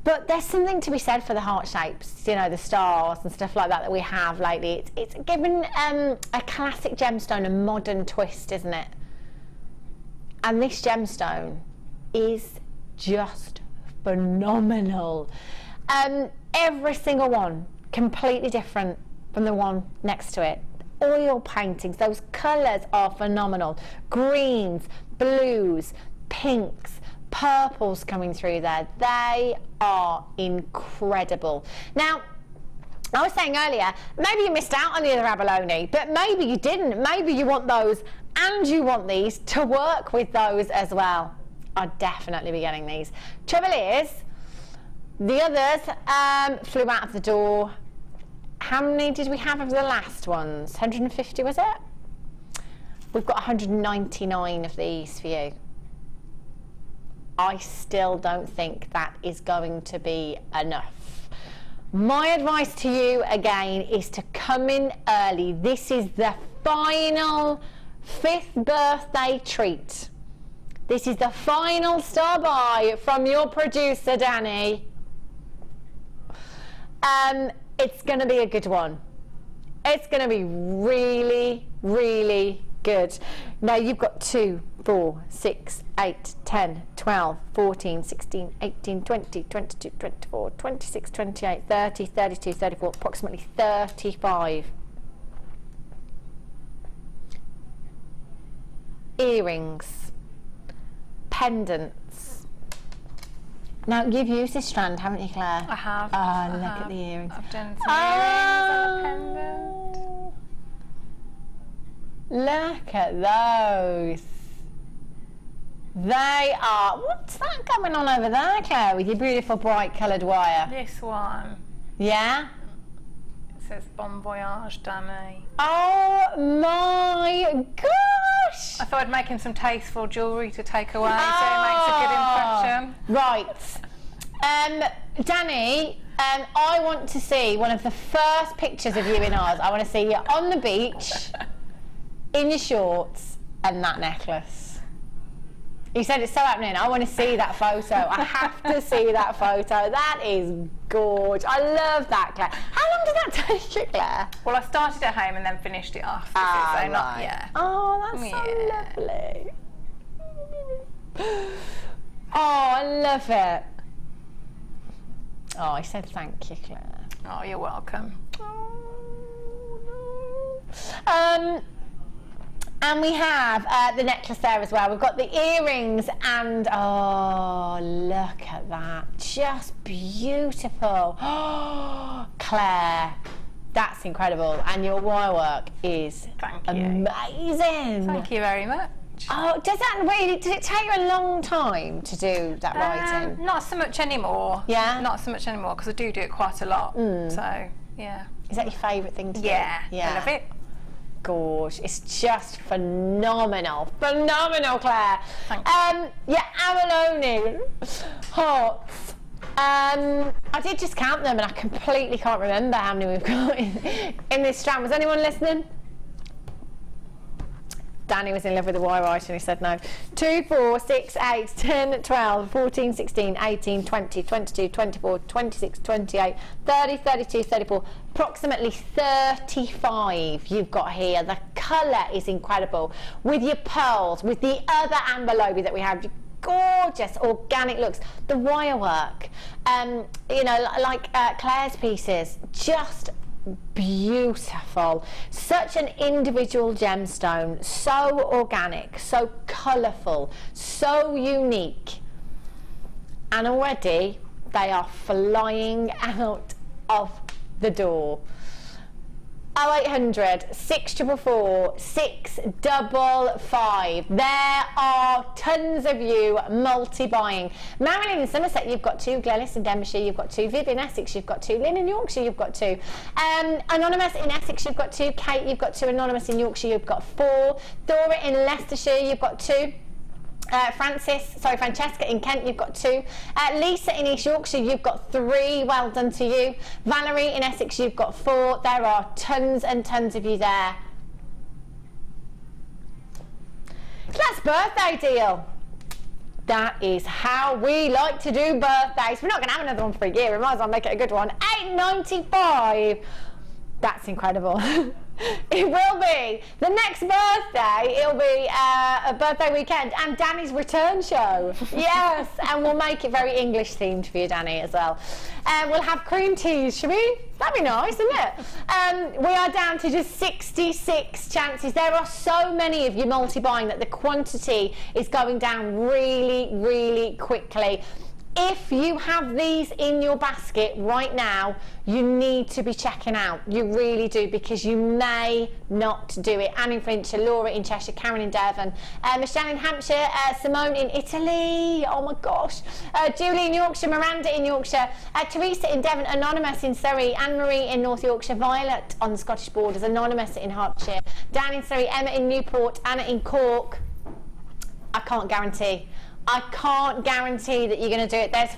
But there's something to be said for the heart shapes, you know, the stars and stuff like that we have lately. It's given a classic gemstone a modern twist, isn't it? And this gemstone is just phenomenal. Every single one completely different from the one next to it. Oil paintings, those colours are phenomenal. Greens, blues, pinks, purples coming through there. They are incredible. Now, I was saying earlier, maybe you missed out on the other abalone, but maybe you didn't. Maybe you want those and you want these to work with those as well. I'd definitely be getting these. Trouble is, the others flew out of the door. How many did we have of the last ones? 150, was it? We've got 199 of these for you. I still don't think that is going to be enough. My advice to you again is to come in early. This is the final 5th birthday treat. This is the final star buy from your producer, Danny. It's going to be a good one. It's going to be really, really good. Now you've got 2, 4, 6, 8, 10, 12, 14, 16, 18, 20, 22, 24, 26, 28, 30, 32, 34, approximately 35. Earrings, pendants. Now, you've used this strand, haven't you, Claire? I have. Oh, look at the earrings. I've done some earrings and a pendant. Look at those. They are... What's that going on over there, Claire, with your beautiful bright coloured wire? This one. Yeah? It's says Bon Voyage, Danny. Oh my gosh! I thought I'd make him some tasteful jewellery to take away, so it makes a good impression. Right. Danny, I want to see one of the first pictures of you in Oz. I want to see you on the beach, in your shorts, and that necklace. You said it's so happening. I want to see that photo. I have to see that photo. That is gorgeous. I love that, Claire. How long did that take you, Claire? Well, I started at home and then finished it off. So right. not, yeah. Oh, that's so lovely. Oh, I love it. Oh, I said thank you, Claire. Oh, you're welcome. And we have the necklace there as well. We've got the earrings and, oh, look at that. Just beautiful. Oh, Claire, that's incredible. And your wire work is amazing. Thank you very much. Oh, does it take you a long time to do that writing? Not so much anymore. Yeah? Not so much anymore, because I do it quite a lot. So, yeah. Is that your favourite thing to do? Yeah, I love it. Gorge. It's just phenomenal. Phenomenal, Claire. Thanks. Yeah, Abalone Hearts. I did just count them and I completely can't remember how many we've got in this strand. Was anyone listening? Danny was in love with the wire writing, he said no. 2, 4, 6, 8, 10, 12, 14, 16, 18, 20, 22, 24, 26, 28, 30, 32, 34, approximately 35 you've got here. The colour is incredible. With your pearls, with the other amber lobe that we have, gorgeous organic looks. The wire work, you know, like Claire's pieces, just beautiful. Such an individual gemstone, so organic, so colourful, so unique, and already they are flying out of the door. 0800 644 655. There are tons of you multi-buying. Marilyn in Somerset, you've got 2. Glennis in Denbighshire, you've got 2. Viv in Essex, you've got 2. Lynn in Yorkshire, you've got 2. Anonymous in Essex, you've got 2. Kate, you've got 2. Anonymous in Yorkshire, you've got 4. Dora in Leicestershire, you've got 2. Francesca in Kent, you've got 2. Lisa in East Yorkshire, you've got 3. Well done to you. Valerie in Essex, you've got 4. There are tons and tons of you there. Class birthday deal. That is how we like to do birthdays. We're not going to have another one for a year. We might as well make it a good one. $8.95. That's incredible. It will be the next birthday. It'll be a birthday weekend and Danny's return show. Yes, and we'll make it very English themed for you, Danny, as well. We'll have cream teas, shall we? That'd be nice, isn't it? We are down to just 66 chances. There are so many of you multi-buying that the quantity is going down really, really quickly. If you have these in your basket right now, you need to be checking out. You really do, because you may not do it. Anne in Flintshire, Laura in Cheshire, Karen in Devon, Michelle in Hampshire, Simone in Italy, oh my gosh, Julie in Yorkshire, Miranda in Yorkshire, Teresa in Devon, Anonymous in Surrey, Anne-Marie in North Yorkshire, Violet on the Scottish borders, Anonymous in Hertfordshire, Dan in Surrey, Emma in Newport, Anna in Cork. I can't guarantee that you're going to do it. There's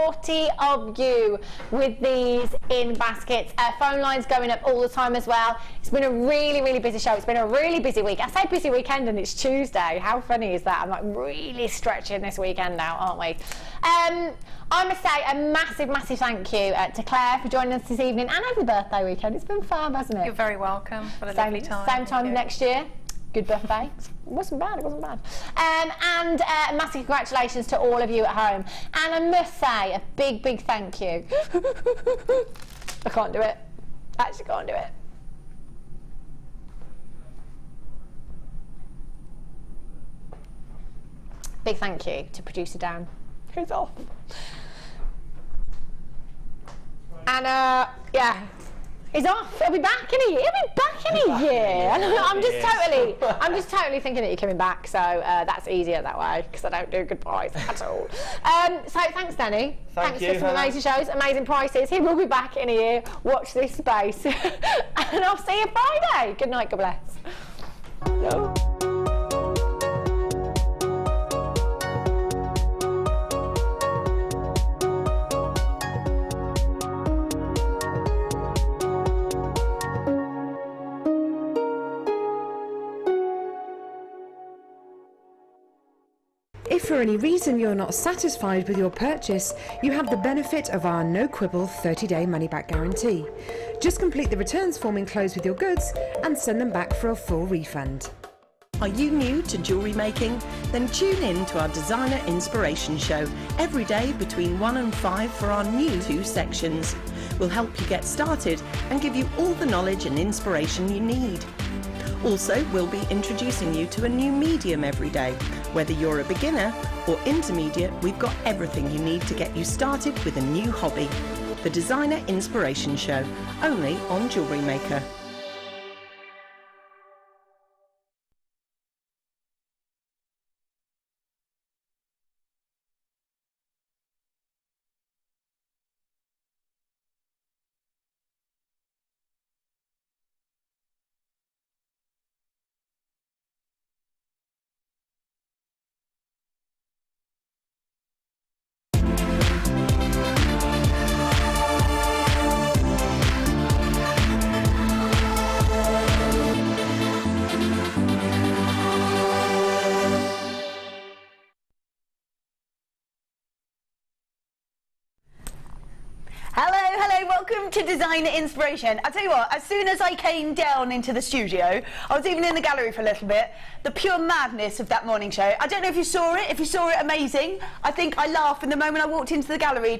40 of you with these in baskets. Phone lines going up all the time as well. It's been a really, really busy show. It's been a really busy week. I say busy weekend and it's Tuesday. How funny is that? I'm like really stretching this weekend out, aren't we? I must say a massive, massive thank you to Claire for joining us this evening and over the birthday weekend. It's been fun, hasn't it? You're very welcome. For a lovely time. Same time next year. Good birthday. It wasn't bad, it wasn't bad. And massive congratulations to all of you at home. And I must say a big, big thank you. I can't do it. I actually can't do it. Big thank you to producer Dan, who's off. And yeah, He's off. He'll be back in a year. He'll be back in a year. I'm just totally thinking that you're coming back. So that's easier that way because I don't do goodbyes at all. So thanks, Danny. Thanks you, for some amazing shows, amazing prices. He will be back in a year. Watch this space, and I'll see you Friday. Good night. God bless. No. If for any reason you're not satisfied with your purchase, you have the benefit of our no quibble 30-day money-back guarantee. Just complete the returns form enclosed with your goods and send them back for a full refund. Are you new to jewellery making? Then tune in to our Designer Inspiration Show every day between 1 and 5 for our new 2 sections. We'll help you get started and give you all the knowledge and inspiration you need. Also, we'll be introducing you to a new medium every day. Whether you're a beginner or intermediate, we've got everything you need to get you started with a new hobby. The Designer Inspiration Show, only on Jewellery Maker. Welcome to Designer Inspiration. I tell you what, as soon as I came down into the studio, I was even in the gallery for a little bit, the pure madness of that morning show. I don't know if you saw it. If you saw it, amazing. I think I laughed from the moment I walked into the gallery